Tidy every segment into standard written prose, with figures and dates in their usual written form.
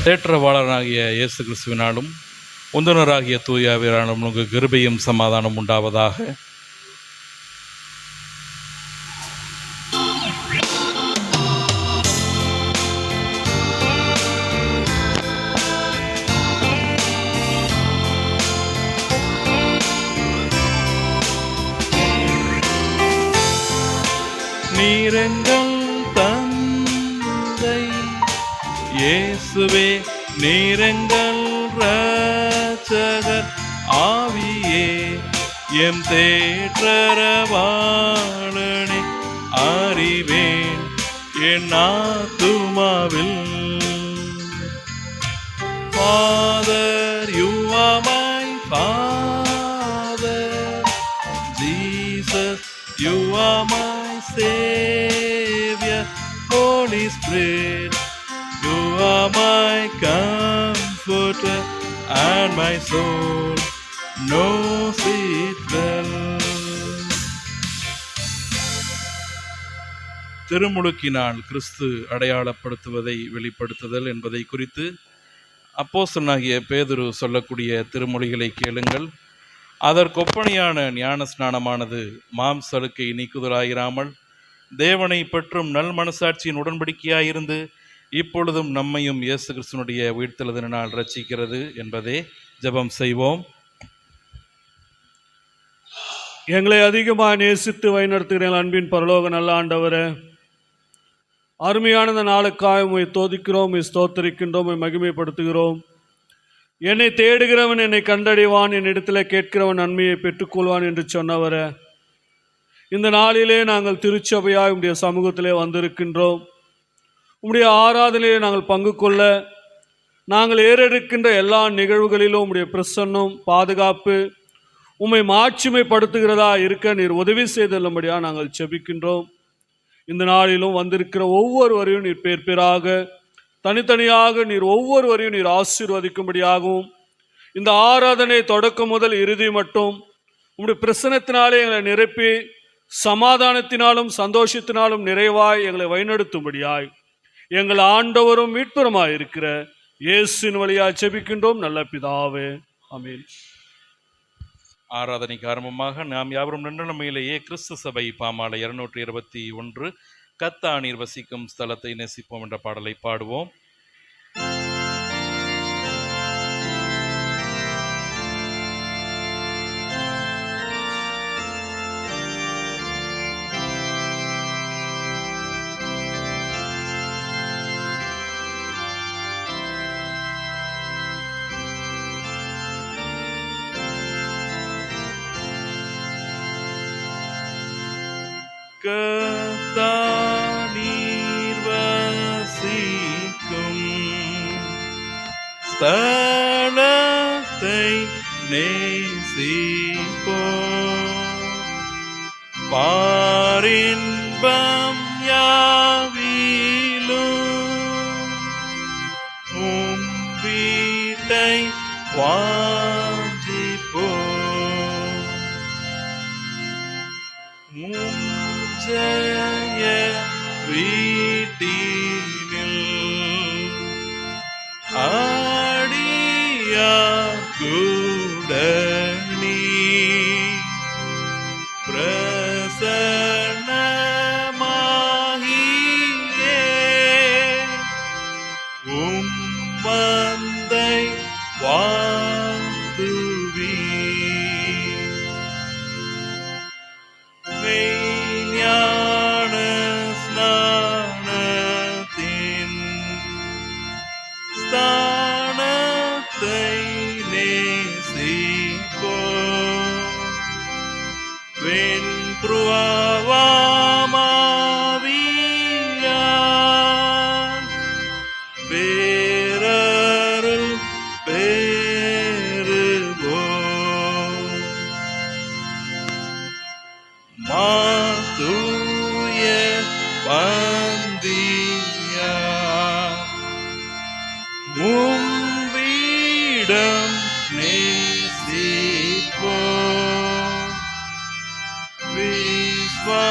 தேற்றவாளராகிய இயேசு கிறிஸ்துவினாலும் உந்தனராகிய தூயாவிராலும் உங்களுக்கு கிருபையும் சமாதானம் உண்டாவதாக. நீரெங்கள் தந்தை இயேசுவே, நீரெங்கள் இரட்சகர் ஆவியே, எம் தேற்றரவாளனை அறிவேன் என் ஆத்துமாவில். Father, you are my Father. Jesus, you are my Savior. Holy Spirit, you are my comforter, and my soul knows it well. திருமுழுக்கினால் கிறிஸ்து அடையாளப்படுத்துவதை வெளிப்படுத்துதல் என்பதை குறித்து அப்போஸ்தலனாகிய பேதுரு சொல்லக்கூடிய திருமொழிகளை கேளுங்கள். அதற்கொப்பனையான ஞான ஸ்நானமானது மாம்சலுக்கை நீக்குதலாயிராமல் தேவனை பற்றும் நல் மனசாட்சியின் உடன்படிக்கையாயிருந்து இப்பொழுதும் நம்மையும் இயேசு கிறிஸ்துனுடைய உயிர்த்தெழுதலினால் ரட்சிக்கிறது என்பதே. ஜெபம் செய்வோம். எங்களை அதிகமாக நேசித்து வழிநடத்துகிற அன்பின் பரலோக நல்ல ஆண்டவரே, அருமையான நாளுக்காக உம்மை தோதிக்கிறோம், ஸ்தோத்தரிக்கின்றோம், மகிமைப்படுத்துகிறோம். என்னை தேடுகிறவன் என்னை கண்டடைவான், என்னிடத்தில் கேட்கிறவன் நன்மையை பெற்றுக்கொள்வான் என்று சொன்னவரே, இந்த நாளிலே நாங்கள் திருச்சபையாய் உம்முடைய சமூகத்திலே வந்திருக்கின்றோம். உம்முடைய ஆராதனையிலே நாங்கள் பங்கு கொள்ள, நாங்கள் ஏறெடுக்கின்ற எல்லா நிகழ்வுகளிலும் உம்முடைய பிரசன்னம் பாதுகாப்பு உம்மை மாட்சிமைப்படுத்துகிறதா இருக்க நீர் உதவி செய்தல்லும்படியாக நாங்கள் செபிக்கின்றோம். இந்த நாளிலும் வந்திருக்கிற ஒவ்வொருவரையும் நீர் பேர் பேராக தனித்தனியாக நீர் ஒவ்வொருவரையும் நீர் ஆசீர்வதிக்கும்படியாகவும், இந்த ஆராதனை தொடக்கம் முதல் இறுதி மட்டும் உம்முடைய பிரசன்னத்தினாலே எங்களை நிரப்பி சமாதானத்தினாலும் சந்தோஷத்தினாலும் நிறைவாய் எங்களை வழிநடத்தும்படியாய் எங்கள் ஆண்டவரும் மீட்பருமாய் இருக்கிற இயேசுவின் வழியாய் செபிக்கின்றோம் நல்ல பிதாவே, ஆமென். ஆராதனைக்கு ஆரம்பமாக நாம் யாவரும் நின்றமையிலேயே கிறிஸ்து சபை பாமாலை 221 கத்தானீர் வசிக்கும் ஸ்தலத்தை நேசிப்போம் என்ற பாடலை பாடுவோம். கத்தானீர் வசிக்கும் ஸ்தலத்தை நேசிப்போம், பாரின்பம் யாவிலும் உம் வீட்டை வாஞ்சிப்போம். ஜெய வீட்டினில் ஆடியா கூடனி பிரசன்னமாகியே உம் மந்தை வாழ்த்துவி. உம்மிடம் நேசிப்போம், விஸ்வாசத்தானதில்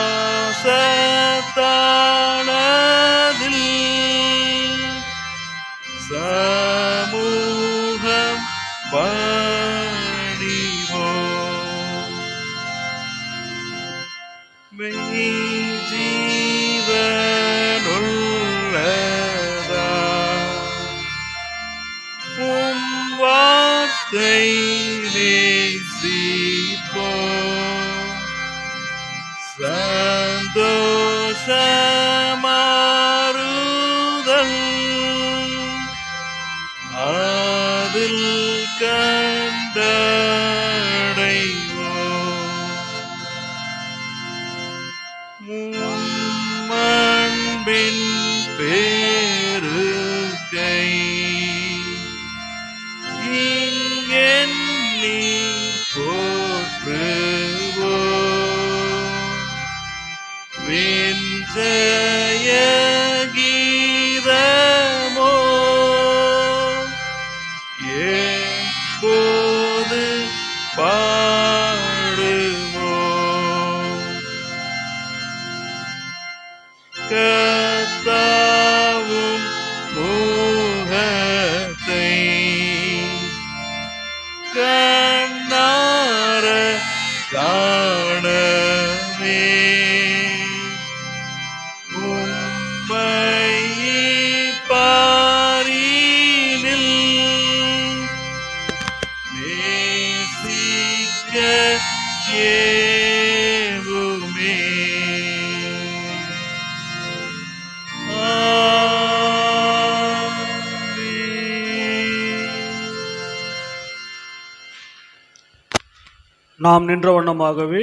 நாம் நின்ற வண்ணமாகவே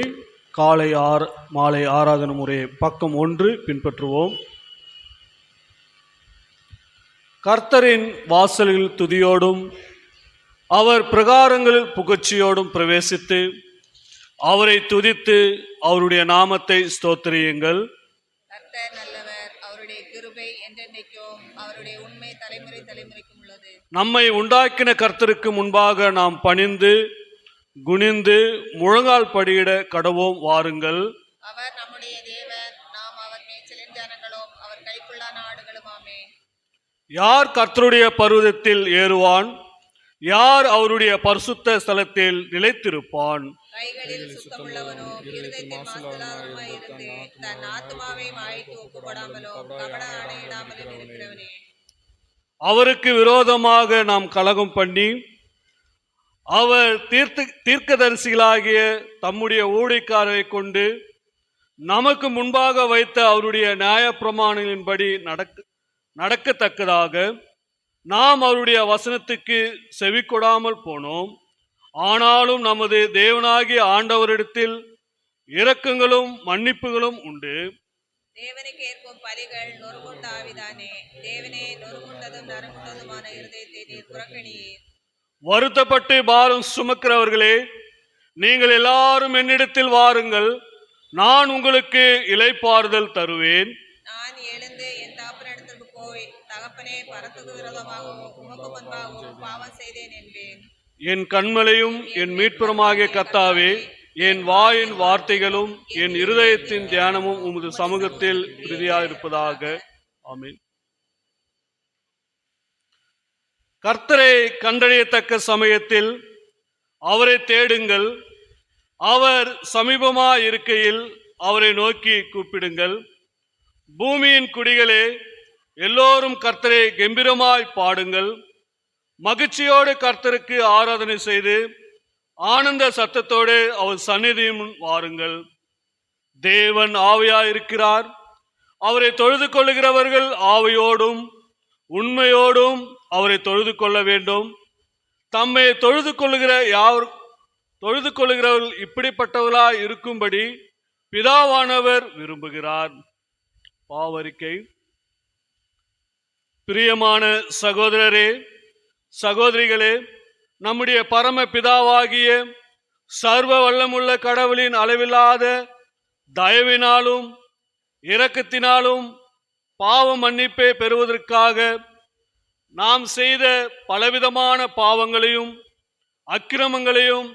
மாலை ஆராதனை முறையை பக்கம் 1 பின்பற்றுவோம். கர்த்தரின் வாசலில் துதியோடும் அவர் பிரகாரங்களில் புகழ்ச்சியோடும் பிரவேசித்து அவரை துதித்து அவருடைய நாமத்தை ஸ்தோத்திரியுங்கள். கர்த்தர் நல்லவர், அவருடைய கிருபை என்றென்றைக்கும், அவருடைய உண்மை தலைமுறை தலைமுறைக்கும் உள்ளது. நம்மை உண்டாக்கின கர்த்தருக்கு முன்பாக நாம் பணிந்து குனிந்து முழங்கால் படியிட கடவோம், வாருங்கள். அவர் நம்முடைய தேவன், நாம் அவர் மேய்ச்சலின் ஜனங்களும் அவர் கைக்குள்ளான ஆடுகளுமாமே. யார் கர்த்தருடைய பர்வதத்தில் ஏறுவான்? யார் அவருடைய பரிசுத்த ஸ்தலத்தில் நிலைத்திருப்பான்? கைகளில் சுத்தமுள்ளவனோ இருதயத்தில் மாசுலாதவனுமாய் இருந்து தன் ஆத்துமாவை மாய்க்கு ஒப்புக்கொடாமலும் கபட ஆணையிடாமலும் இருக்கிறவனே. அவருக்கு விரோதமாக நாம் கலகம் பண்ணி அவர் தீர்க்கதரிசிகளாகிய தம்முடைய ஊழியக்காரரை கொண்டு நமக்கு முன்பாக வைத்த அவருடைய நியாயப்பிரமாணங்களின்படி நடக்கத்தக்கதாக நாம் அவருடைய வசனத்துக்கு செவி கொடாமல் போனோம். ஆனாலும் நமது தேவனாகிய ஆண்டவரிடத்தில் இரக்கங்களும் மன்னிப்புகளும் உண்டு. தேவனுக்கு ஏற்கும் பலிகள் நொறுங்குண்ட ஆவிதானே. தேவனே, நொறுங்குண்டதும் நறுங்குண்டதுமான இருதயத்தை நீர் புறக்கணியீர். வருத்தப்பட்டு பாரம் சுமக்கிறவர்களே, நீங்கள் எல்லாரும் என்னிடத்தில் வாருங்கள், நான் உங்களுக்கு இளைப்பாறுதல் தருவேன். நான் எழுந்து என் தகப்பனிடத்திற்கு போய், தகப்பனே, பரத்துக்கு விரோதமாகவும் உமக்கு முன்பாகவும் பாவம் செய்தேன் என்பேன். என் கண்மலையும் என் மீட்புறமாகிய கர்த்தாவே, என் வாயின் வார்த்தைகளும் என் இருதயத்தின் தியானமும் உமது சமூகத்தில் உறுதியாயிருப்பதாக. ஆமென். கர்த்தரை கண்டறியத்தக்க சமயத்தில் அவரை தேடுங்கள். அவர் சமீபமாய் இருக்கையில் அவரை நோக்கி கூப்பிடுங்கள். பூமியின் குடிகளே, எல்லோரும் கர்த்தரை கெம்பீரமாய் பாடுங்கள். மகிழ்ச்சியோடு கர்த்தருக்கு ஆராதனை செய்து ஆனந்த சத்தத்தோடு அவர் சந்நிதியும் வாருங்கள். தேவன் ஆவியாயிருக்கிறார். அவரை தொழுது கொள்ளுகிறவர்கள் ஆவியோடும் உண்மையோடும் அவரை தொழுது கொள்ள வேண்டும். தம்மை தொழுது கொள்ளுகிறவர்கள் இப்படிப்பட்டவர்களாய் இருக்கும்படி பிதாவானவர் விரும்புகிறார். பாவரிக்கை. பிரியமான சகோதரரே, சகோதரிகளே, நம்முடைய பரம பிதாவாகிய சர்வ வல்லமுள்ள கடவுளின் அளவில்லாத தயவினாலும் இரக்கத்தினாலும் பாவ மன்னிப்பை பெறுவதற்காக நாம் செய்த பலவிதமான பாவங்களையும் அக்கிரமங்களையும்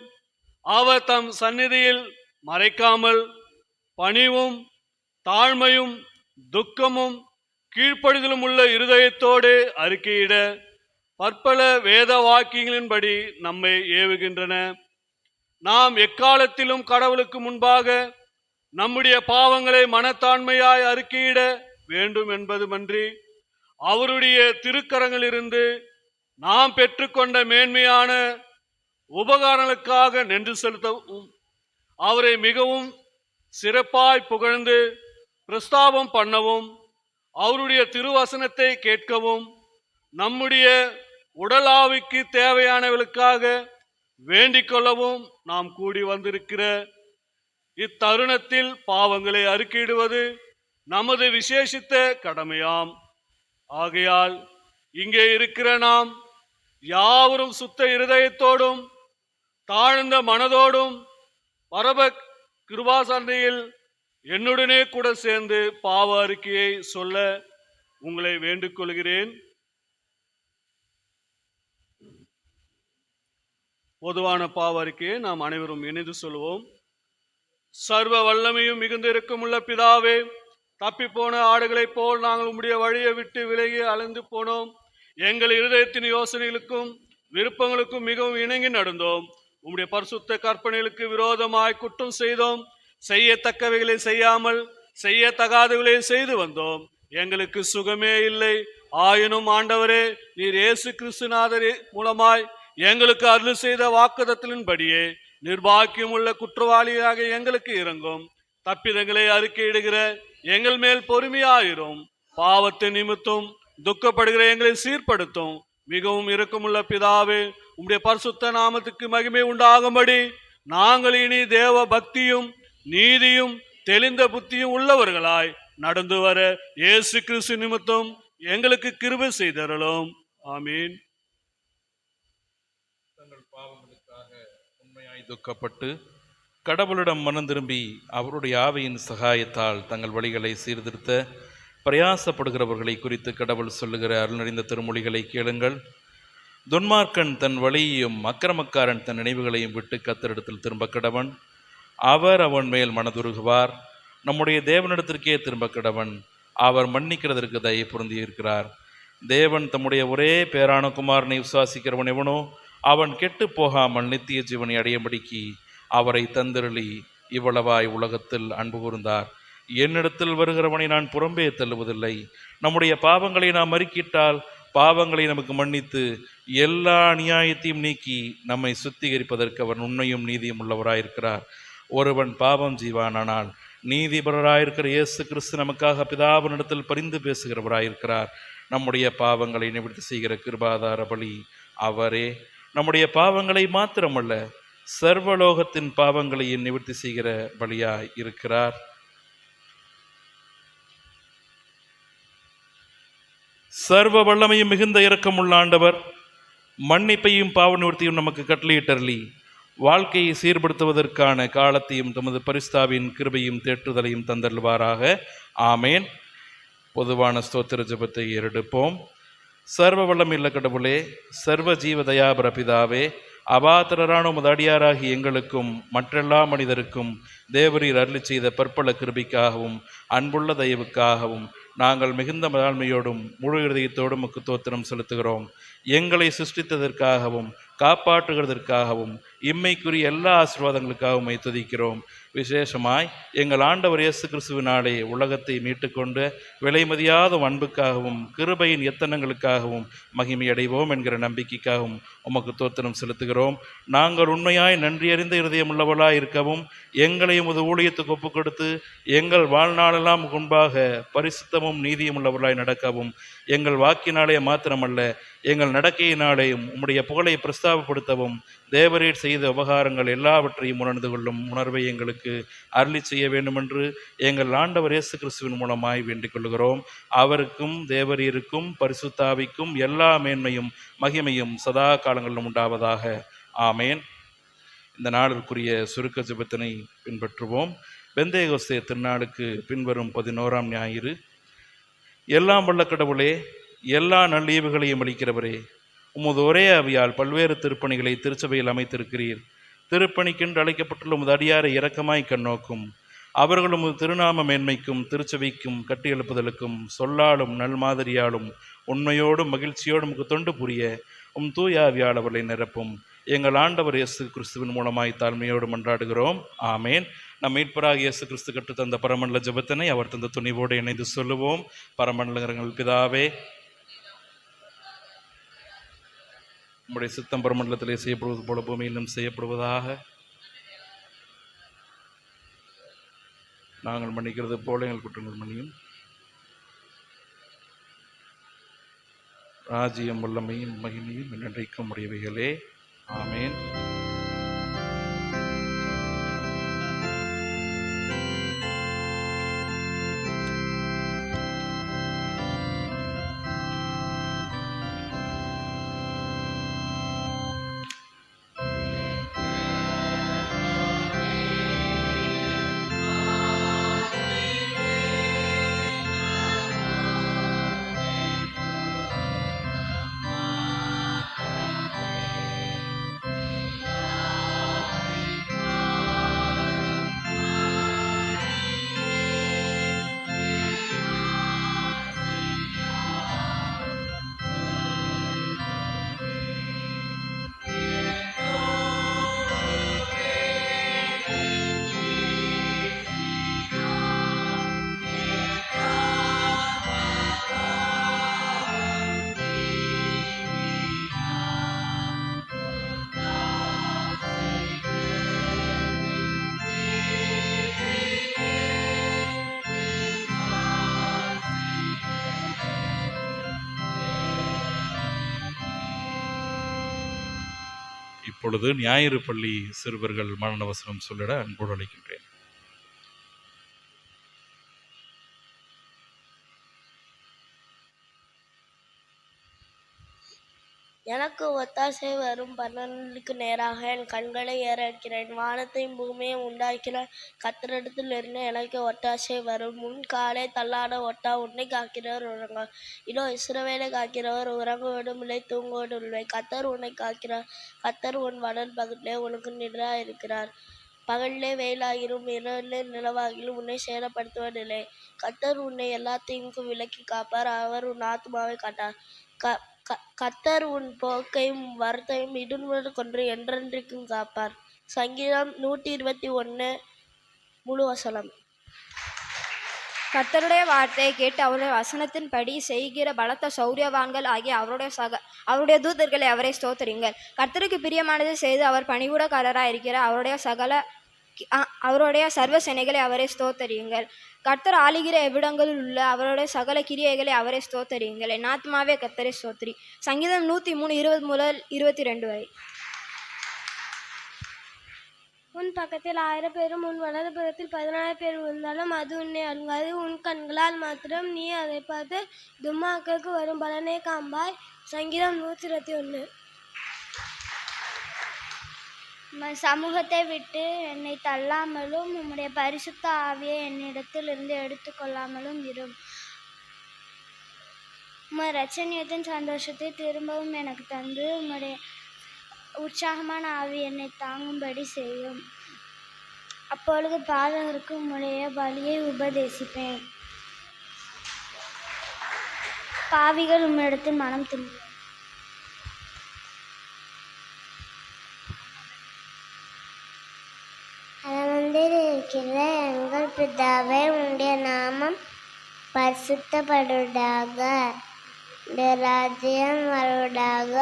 அவர் தம் சந்நிதியில் மறைக்காமல் பணிவும் தாழ்மையும் துக்கமும் கீழ்ப்படிதலும் உள்ள இருதயத்தோடு அறிக்கையிட பற்பல வேத வாக்கியங்களின்படி நம்மை ஏவுகின்றன. நாம் எக்காலத்திலும் கடவுளுக்கு முன்பாக நம்முடைய பாவங்களை மனத்தாண்மையாய் அறிக்கையிட வேண்டும் என்பதுமன்றி, அவருடைய திருக்கரங்களிலிருந்து நாம் பெற்றுக்கொண்ட மேன்மையான உபகாரங்களுக்காக நன்றி செலுத்தவும், அவரை மிகவும் சிறப்பாய் புகழ்ந்து பிரஸ்தாபம் பண்ணவும், அவருடைய திருவசனத்தை கேட்கவும், நம்முடைய உடலாவிக்கு தேவையானவர்களுக்காக வேண்டிக் கொள்ளவும் நாம் கூடி வந்திருக்கிற இத்தருணத்தில் பாவங்களை அறிக்கையிடுவது நமது விசேஷித்த கடமையாம். ஆகையால் இங்கே இருக்கிற நாம் யாவரும் சுத்த இருதயத்தோடும் தாழ்ந்த மனதோடும் பரப கிருபாசனையில் என்னுடனே கூட சேர்ந்து பாவ அறிக்கையை சொல்ல உங்களை வேண்டிக் கொள்கிறேன். பொதுவான பாவ அறிக்கையை நாம் அனைவரும் இணைந்து சொல்வோம். சர்வ வல்லமையும் மிகுந்த இரக்கமுள்ள பிதாவே, தப்பி போன ஆடுகளைப் போல் நாங்கள் உம்முடைய வழியை விட்டு விலகி அலைந்து போனோம். எங்கள் இருதயத்தின் யோசனைகளுக்கும் விருப்பங்களுக்கும் மிகவும் இணங்கி நடந்தோம். உம்முடைய பரிசுத்த கற்பனைகளுக்கு விரோதமாய் குற்றம் செய்தோம். செய்யத்தக்கவைகளை செய்யாமல் செய்யத்தகாதவைகளை செய்து வந்தோம். எங்களுக்கு சுகமே இல்லை. ஆயினும் ஆண்டவரே, நீர் இயேசு கிறிஸ்துநாதர் மூலமாய் எங்களுக்கு அருள் செய்த வாக்குதத்தின்படியே நிர்பாக்கியம் உள்ள குற்றவாளியாக எங்களுக்கு இறங்கும். தப்பிதங்களை அறிக்கையிடுகிற எங்கள் மேல் பொறுமையாயிரும். பாவத்தை நிமித்தும் துக்கப்படுகிற எங்களை சீர்படுத்தும். மிகவும் இரக்கமுள்ள பிதாவே, உம்முடைய பரிசுத்த நாமத்துக்கு மகிமை உண்டாகும்படி நாங்கள் இனி தேவ பக்தியும் நீதியும் தெளிந்த புத்தியும் உள்ளவர்களாய் நடந்து வர இயேசு கிறிஸ்து நிமித்தம் எங்களுக்கு கிருபை செய்தருளும். ஆமீன். தங்கள் பாவங்களுக்காக உண்மையாய் துக்கப்பட்டு கடவுளிடம் மனம் திரும்பி அவருடைய ஆவியின் சகாயத்தால் தங்கள் வழிகளை சீர்திருத்த பிரயாசப்படுகிறவர்களை குறித்து கடவுள் சொல்லுகிற அருள்நறிந்த திருமொழிகளை கேளுங்கள். துன்மார்க்கன் தன் வழியையும் அக்கிரமக்காரன் தன் நினைவுகளையும் விட்டு கர்த்தரிடத்தில் திரும்ப கடவன். அவர் அவன் மேல் மனதுருகுவார். நம்முடைய தேவனிடத்திற்கே திரும்ப கடவன். அவர் மன்னிக்கிறதற்கு தயை பொருந்தி இருக்கிறார். தேவன் தம்முடைய ஒரே பேரான குமாரனை விசுவாசிக்கிறவன் எவனோ அவன் கெட்டு போகாமல் நித்திய ஜீவனை அடையும்படிக்கு அவரை தந்திரளி இவ்வளவாய் உலகத்தில் அன்பு கூர்ந்தார். என்னிடத்தில் வருகிறவனை நான் புறம்பே தள்ளுவதில்லை. நம்முடைய பாவங்களை நாம் அறிக்கிட்டால் பாவங்களை நமக்கு மன்னித்து எல்லா அநியாயத்தையும் நீக்கி நம்மை சுத்திகரிப்பதற்கு அவர் உண்மையும் நீதியும் உள்ளவராயிருக்கிறார். ஒருவன் பாவம் செய்வானானால் நீதிபரராயிருக்கிற இயேசு கிறிஸ்து நமக்காக பிதாவினிடத்தில் பரிந்து பேசுகிறவராயிருக்கிறார். நம்முடைய பாவங்களை நிவர்த்தி செய்கிற கிருபாதார பலி அவரே. நம்முடைய பாவங்களை மாத்திரமல்ல, சர்வலோகத்தின் பாவங்களையும் நிவர்த்தி செய்கிற பலியாய் இருக்கிறார். சர்வ வல்லமையும் மிகுந்த இரக்கமுள்ள ஆண்டவர் மன்னிப்பையும் பாவ நிவர்த்தியும் நமக்கு கட்டளையிட்டருளி வாழ்க்கையை சீர்படுத்துவதற்கான காலத்தையும் தமது பரிசுத்தாவின் கிருபையும் தேற்றுதலையும் தந்தருள்வாராக. ஆமேன். பொதுவான ஸ்தோத்திர ஜெபத்தை ஏறெடுப்போம். சர்வ வல்லமையுள்ள கடவுளே, சர்வ ஜீவ தயாபர பிதாவே, அபாத்திரரான உமது அடியாராகி எங்களுக்கும் மற்றெல்லா மனிதருக்கும் தேவரீர் அருளி செய்த பற்பல கிருபைக்காகவும் அன்புள்ள தயவுக்காகவும் நாங்கள் மிகுந்த தாழ்மையோடும் முழு இதயத்தோடும் உமக்கு ஸ்தோத்திரம் செலுத்துகிறோம். எங்களை சிருஷ்டித்ததற்காகவும் காப்பாற்றுகிறதற்காகவும் இம்மைக்குரிய எல்லா ஆசீர்வாதங்களுக்காகவும் துதிக்கிறோம். விசேஷமாய் எங்கள் ஆண்டவர் இயேசு கிறிஸ்துவினாலே உலகத்தை மீட்டுக்கொண்டு விலைமதியாத அன்புக்காகவும் கிருபையின் எத்தனங்களுக்காகவும் மகிமை அடைவோம் என்கிற நம்பிக்கைக்காகவும் உமக்கு ஸ்தோத்திரம் செலுத்துகிறோம். நாங்கள் உண்மையாய் நன்றியறிந்த இருதயமுள்ளவர்களாய் இருக்கவும் எங்களையும் உமது ஊழியத்துக்கு ஒப்புக் கொடுத்து எங்கள் வாழ்நாளெல்லாம் முன்பாக பரிசுத்தமும் நீதியும் உள்ளவர்களாய் நடக்கவும் எங்கள் வாக்கினாலே மாத்திரமல்ல எங்கள் நடக்கையினாலேயும் உம்முடைய புகழை பிரஸ்தாபப்படுத்தவும் தேவரீர் செய்த உபகாரங்கள் எல்லாவற்றையும் உணர்ந்து கொள்ளும் உணர்வை எங்களுக்கு அருளி செய்ய வேண்டுமென்று எங்கள் ஆண்டவர் இயேசு கிறிஸ்துவின் மூலமாய் வேண்டிக் கொள்கிறோம். அவருக்கும் தேவரீருக்கும் பரிசுத்தாவிக்கும் எல்லா மேன்மையும் மகிமையும் சதா காலங்களிலும் உண்டாவதாக. ஆமேன். இந்த நாளுக்குரிய சுருக்க ஜெபத்தினை பின்பற்றுவோம். பெந்தேகோஸ்தே திருநாளுக்கு பின்வரும் 11ஆம் ஞாயிறு. எல்லாம் வல்ல கடவுளே, எல்லா நல்லீவுகளையும் அளிக்கிறவரே, உமது ஒரே ஆவியால் பல்வேறு திருப்பணிகளை திருச்சபையில் அமைத்திருக்கிறீர். திருப்பணிக்கென்று அழைக்கப்பட்டுள்ள உமது அடியாரை இரக்கமாய் கண்ணோக்கும். அவர்கள் உமது திருநாம மேன்மைக்கும் திருச்சபைக்கும் கட்டியெழுப்புதலுக்கும் சொல்லாலும் நல்மாதிரியாலும் உண்மையோடும் மகிழ்ச்சியோடும் தொண்டு புரிய உம் தூய ஆவியால் அவர்களை நிரப்பும். எங்கள் ஆண்டவர் இயேசு கிறிஸ்துவின் மூலமாய் தாழ்மையோடு மன்றாடுகிறோம். ஆமேன். நம் மீட்பராக இயேசு கிறிஸ்து கற்றுத்தந்த பரமண்டல ஜெபத்தினை அவர் தந்த துணிவோடு இணைந்து சொல்லுவோம். பரமண்டலங்கள் பிதாவே, உம்முடைய சித்தம் பரமண்டலத்திலே செய்யப்படுவது போல பூமியிலும் செய்யப்படுவதாக. நாங்கள் மன்னிக்கிறது போல எங்கள் குற்றங்கள் மன்னியும். ராஜ்யம் வல்லமையும் மகிமையும் என்றைக்கும் உடையவைகளே. ஆமேன். இப்பொழுது ஞாயிறு பள்ளி சிறுவர்கள் மரண வசனம் சொல்லிட அன்போடு அழைக்கின்றேன். எனக்கு ஒத்தாசை வரும் பன்னெண்டுக்கு நேராக என் கண்களை ஏறெடுக்கிறேன். வானத்தையும் பூமியையும் உண்டாக்கின கர்த்தரிடத்திலிருந்து எனக்கு ஒத்தாசை வரும். உன் காலை தள்ளாட ஒட்டா உன்னை காக்கிறவர் உறங்கார். இதோ இஸ்ரவேலை காக்கிறவர் உறங்குவதும் இல்லை தூங்குவதும் இல்லை. கர்த்தர் உன்னை காக்கிறார். கர்த்தர் உன் வலது பக்கத்திலே உனக்கு நிழலாய் இருக்கிறார். பகலிலே வெயிலாகிலும் இரவிலே நிலவாகிலும் உன்னை சேதப்படுத்துவதில்லை. கர்த்தர் உன்னை எல்லா தீங்குக்கும் விலக்கி காப்பார். அவர் உன் ஆத்துமாவை காட்டார். கர்த்தர் உன் போக்கையும் வரத்தையும் இடுமுறை கொன்று என்றென்றைக்கும் காப்பார். சங்கீதம் 121 முழு வசனம். கர்த்தருடைய வார்த்தையை கேட்டு அவருடைய வசனத்தின்படி செய்கிற பலத்த சௌரியவான்கள் ஆகிய அவருடைய தூதர்களை அவரை ஸ்தோத்திரிங்கள். கர்த்தருக்கு பிரியமானது செய்து அவர் பணிவுடக்காரராக இருக்கிற அவருடைய சர்வ சேனைகளை அவரை ஸ்தோத்தரியுங்கள். கர்த்தர் ஆளுகிற எவ்விடங்களில் உள்ள அவருடைய சகல கிரியைகளை அவரை ஸ்தோத்தரியுங்கள். என் ஆத்மாவே கர்த்தரை ஸ்தோத்திரி. சங்கீதம் 103 20 முதல் 22 வரை. உன் பக்கத்தில் 1000 பேரும் உன் வலது புறத்தில் 14 பேர் விழுந்தாலும் அது உன்னை அணுகாது. உன் கண்களால் மாத்திரம் நீ அதை பார்த்து துன்மார்க்கருக்கு வரும் பலனை காண்பாய். சங்கீதம் 121. சமூகத்தை விட்டு என்னை தள்ளாமலும் உம்முடைய பரிசுத்த ஆவியை என்னிடத்தில் இருந்து எடுத்துக்கொள்ளாமலும் இரும். உம்முடைய இரட்சணியத்தின் சந்தோஷத்தை திரும்பவும் எனக்கு தந்து உம்முடைய உற்சாகமான ஆவி என்னை தாங்கும்படி செய்யும். அப்பொழுது பாதகருக்கு உம்முடைய பலியை உபதேசிப்பேன். பாவிகள் உம்மிடத்தில் மனம் திரும்பும். இருக்கிற எங்கள் பிதாவே, உன்னுடைய நாமம் பரிசுத்தப்படுவதாக. உன்னுடைய ராஜ்யம் வருவதாக.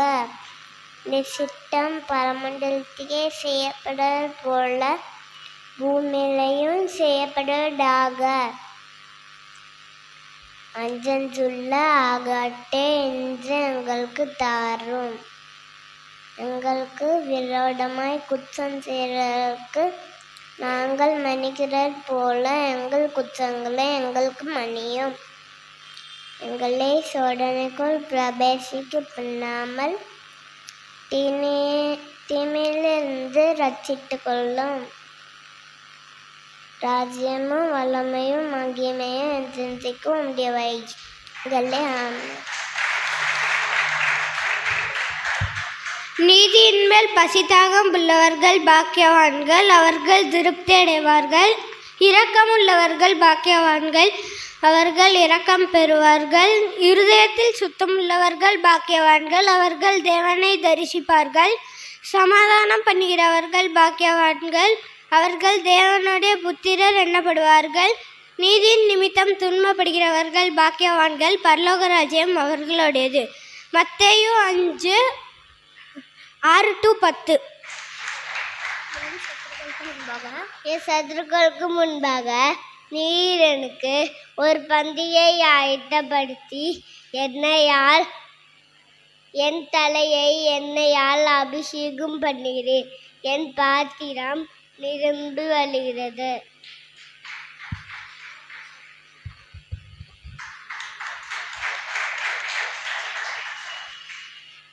உன்னுடைய சித்தம் பரமண்டலத்திலே செய்யப்படுவது போல பூமியிலையும் செய்யப்படுவதாக. அஞ்சஞ்சுள்ள ஆகாட்டே என்று எங்களுக்கு தாரும். எங்களுக்கு விரோதமாய் குற்றம் செய்கிறவர்களுக்கு நாங்கள் மன்னிக்கிறது போல எங்கள் குற்றங்களை எங்களுக்கு மன்னியும். எங்களை சோதனைக்குள் பிரவேசிக்க பண்ணாமல் தீமையிலிருந்து ரட்சித்து கொள்ளும். ராஜ்யமும் வல்லமையும் மகிமையும் என்றென்றைக்கும் உடையவைகளே. ஆமென். நீதியின் மேல் பசிதாகம் உள்ளவர்கள் பாக்கியவான்கள், அவர்கள் திருப்தி அடைவார்கள். இரக்கமுள்ளவர்கள் பாக்கியவான்கள், அவர்கள் இரக்கம் பெறுவார்கள். இருதயத்தில் சுத்தமுள்ளவர்கள் பாக்கியவான்கள், அவர்கள் தேவனை தரிசிப்பார்கள். சமாதானம் பண்ணுகிறவர்கள் பாக்கியவான்கள், அவர்கள் தேவனுடைய புத்திரர் எண்ணப்படுவார்கள். நீதியின் நிமித்தம் துன்பப்படுகிறவர்கள் பாக்கியவான்கள், பரலோக ராஜ்யம் அவர்களுடையது. மத்தேயு 5:6-10. என் சத்துருக்களுக்கு முன்பாக நீர் எனக்கு ஒரு பந்தியை ஆயத்தப்படுத்தி என் தலையை எண்ணெயால் அபிஷேகம் பண்ணுகிறேன். என் பாத்திரம் நிரம்பி வழிகிறது.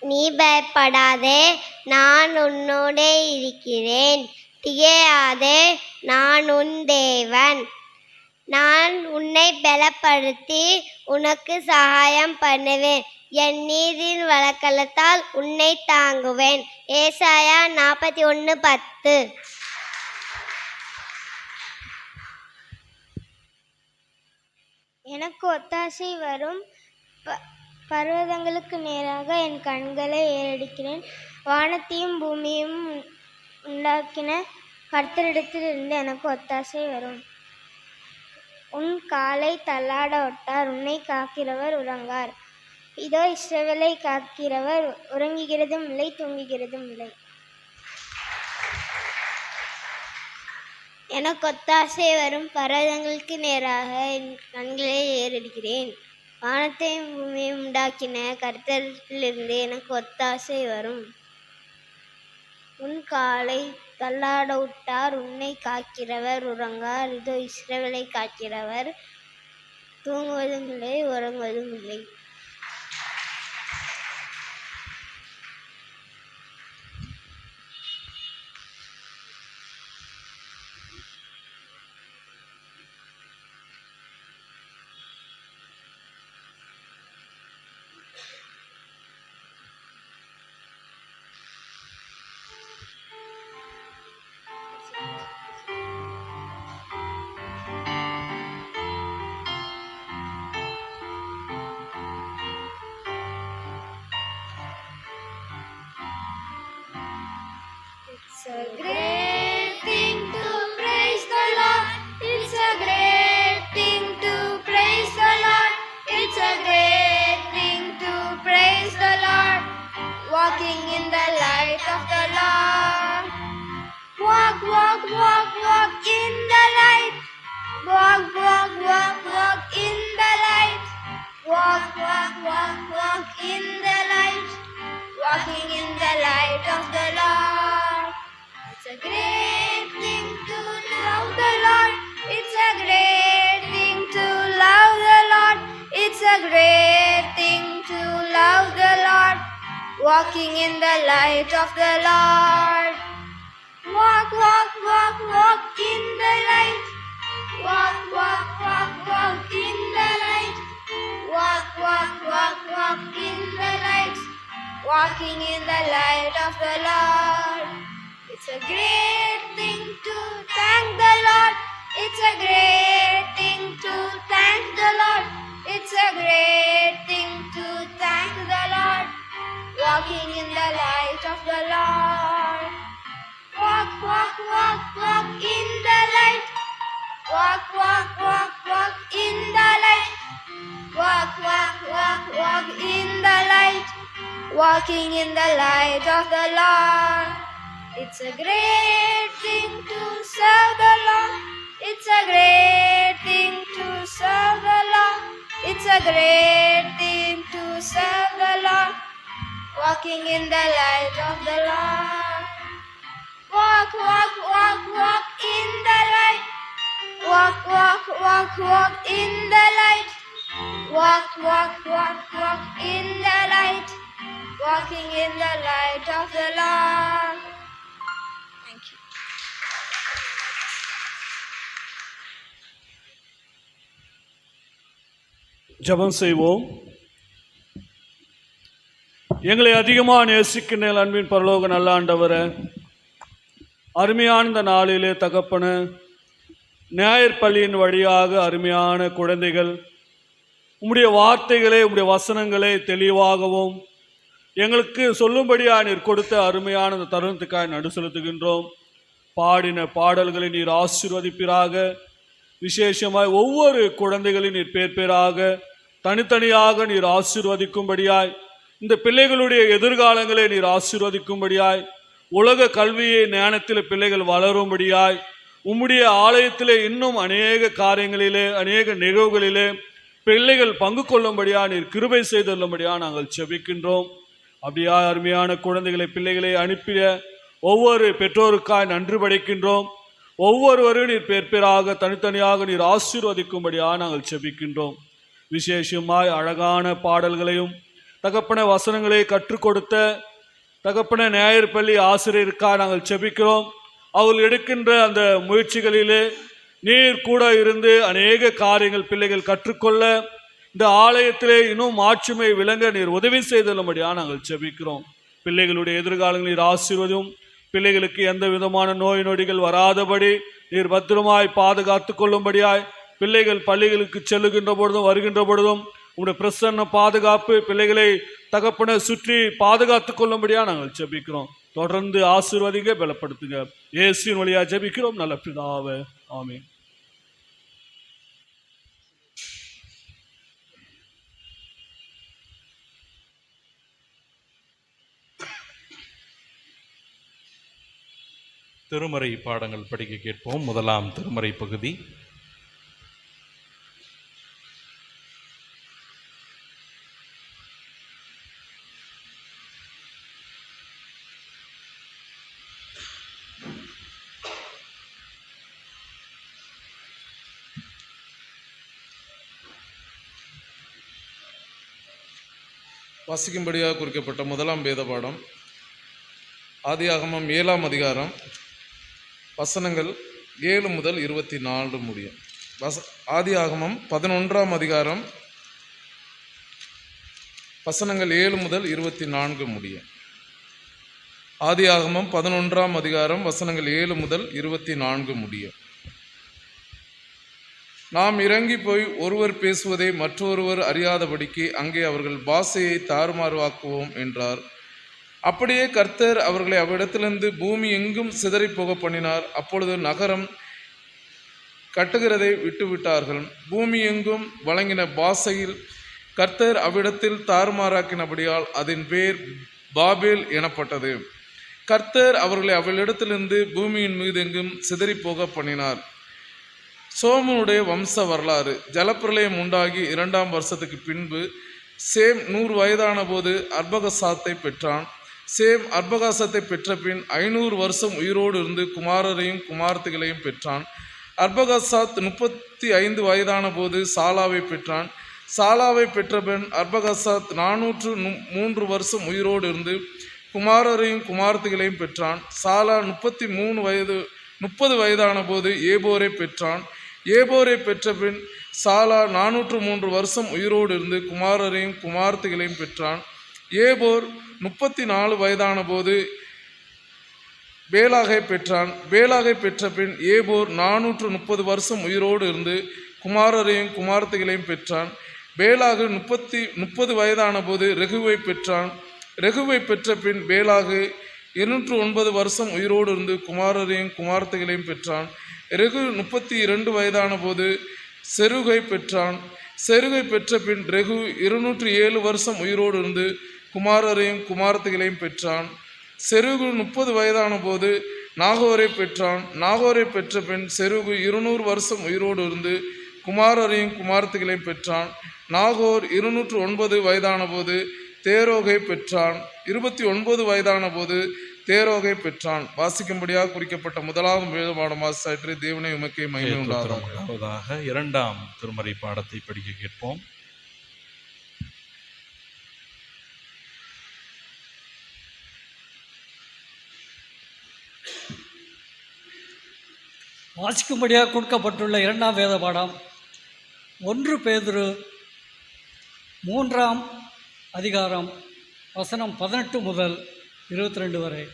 நீ பயப்படாதே, நான் உன்னோடே இருக்கிறேன். திகையாதே, நான் உன் தேவன். நான் உன்னை பலப்படுத்தி உனக்கு சகாயம் பண்ணுவேன். என் நீதியின் வழக்கலத்தால் உன்னை தாங்குவேன். ஏசாயா 41:10. எனக்கு ஒத்தாசை வரும் பர்வதங்களுக்கு நேராக என் கண்களை ஏறெடுக்கிறேன். வானத்தையும் பூமியையும் உண்டாக்கின கர்த்தரிடத்திலிருந்து எனக்கு ஒத்தாசை வரும். உன் காலை தள்ளாட ஒட்டார். உன்னை காக்கிறவர் உறங்கார். இதோ இஸ்ரவேலை காக்கிறவர் உறங்குகிறதும் இல்லை தூங்குகிறதும் இல்லை. எனக்கு ஒத்தாசை வரும் பர்வதங்களுக்கு நேராக என் கண்களை ஏறெடுக்கிறேன். வானத்தையும் பூமியையும் உண்டாக்கின கர்த்தரிடத்திலிருந்து எனக்கு ஒத்தாசை வரும். உன் காலை தள்ளாட விட்டார். உன்னை காக்கிறவர் உறங்கார். இதோ இஸ்ரவேலை காக்கிறவர் தூங்குவதும் இல்லை, உறங்குவதும் இல்லை. It's a great thing to praise the Lord. It's a great thing to praise the Lord. It's a great thing to praise the Lord. Walking in the light of the Lord. Walk, walk, walk, walk in the light. Walk, walk, walk, walk in the light. Walk, walk, walk, walk in the light. Walking in the light of the Lord. It's a great thing to love the Lord. It's a great thing to love the Lord. It's a great thing to love the Lord. Walking in the light of the Lord. Walk, walk, walk, walk in the light. Walk, walk, walk, walk in the light. Walk, walk, walk, walk in the light. Walking in the light of the Lord. It's a great thing to thank the Lord. It's a great thing to thank the Lord. It's a great thing to thank the Lord. Walking in the light of the Lord. Walk, walk, walk, walk in the light. Walk, walk, walk, walk in the light. Walk, walk, walk, walk in the light. Walking in the light of the Lord. It's a great thing to serve the Lord. It's a great thing to serve the Lord. It's a great thing to serve the Lord. Walking in the light of the Lord. Walk, walk, walk, walk in the light. Walk, walk, walk, walk in the light. Walk, walk, walk, walk in the light. Walking in the light of the Lord. Thank you. ஜெபம் செய்வோம். எங்களை அதிகமாக நேசிக்கின்ற அன்பின் பரலோக நல்ல ஆண்டவரே, அருமையான இந்த நாளிலே தகப்பன ஞாயிற் பள்ளியின் வழியாக அருமையான குழந்தைகள் உம்முடைய வார்த்தைகளை உம்முடைய வசனங்களை தெளிவாகவும் எங்களுக்கு சொல்லும்படியாக நீர் கொடுத்த அருமையான இந்த தருணத்துக்காக நடு செலுத்துகின்றோம். பாடின பாடல்களை நீர் ஆசீர்வதிப்பீராக. விசேஷமாய் ஒவ்வொரு குழந்தைகளையும் நீர் பேர் பேராக தனித்தனியாக நீர் ஆசீர்வதிக்கும்படியாய், இந்த பிள்ளைகளுடைய எதிர்காலங்களை நீர் ஆசீர்வதிக்கும்படியாய், உலக கல்வியை ஞானத்தில் பிள்ளைகள் வளரும்படியாய், உம்முடைய ஆலயத்திலே இன்னும் அநேக காரியங்களிலே அநேக நிகழ்வுகளிலே பிள்ளைகள் பங்கு கொள்ளும்படியா நீர் கிருபை செய்துள்ளபடியா நாங்கள் செபிக்கின்றோம். அப்படியா அருமையான குழந்தைகளை பிள்ளைகளை அனுப்பிய ஒவ்வொரு பெற்றோருக்காய் நன்றி படைக்கின்றோம். ஒவ்வொருவரும் நீர் பேர் பேராக தனித்தனியாக நீர் ஆசீர்வதிக்கும்படியா நாங்கள் செபிக்கின்றோம். விசேஷமாய் அழகான பாடல்களையும் தகப்பன வசனங்களை கற்றுக் கொடுத்த தகப்பன ஞாயிறு பள்ளி ஆசிரியருக்காக நாங்கள் செபிக்கிறோம். அவர்கள் எடுக்கின்ற அந்த முயற்சிகளிலே நீர் கூட இருந்து அநேக காரியங்கள் பிள்ளைகள் கற்றுக்கொள்ள, இந்த ஆலயத்திலே இன்னும் மாட்சிமை விளங்க நீர் உதவி செய்துள்ளபடியாக நாங்கள் செபிக்கிறோம். பிள்ளைகளுடைய எதிர்காலங்கள் நீர் ஆசீர்வதும், பிள்ளைகளுக்கு எந்த விதமான நோய் நொடிகள் வராதபடி நீர் பத்திரமாய் பாதுகாத்து கொள்ளும்படியாய், பிள்ளைகள் பள்ளிகளுக்கு செல்லுகின்ற பொழுதும் வருகின்ற பொழுதும் உங்களுடைய பிரசன்ன பாதுகாப்பு பிள்ளைகளை தகப்பன சுற்றி பாதுகாத்து கொள்ளும்படியாக நாங்கள் ஜெபிக்கிறோம். தொடர்ந்து ஆசீர்வதிங்க, பலப்படுத்துங்க. இயேசுவின் வழியாக ஜெபிக்கிறோம் நல்ல பிதாவே, ஆமென். திருமறை பாடங்கள் படிக்க கேட்போம். முதலாம் திருமறை பகுதி. வாசிக்கும்படியாக குறிக்கப்பட்ட முதலாம் வேத பாடம் ஆதியாகமம் 7ஆம் அதிகாரம் வசனங்கள் 7 முதல் 24 முடியும். ஆதியாகமம் 11ஆம் அதிகாரம் வசனங்கள் 7 முதல் 24 முடியும். ஆதியாகமம் 11ஆம் அதிகாரம் வசனங்கள் 7 முதல் 24 முடியும். நாம் இறங்கி போய் ஒருவர் பேசுவதை மற்றொருவர் அறியாதபடிக்கு அங்கே அவர்கள் பாஷையை தாறுமாறுவாக்குவோம் என்றார். அப்படியே கர்த்தர் அவர்களை அவ்விடத்திலிருந்து பூமி எங்கும் சிதறி போக பண்ணினார். அப்பொழுது நகரம் கட்டுகிறதை விட்டுவிட்டார்கள். பூமி எங்கும் வழங்கின பாஷையில் கர்த்தர் அவ்விடத்தில் தாறுமாறாக்கினபடியால் அதன் பேர் பாபேல் எனப்பட்டது. கர்த்தர் அவர்களை அவளிடத்திலிருந்து பூமியின் மீது எங்கும் சிதறி போக பண்ணினார். சோமனுடைய வம்ச வரலாறு. ஜலப்பிரளயம் உண்டாகி 2ஆம் வருஷத்துக்கு பின்பு சேம் 100 வயதான போது அர்பகசாத்தை பெற்றான். சேம் அர்பகாசத்தை பெற்ற பின் 500 வருஷம் உயிரோடு இருந்து குமாரரையும் குமார்த்திகளையும் பெற்றான். அர்பகசாத் 35 வயதான போது சாலாவை பெற்றான். சாலாவை பெற்ற பின் அர்பகசாத் 403 வருஷம் உயிரோடு இருந்து குமாரரையும் குமார்த்திகளையும் பெற்றான். சாலா 30 வயதான போது ஏபோரை பெற்றான். ஏபோரை பெற்ற பின் சாலா 403 வருஷம் உயிரோடு இருந்து குமாரரையும் குமார்த்திகளையும் பெற்றான். ஏபோர் 34 வயதான போது பேலாகை பெற்றான். பேலாகை பெற்ற பின் ஏபோர் 430 வருஷம் உயிரோடு இருந்து குமாரரையும் குமார்த்திகளையும் பெற்றான். பேலாகு 30 வயதான போது ரெகுவை பெற்றான். ரெகுவை பெற்ற பின் பேலாகு 209 வருஷம் உயிரோடு இருந்து குமாரரையும் குமார்த்திகளையும் பெற்றான். ரெகு 32 வயதான போது செருகை பெற்றான். செருகை பெற்ற பின் ரெகு 207 வருஷம் உயிரோடு இருந்து குமாரரையும் குமார்த்திகளையும் பெற்றான். செருகு 30 வயதான போது நாகோரை பெற்றான். நாகோரை பெற்ற பின் செருகு 200 வருஷம் உயிரோடு இருந்து குமாரரையும் குமார்த்திகளையும் பெற்றான். நாகோர் 209 வயதான போது தேரோகை பெற்றான். 29 வயதான போது தேரோகை பெற்றான். வாசிக்கும்படியாக குறிக்கப்பட்ட முதலாவது வேதபாடம் வாசித்தாயிற்று. தேவனை உமக்கே மகிமை உண்டாகும். முதலாவதாக 2ஆம் திருமறை பாடத்தை படிக்க கேட்போம். வாசிக்கும்படியாக கொடுக்கப்பட்டுள்ள 2ஆம் வேத பாடம் 1 பேதுரு 3ஆம் அதிகாரம் வசனம் 18 முதல் 22 வரை.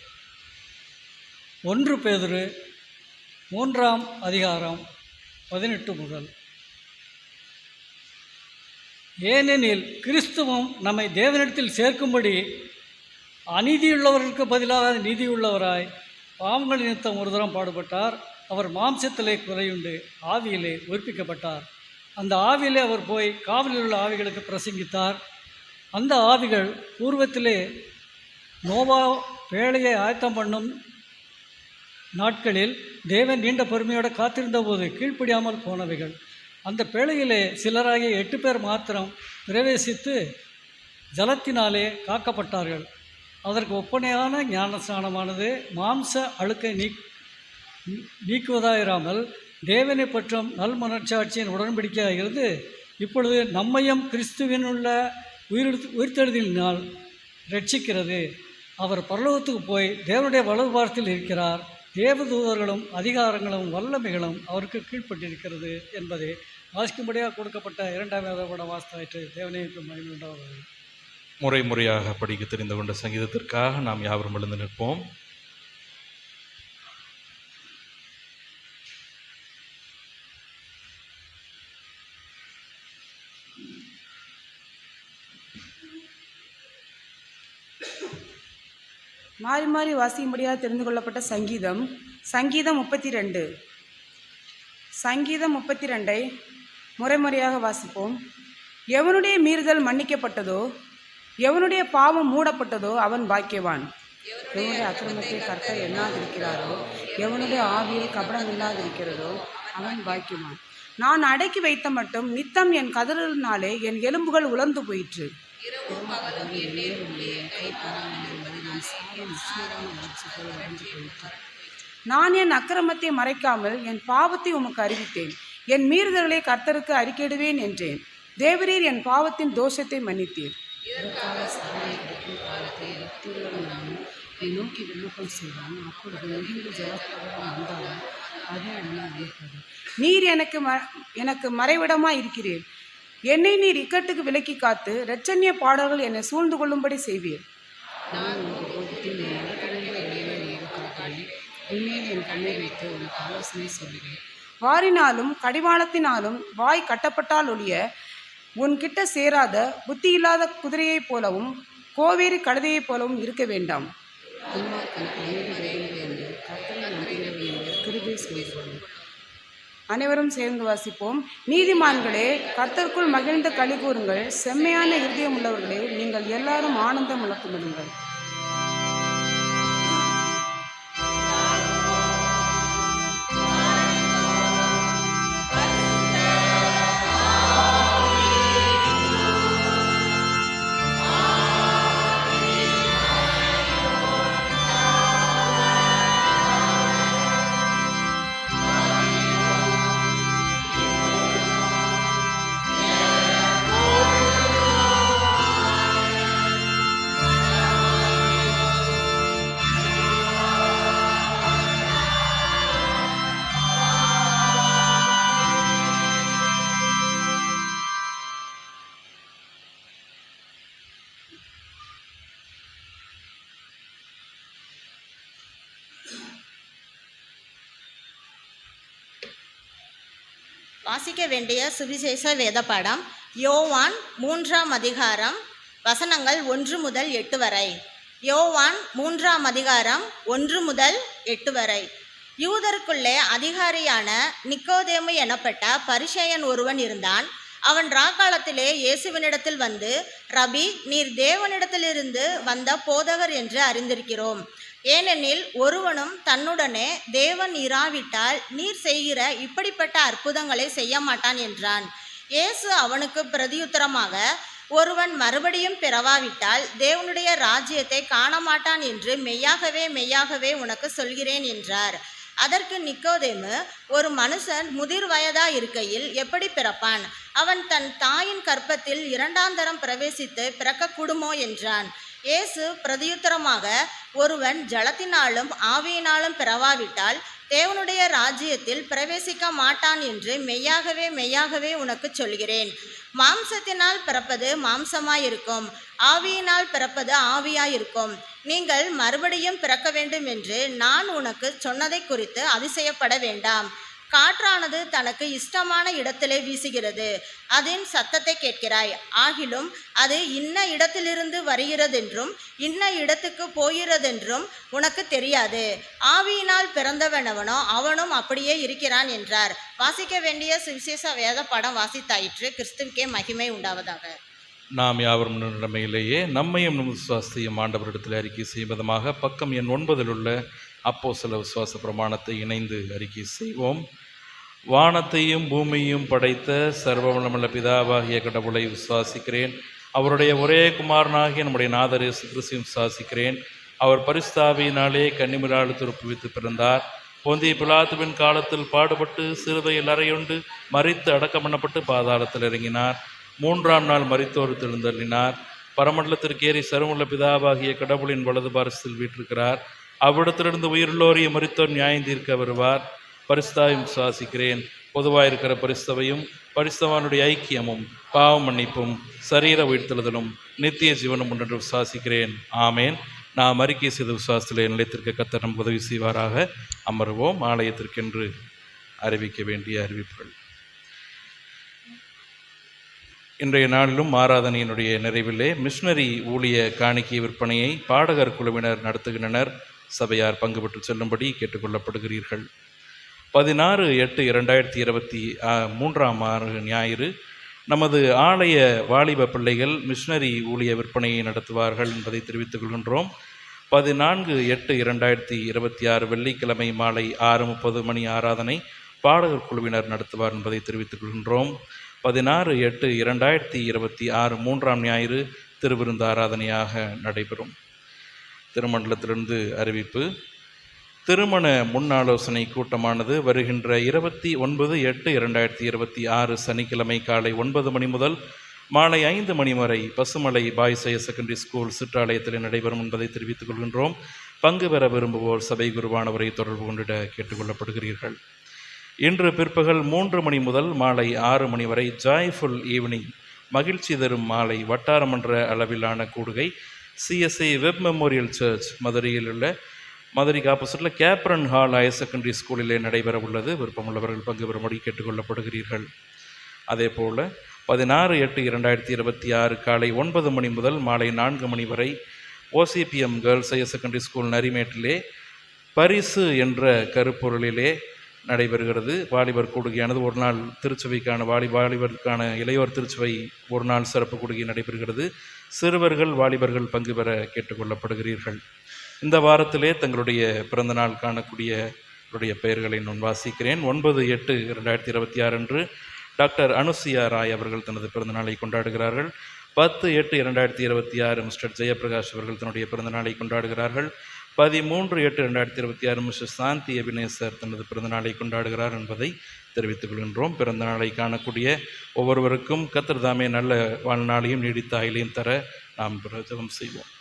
1 பேதுரு 3ஆம் அதிகாரம் 18 முதல். ஏனெனில் கிறிஸ்துவும் நம்மை தேவனிடத்தில் சேர்க்கும்படி அநீதியுள்ளவர்களுக்கு பதிலாக நீதியுள்ளவராய் பாவங்கள் நிமித்தம் ஒரு தரம் பாடுபட்டார். அவர் மாம்சத்திலே குறையுண்டு ஆவியிலே உயிர்ப்பிக்கப்பட்டார். அந்த ஆவியிலே அவர் போய் காவலில் உள்ள ஆவிகளுக்கு பிரசங்கித்தார். அந்த ஆவிகள் பூர்வத்திலே நோவா பேழையை ஆயத்தம் பண்ணும் நாட்களில் தேவன் நீண்ட பொறுமையோடு காத்திருந்த போது கீழ்ப்படியாமல் போனவைகள். அந்த பேழையிலே சிலராகிய 8 பேர் மாத்திரம் பிரவேசித்து ஜலத்தினாலே காக்கப்பட்டார்கள். அதற்கு ஒப்பனையான ஞானஸ்நானமானது மாம்ச அழுக்கை நீக்குவதாயிராமல் தேவனை பற்றும் நல் மனச்சாட்சியின் உடன்படிக்கையாக இருந்து இப்பொழுது நம்மையும் கிறிஸ்துவினுள்ள உயிர்த்தெழுதலினால் ரட்சிக்கிறது. அவர் பரலோகத்துக்கு போய் தேவனுடைய வலது பாரத்தில் இருக்கிறார். தேவதூதர்களும் அதிகாரங்களும் வல்லமைகளும் அவருக்கு கீழ்ப்பட்டிருக்கிறது என்பதை வாசிக்கும்படியாக கொடுக்கப்பட்ட 2ஆம் வேதபாடம் வாசித்தாயிற்று. தேவனை மகிமை உண்டாவது. முறையாக படிக்க தெரிந்து கொண்ட சங்கீதத்திற்காக நாம் யாவரும் எழுந்து நிற்போம். மாறி மாறி வாசிக்கும்படியாக தெரிந்து கொள்ளப்பட்ட சங்கீதம் 32. சங்கீதம் 32 முறையாக வாசிப்போம். எவனுடைய மீறுதல் மன்னிக்கப்பட்டதோ, எவனுடைய பாவம் மூடப்பட்டதோ அவன் பாக்கியவான். எவனுடைய அக்கிரமத்தை கர்த்தர் எண்ணாதிருக்கிறாரோ, எவனுடைய ஆவியில் கபடம் இல்லாதிருக்கிறதோ அவன் பாக்கியவான். நான் அடக்கி வைத்த மட்டும் நித்தம் என் கதறினாலே என் எலும்புகள் உலர்ந்து போயிற்று. நான் என் அக்கிரமத்தை மறைக்காமல் என் பாவத்தை உமக்கு அறிவித்தேன். என் மீறுதல்களை கர்த்தருக்கு அறிக்கையிடுவேன் என்றேன். தேவரீர் என் பாவத்தின் தோஷத்தை மன்னித்தீர். இதற்காக சகாயம் கிடைக்கும் காலத்தை பக்தியுள்ளவன் நானும் என்னை நோக்கி விண்ணப்பம் செய்வான். அப்பொழுது மிகுந்த ஜலப்பிரவாகம் வந்தாலும் அதை என்னை அழைப்பது. நீர் எனக்கு மறைவிடமாக இருக்கிறீர். என்னை நீர் இக்கட்டுக்கு விலக்கி காத்து இரட்சண்ய பாடல்கள் என்னை சூழ்ந்து கொள்ளும்படி செய்வீர். நான் உனக்கு போதித்து என் நடக்க வேண்டிய வழியிலே நீர் காக்கிறேன். உண்மையில் என் கண்ணை வைத்து உனக்கு ஆலோசனை சொல்லுகிறேன். வாரினாலும் கடிவாளத்தினாலும் வாய் கட்டப்பட்டால் ஒழிய உன்கிட்ட சேராத புத்தியில்லாத குதிரையைப் போலவும் கோவேரி கழுதையைப் போலவும் இருக்க வேண்டாம். அனைவரும் சேர்ந்து வாசிப்போம். நீதிமான்களே, கர்த்தருக்குள் மகிழ்ந்த களி கூறுங்கள். செம்மையான இருதயம் உள்ளவர்களே, நீங்கள் எல்லாரும் ஆனந்தம் முழக்கமிடுங்கள். வாசிக்க வேண்டிய சுவிசேஷ வேத பாடம் யோவான் 3ஆம் அதிகாரம் வசனங்கள் 1 முதல் 8 வரை. யோவான் 3ஆம் அதிகாரம் 1 முதல் 8 வரை. யூதருக்குள்ளே அதிகாரியான நிக்கோதேமு எனப்பட்ட பரிசேயன் ஒருவன் இருந்தான். அவன் ராக்காலத்திலே இயேசுவினிடத்தில் வந்து, ரபி, நீர் தேவனிடத்திலிருந்து வந்த போதகர் என்று அறிந்திருக்கிறோம். ஏனெனில் ஒருவனும் தன்னுடனே தேவன் இராவிட்டால் நீர் செய்கிற இப்படிப்பட்ட அற்புதங்களை செய்ய மாட்டான் என்றான். இயேசு அவனுக்கு பிரதியுத்தரமாக, ஒருவன் மறுபடியும் பிறவாவிட்டால் தேவனுடைய ராஜ்யத்தை காண மாட்டான் என்று மெய்யாகவே மெய்யாகவே உனக்கு சொல்கிறேன் என்றார். அதற்கு நிக்கோதேமு, ஒரு மனுஷன் முதிர் வயதாய் இருக்கையில் எப்படி பிறப்பான்? அவன் தன் தாயின் கர்ப்பத்தில் 2ஆம் தரம் பிரவேசித்து பிறக்கக்கூடுமோ என்றான். இயேசு பிரதியுத்தரமாக, ஒருவன் ஜலத்தினாலும் ஆவியினாலும் பிறவாவிட்டால் தேவனுடைய ராஜ்யத்தில் பிரவேசிக்க மாட்டான் என்று மெய்யாகவே மெய்யாகவே உனக்கு சொல்கிறேன். மாம்சத்தினால் பிறப்பது மாம்சமாயிருக்கும், ஆவியினால் பிறப்பது ஆவியாயிருக்கும். நீங்கள் மறுபடியும் பிறக்க வேண்டும் என்று நான் உனக்கு சொன்னதை குறித்து அதிசயப்பட வேண்டாம். காற்றானது தனக்கு இஷ்டமான இடத்திலே வீசுகிறது, அதன் சத்தத்தை கேட்கிறாய், ஆகிலும் அது இன்ன இடத்திலிருந்து வருகிறதென்றும் இன்ன இடத்துக்கு போகிறதென்றும் உனக்கு தெரியாது. ஆவியினால் பிறந்தவனவனோ அவனும் அப்படியே இருக்கிறான் என்றார். வாசிக்க வேண்டிய சுவிசேஷ வேத பாடம் வாசித்தாயிற்று. கிறிஸ்துவுக்கே மகிமை உண்டாவதாக. நாம் யாவரும் நிலைமையிலேயே நம்மையும் நம் விசுவாசத்தையும் ஆண்டவரிடத்தில் அறிக்கை செய்வதமாக பக்கம் எண் 9 உள்ள அப்போஸ்தல விசுவாச பிரமாணத்தை இணைந்து அறிக்கை செய்வோம். வானத்தையும் பூமியையும் படைத்த சர்வவல்லமையுள்ள பிதாவாகிய கடவுளை விசுவாசிக்கிறேன். அவருடைய ஒரே குமாரனாகிய நம்முடைய நாதர் இயேசு கிறிஸ்துவையும் விசுவாசிக்கிறேன். அவர் பரிசுத்தாவியினாலே கன்னிமரியாள் துறப்புவித்து பிறந்தார். பொந்திய பிலாத்துவின் காலத்தில் பாடுபட்டு சிலுவையில் அறையுண்டு மரித்து அடக்கம் பண்ணப்பட்டு பாதாளத்தில் இறங்கினார். 3ஆம் நாள் மரித்தோர் தெழுந்தள்ளினார். பரமண்டலத்திற்கு ஏறி சர்வமுள்ள பிதாவாகிய கடவுளின் வலது பாரசத்தில் வீற்றிருக்கிறார். அவ்விடத்திலிருந்து உயிருள்ளோரையும் மரித்தோர் நியாயம் தீர்க்க வருவார். பரிசுத்தாவையும் விசுவாசிக்கிறேன். பொதுவாயிருக்கிற பரிசுத்தவையும் பரிசுத்தவானுடைய ஐக்கியமும் பாவ மன்னிப்பும் சரீர உயிர்த்தெழுதலும் நித்திய ஜீவனும் ஒன்று விசுவாசிக்கிறேன். ஆமேன். நாம் அறிக்கை செய்த விசுவாசத்திலே நிலைத்திருக்க கர்த்தர் நமக்கு உதவி செய்வாராக. அமர்வோம். ஆலயத்திற்கென்று அறிவிக்க வேண்டிய அறிவிப்புகள். இன்றைய நாளிலும் ஆராதனையினுடைய நிறைவிலே மிஷனரி ஊழிய காணிக்கை விற்பனையை பாடகர் குழுவினர் நடத்துகின்றனர். சபையார் பங்கு பெற்று செல்லும்படி கேட்டுக்கொள்ளப்படுகிறீர்கள். 16/8/2023 ஞாயிறு நமது ஆலய வாலிப பிள்ளைகள் மிஷனரி ஊழிய விற்பனையை நடத்துவார்கள் என்பதை தெரிவித்துக் கொள்கின்றோம். 14/8/2026 வெள்ளிக்கிழமை மாலை 6:30 மணி ஆராதனை பாடகர் குழுவினர் நடத்துவார் என்பதை தெரிவித்துக் கொள்கின்றோம். 16/8/2026 3ஆம் ஞாயிறு திருவிருந்து ஆராதனையாக நடைபெறும். திருமண்டலத்திலிருந்து அறிவிப்பு. திருமண முன் ஆலோசனை கூட்டமானது வருகின்ற 29/8/2026 சனிக்கிழமை காலை 9 மணி முதல் மாலை 5 மணி வரை Pasumalai boys higher secondary school சிற்றாலயத்தில் நடைபெறும் என்பதை தெரிவித்துக் கொள்கின்றோம். பங்கு பெற விரும்புவோர் சபை குருவானவரை தொடர்பு கொண்டிட கேட்டுக்கொள்ளப்படுகிறீர்கள். இன்று பிற்பகல் 3 மணி முதல் மாலை 6 மணி வரை ஜாய்ஃபுல் ஈவினிங் மகிழ்ச்சி தரும் மாலை வட்டாரமன்ற அளவிலான கூடுகை CSI வெப் மெமோரியல் சர்ச் மதுரையில் உள்ள மதுரைக்கு ஆப்போசிட்டில் கேப்ரன் ஹால் ஹையர் செகண்டரி ஸ்கூலிலே நடைபெற உள்ளது. விருப்பமுள்ளவர்கள் பங்கு பெறும்படி கேட்டுக்கொள்ளப்படுகிறீர்கள். அதே போல் 16/8/2026 காலை 9 மணி முதல் மாலை 4 மணி வரை OCPM girls higher secondary school நரிமேட்டிலே பரிசு என்ற கருப்பொருளிலே நடைபெறுகிறது. வாலிபர் கூடுகையானது ஒரு நாள் திருச்சபைக்கான வாலிபருக்கான இளையோர் திருச்சபை ஒரு நாள் சிறப்பு கூடுகை நடைபெறுகிறது. சிறுவர்கள் வாலிபர்கள் பங்கு பெற கேட்டுக்கொள்ளப்படுகிறீர்கள். இந்த வாரத்திலே தங்களுடைய பிறந்தநாள் காணக்கூடிய பெயர்களை நான் வாசிக்கிறேன். 9/8/2026 அன்று டாக்டர் அனுசியா ராய் அவர்கள் தனது பிறந்தநாளை கொண்டாடுகிறார்கள். 10/8/2026 மிஸ்டர் ஜெயபிரகாஷ் அவர்கள் தன்னுடைய பிறந்தநாளை கொண்டாடுகிறார்கள். 13/8/2026 மிஸ்டர் சாந்தி அபினேசர் தனது பிறந்தநாளை கொண்டாடுகிறார் என்பதை தெரிவித்துக் கொள்கின்றோம். பிறந்த நாளை காணக்கூடிய ஒவ்வொருவருக்கும் கர்த்தர் தாமே நல்ல வாழ்நாளையும் நீடித்த ஆயுளையும் தர நாம் ஜெபம் செய்வோம்.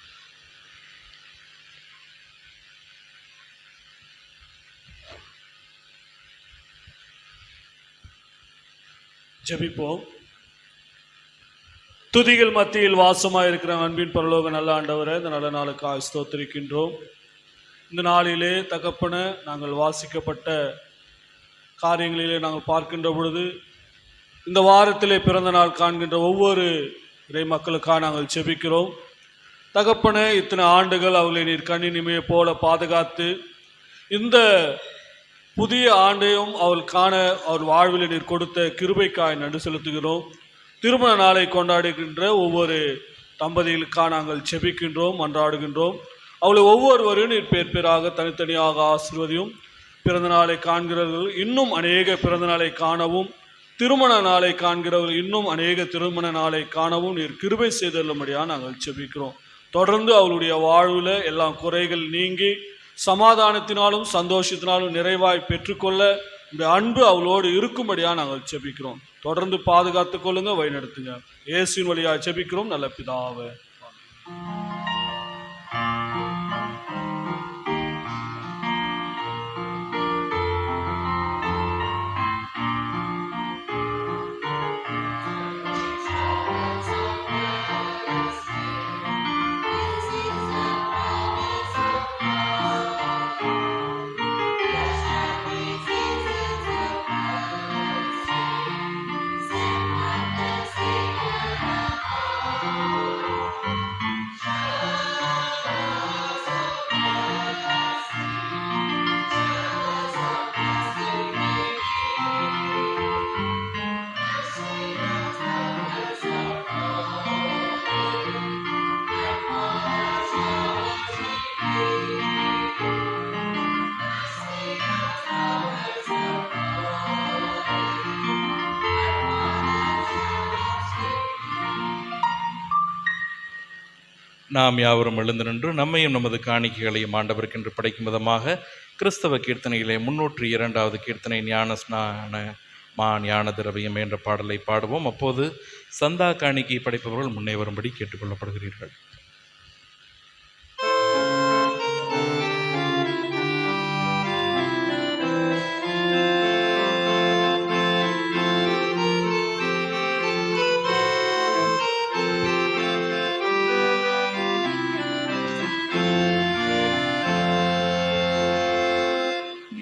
ஜெபிப்போம். துதிகள் மத்தியில் வாசமாயிருக்கிற அன்பின் பரலோக நல்ல ஆண்டவரை இந்த நல்ல நாளுக்காக ஸ்தோத்திரிக்கின்றோம். இந்த நாளிலே தகப்பன நாங்கள் வாசிக்கப்பட்ட காரியங்களிலே நாங்கள் பார்க்கின்ற பொழுது இந்த வாரத்திலே பிறந்த நாள் காண்கின்ற ஒவ்வொரு இறை மக்களுக்காக நாங்கள் ஜெபிக்கிறோம். தகப்பன இத்தனை ஆண்டுகள் அவர்களை நீர் கண்ணினிமையை போல பாதுகாத்து இந்த புதிய ஆண்டையும் அவள் காண அவர் வாழ்வில் நீர் கொடுத்த கிருபைக்காய் நன்றி செலுத்துகிறோம். திருமண நாளை கொண்டாடுகின்ற ஒவ்வொரு தம்பதிகளுக்காக நாங்கள் செபிக்கின்றோம், மன்றாடுகின்றோம். அவளை ஒவ்வொருவரும் நீர் பேர் பேராக தனித்தனியாக ஆசீர்வதியும். பிறந்த நாளை காண்கிறவர்கள் இன்னும் அநேக பிறந்த நாளை காணவும், திருமண நாளை காண்கிறவர்கள் இன்னும் அநேக திருமண நாளை காணவும் நீர் கிருபை செய்தல்லும்படியாக நாங்கள் செபிக்கிறோம். தொடர்ந்து அவளுடைய வாழ்வில் எல்லா குறைகள் நீங்கி சமாதானத்தினாலும் சந்தோஷத்தினாலும் நிறைவாய் பெற்றுக்கொள்ள இந்த அன்பு அவளோடு இருக்கும்படியாக நாங்கள் செபிக்கிறோம். தொடர்ந்து பாதுகாத்து கொள்ளுங்க, வழிநடத்துங்க. இயேசுவின் வழியாக செபிக்கிறோம் நல்ல பிதாவே. நாம் யாவரும் எழுந்து நின்று நம்மையும் நமது காணிக்கைகளையும் ஆண்டவருக்கென்று படைக்கும் விதமாக கிறிஸ்தவ கீர்த்தனையிலே 302வது கீர்த்தனை ஞான திரவியம் என்ற பாடலை பாடுவோம். அப்போது சந்தா காணிக்கை படைப்பவர்கள் முன்னே வரும்படி கேட்டுக்கொள்ளப்படுகிறீர்கள்.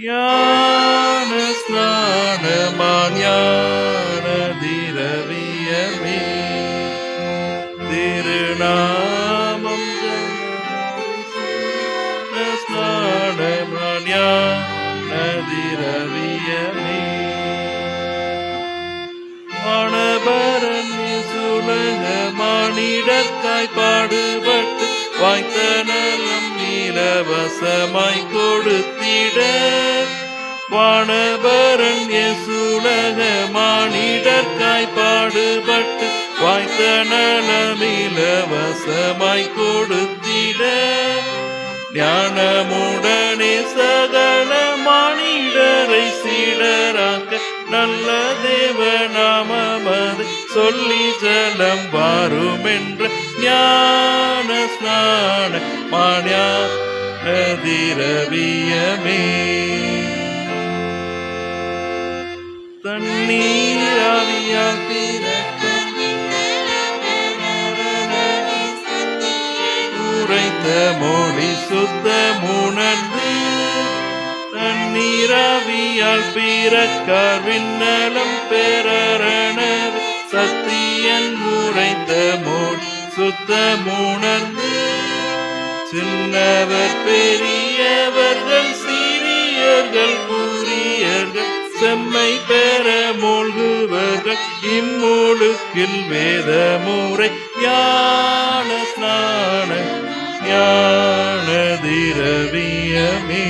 ஞான திரவியமே திருநாமம் ஞான திரவியமே மணபரன் சுலக மானிடற்காய் பாடுபட்டு வாய்த்த நலம் இலவசமாய் கொடுத்திட வானபரன் சுலக மானிடற்காய் பாடுபட்டு வாய்த்த நலமிலவசமாய் கொடுத்திட ஞானமுடனே சகல மானிடரை சீடராக்க நல்ல தேவ நாமமது சொல்லி ஜலம் வாருமென்ற ஞான ஸ்நான மாஞான திரவியமே. தண்ணீராவியால் உரைத்த மொழி சுத்தமுணர்ந்து தண்ணீராவியால் பிறக்கார் விண்ணலம் பெறரணர் சத்தியன் உரைத்த மொழி சுத்தமுணர்ந்து சின்னவர் பெரியவர்கள் சிறியர்கள் புரியர்கள் செம்மை பெற மூழ்குவர்கள் இம்மூழுக்கில் வேத முறை ஞான ஸ்நான ஞான திரவியமே.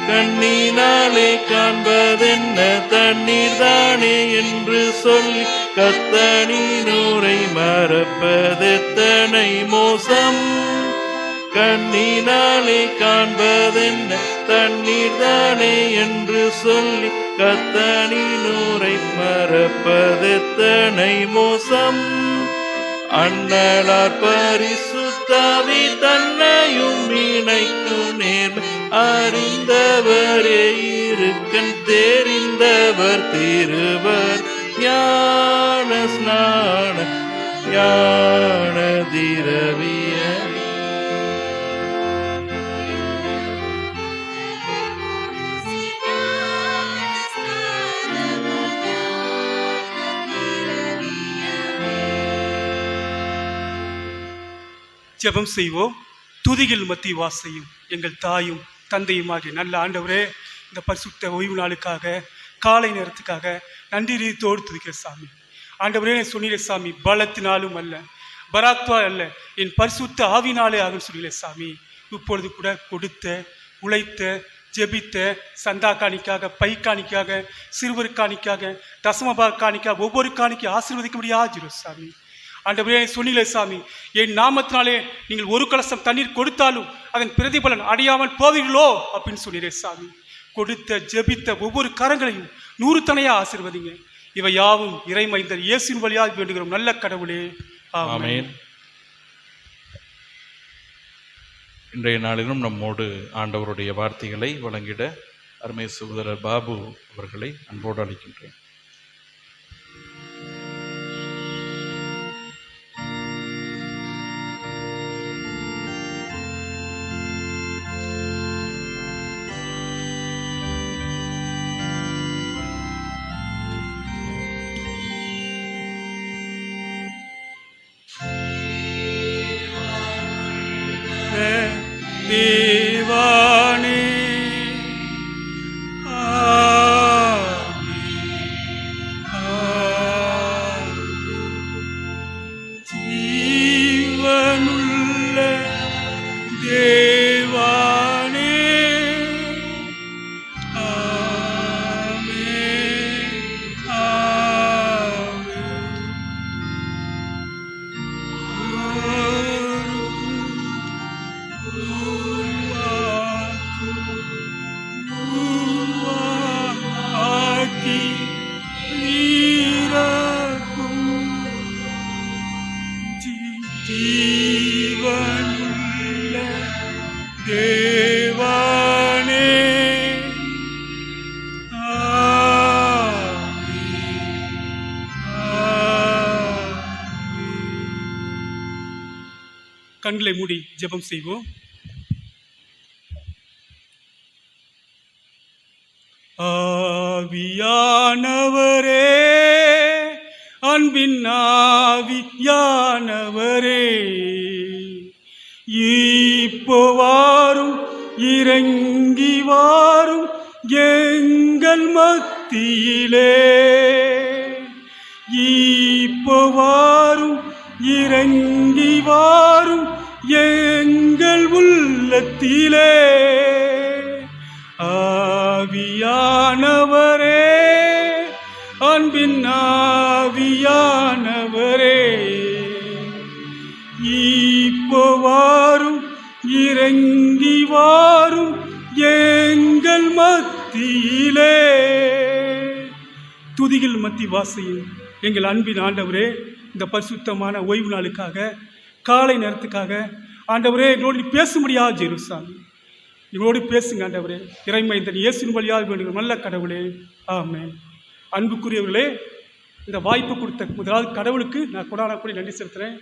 கண்ணினாலே காண்பதென்ன தண்ணீர் தானே என்று சொல்லி கத்தனினூரை மறப்பதெத்தனை மோசம். கண்ணினாலே காண்பதென்ன தண்ணீர் தானே என்று சொல்லி கத்தனினூரை மறப்பதெத்தனை மோசம். அண்ணலார் பரிசுத்தாவி தன்னையும் இணைக்கும் நேர்மை அறிந்தவரே இருக்கன் தெரிந்தவர் திருவர் ஞான ஸ்நான ஞான திரவியமே. ஜெபம் செய்வோம். துதிகள் மத்தி வாசையும் எங்கள் தாயும் தந்தையுமாகிய நல்ல ஆண்டவரே, இந்த பரிசுத்த ஓய்வு நாளுக்காக காலை நேரத்துக்காக நன்றி ரீதியோடு துதிக்கிற சாமி. ஆண்டவரே சொன்னீரே சாமி, பலத்தினாலும் அல்ல பராத்வா அல்ல என் பரிசுத்த ஆவினாலே ஆகும் சொன்னீரே சாமி. இப்பொழுது கூட கொடுத்த உழைத்த ஜெபித்த சந்தா காணிக்காக பை காணிக்காக சிறுவர் காணிக்காக தசமபாக காணிக்காக ஒவ்வொரு காணிக்கை ஆசீர்வதிக்க முடியாது சாமி. ஆண்டவரே சொன்னீங்களே சாமி, என் நாமத்தினாலே நீங்கள் ஒரு கலசம் தண்ணீர் கொடுத்தாலும் அதன் பிரதிபலன் அடையாமல் போவீர்களோ அப்படின்னு சொன்னீரே சாமி. கொடுத்த ஜெபித்த ஒவ்வொரு கரங்களையும் 100 தனையா ஆசீர்வதிங்க. இவை யாவும் இறைமைந்தர் இயேசுவின் வழியாக வேண்டுகிறோம் நல்ல கடவுளே, ஆமென். இன்றைய நாளிலும் நம்மோடு ஆண்டவருடைய வார்த்தைகளை வழங்கிட அருமை சகோதரர் பாபு அவர்களை அன்போடு அழைக்கின்றேன். தேவானே ஜீவனுள்ள தேவானே ஜீவனுள்ள தேவானே கண்களை மூடி ஜெபம் செய்வோம். ஆவியானவரே, அன்பின் ஆவியானவரே, இப்போ வாரும் இறங்கி வாரும் எங்கள் மத்தியிலே. இப்போ வாரும் இறங்கி வாரும் எங்கள் உள்ளத்திலே. ஆவியானவரே, அன்பின் ஆவியானவரே, இப்போ வாரும் இறங்கி வாரும் எங்கள் மத்தியிலே. துதிகள் மத்தி வாசையும் எங்கள் அன்பின் ஆண்டவரே, இந்த பரிசுத்தமான ஓய்வு நாளுக்காக, காலை நேரத்துக்காக ஆண்டவரே எங்களோடு நீ பேச முடியாது ஜெருசாமி. எங்களோடு பேசுங்க ஆண்டவரே. இறைமைந்தன் இயேசுவின் வழியாக வேண்டுகிற நல்ல கடவுளே, ஆமென். அன்புக்குரியவர்களே, இந்த வாய்ப்பு கொடுத்த முதலாவது கடவுளுக்கு நான் கொடான கூட நன்றி செலுத்துகிறேன்.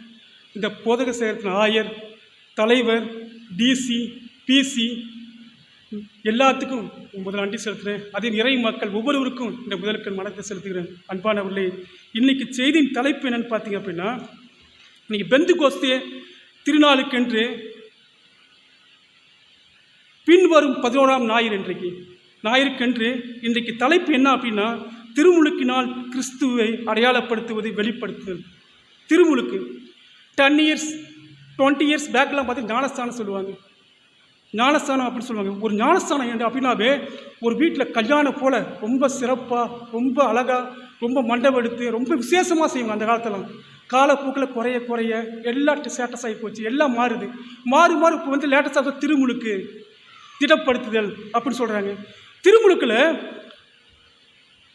இந்த போதக சேகரத்தின் ஆயர், தலைவர், டிசி, பிசி எல்லாத்துக்கும் முதல் நன்றி செலுத்துகிறேன். அதே இறை மக்கள் ஒவ்வொருவருக்கும் இந்த முதலுக்கு மனத்தை செலுத்துகிறேன். அன்பானவர்களே, இன்றைக்கி செய்தியின் தலைப்பு என்னென்னு பார்த்தீங்க அப்படின்னா, இன்றைக்கி பெந்தெகோஸ்தே திருநாளுக்கென்று பின்வரும் 11ஆம் ஞாயிறு ஞாயிறுக்கென்று இன்றைக்கு தலைப்பு என்ன அப்படின்னா, திருமுழுக்கினால் கிறிஸ்துவை அடையாளப்படுத்துவதை வெளிப்படுத்துதல். திருமுழுக்கு 10 years 20 years பேக்லாம் பார்த்து ஞானஸ்தானம் சொல்லுவாங்க. ஞானஸ்தானம் அப்படின்னு சொல்லுவாங்க. ஒரு ஞானஸ்தானம் என்ன அப்படின்னாவே, ஒரு வீட்டில் கல்யாணம் போல் ரொம்ப சிறப்பாக, ரொம்ப அழகாக, ரொம்ப மண்டபம் எடுத்து ரொம்ப விசேஷமாக செய்வாங்க. அந்த காலத்தில் காலப்போக்கில் குறைய எல்லாம் ஸ்டேட்டஸ் ஆகி போச்சு, எல்லாம் மாறுது. மாறி இப்போ வந்து லேட்டஸ்டாக திருமுழுக்கு திடப்படுத்துதல் அப்படின்னு சொல்கிறாங்க. திருமுழுக்கில்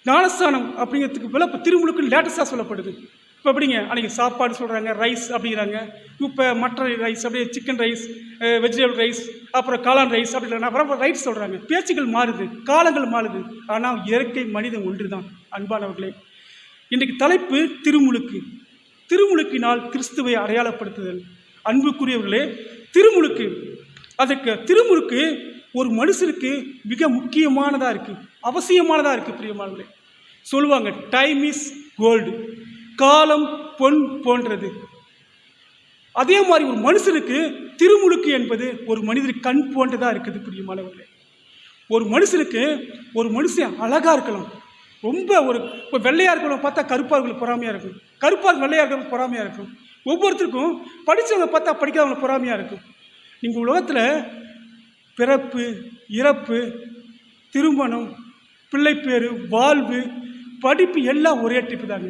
ஞானஸ்தானம் அப்படிங்கிறதுக்கு போல இப்போ திருமுழுக்கு லேட்டஸ்டாக சொல்லப்படுது. இப்போ அப்படிங்க அன்றைக்கி சாப்பாடு சொல்கிறாங்க, ரைஸ் அப்படிங்கிறாங்க. இப்போ மட்டன் ரைஸ், அப்படியே சிக்கன் ரைஸ், வெஜிடபிள் ரைஸ், அப்புறம் காளான் ரைஸ் அப்படிங்கிறாங்க. அப்புறம் ரைஸ் சொல்கிறாங்க. பேச்சுகள் மாறுது, காலங்கள் மாறுது. ஆனால் இயற்கை மனிதன் ஒன்று தான். அன்பானவர்களே, இன்றைக்கு தலைப்பு திருமுழுக்கு. திருமுழுக்கினால் கிறிஸ்துவை அடையாளப்படுத்துதல். அன்புக்குரியவர்களே, திருமுழுக்கு, அதுக்கு திருமுழுக்கு ஒரு மனுஷனுக்கு மிக முக்கியமானதாக இருக்குது, அவசியமானதாக இருக்குது. பிரியமானவர்களே, சொல்லுவாங்க டைம் இஸ் கோல்டு, காலம் பொன் போன்றது. அதே மாதிரி ஒரு மனுஷனுக்கு திருமுழுக்கு என்பது ஒரு மனிதனுக்கு கண் போன்றதாக இருக்குது. பிரியமானவர்களே, ஒரு மனுஷனுக்கு ஒரு மனுஷன் அழகாக இருக்கலாம், ரொம்ப இப்போ வெள்ளையாக இருக்கிறவங்க பார்த்தா கருப்பாக இருக்கிற பொறாமையாக இருக்கும், கருப்பாக வெள்ளையாக இருக்கிறவங்க பொறாமையாக இருக்கும். ஒவ்வொருத்தருக்கும் படித்தவங்க பார்த்தா படிக்காதவங்க பொறாமையாக இருக்கும். நீங்கள் உலகத்தில் பிறப்பு, இறப்பு, திருமணம், பிள்ளைப்பேறு, வாழ்வு, படிப்பு எல்லாம் ஒரே டிப்பு தாங்க.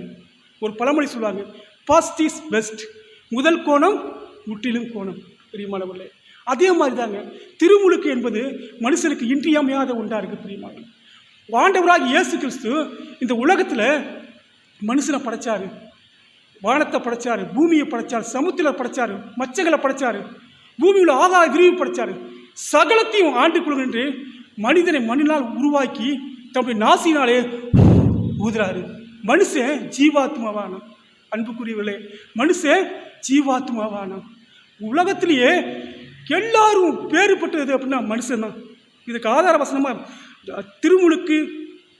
ஒரு பழமொழி சொல்லுவாங்க, பாஸ்ட் இஸ் பெஸ்ட், முதல் கோணம் முற்றிலும் கோணம். பிரியமானவர்களே, அதே மாதிரி தாங்க திருமுழுக்கு என்பது மனுஷனுக்கு இன்றியமையாத ஒன்றாக இருக்குது. பிரியமானவர்களே, ஆண்டவராக இயேசு கிறிஸ்து இந்த உலகத்தில் மனுஷனை படைச்சாரு, வானத்தை படைச்சாரு, பூமியை படைச்சாரு, சமுத்திரத்தை படைச்சாரு, மச்சங்களை படைச்சாரு, பூமியில் ஆகாய விரிவு படைச்சாரு. சகலத்தையும் ஆண்டு கொள்ளும் என்று மனிதனை மண்ணினால் உருவாக்கி தம்முடைய நாசினாலே ஊதுறாரு. மனுஷன் ஜீவாத்மாவானான். அன்புக்குரியவர்களே, மனுஷன் ஜீவாத்மாவானான். உலகத்திலேயே எல்லாரும் பேறுபட்டது அப்படின்னா மனுஷன் தான். இதுக்கு ஆதார வசனமாக திருமுழுக்கு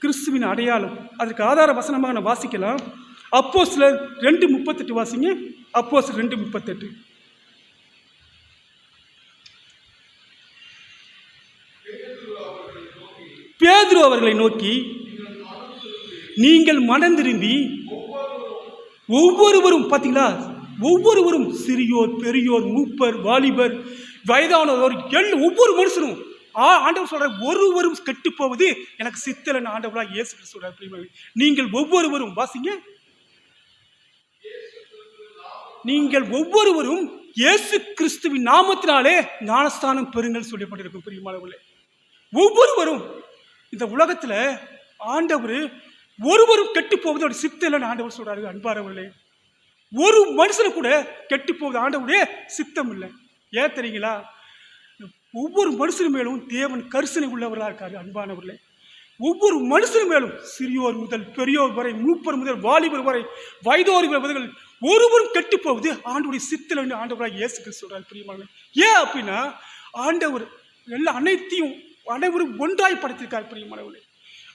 கிறிஸ்துவின் அடையாளம். அதுக்கு ஆதார வசனமாக நான் வாசிக்கலாம். அப்போஸ்தலர் 2:38 வாசிங்க. அப்போஸ்தலர் 2:38. பேதுரு அவர்களை நோக்கி, நீங்கள் மனம் திரும்பி ஒவ்வொருவரும், பார்த்தீங்களா, ஒவ்வொருவரும், சிறியோர், பெரியோர், மூப்பர், வாலிபர், வயதானவர், ஒவ்வொரு மனுஷனும் ஆண்டவர் சொல்ற, ஒருவரும் கெட்டு போவது எனக்கு சித்தலன்னு ஆண்டவராக இயேசு கிறிஸ்து சொல்றார். நீங்கள் ஒவ்வொருவரும் வாசிங்க, நீங்கள் ஒவ்வொருவரும் இயேசு கிறிஸ்துவின் நாமத்தினாலே ஞானஸ்தானம் பெறுங்கள் சொல்லப்பட்டிருக்கும். பிரியமானவர்களே, ஒவ்வொருவரும் இந்த உலகத்தில் ஆண்டவர் ஒருவரும் கெட்டு போவது ஒரு சித்தலன்னு ஆண்டவர் சொல்றாரு. அன்பானவர்களே, ஒரு மனுஷனை கூட கெட்டு போவது ஆண்டவருடைய சித்தம் இல்லை. ஏன் தெரியுங்களா? ஒவ்வொரு மனுஷன் மேலும் தேவன் கரிசனை உள்ளவர்களாக இருக்காரு. அன்பானவர்களே, ஒவ்வொரு மனுஷன் மேலும் சிறியோர் முதல் பெரியோர் வரை, மூப்பர் முதல் வாலிபர் வரை, வயதோர் முதல் ஒருவரும் கெட்டு போவது ஆண்டவருடைய சித்தல் என்று ஆண்டவராக இயேசு கிறிஸ்து சொல்றாரு. பிரியமானவர்களே, ஏன் அப்படின்னா ஆண்டவர் எல்லா அனைவரும் ஒன்றாய் படைத்திருக்கார். பிரியமானவர்களே,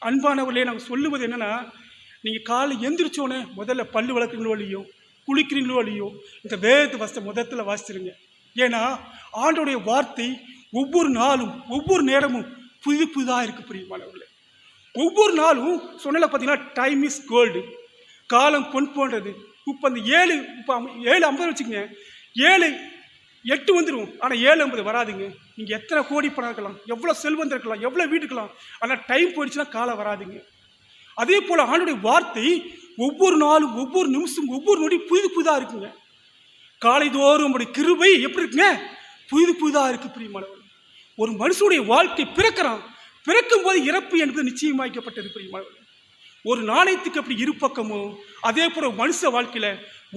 அன்பானவர்களே, நாங்கள் சொல்லுவது என்னன்னா, நீங்கள் காலை எந்திரிச்சோன்னே முதல்ல பல்லு வளர்க்குறீங்களோ இல்லையோ, குளிக்கிறீங்களோ இல்லையோ, இந்த வேத வசத்தை முதத்தில் வாசிச்சிருங்க. ஏன்னா ஆண்டோடைய வார்த்தை ஒவ்வொரு நாளும் ஒவ்வொரு நேரமும் புதுதாக இருக்குது. பிரியமானவர்களே, ஒவ்வொரு நாளும் சொன்னல பார்த்தீங்கன்னா டைம் இஸ் கோல்டு, காலம் பொன் போன்றது. இப்போ அந்த 7:50 வச்சுக்கோங்க, 7:08 வந்துடும். ஆனால் 7:50 வராதுங்க. நீங்கள் எத்தனை கோடி பணம் இருக்கலாம், எவ்வளோ செல்வம் இருக்கலாம், எவ்வளோ வீடு இருக்கலாம், ஆனால் டைம் போயிடுச்சுன்னா காலம் வராதுங்க. அதே போல் ஆண்டோடைய வார்த்தை ஒவ்வொரு நாளும் ஒவ்வொரு நிமிஷம் ஒவ்வொரு நொடி புதுதாக இருக்குங்க. காலைதோறும் நம்முடைய கிருபை எப்படி இருக்குங்க? புதுதாக இருக்குது. பிரியமானவர்களே, ஒரு மனுஷனுடைய வாழ்க்கை பிறக்கும் போது இறப்பு என்பது நிச்சயமாக்கப்பட்டது. பிரியமானவர்களே, ஒரு நாணயத்துக்கு எப்படி இரு பக்கமோ அதே போல மனுஷ வாழ்க்கையில்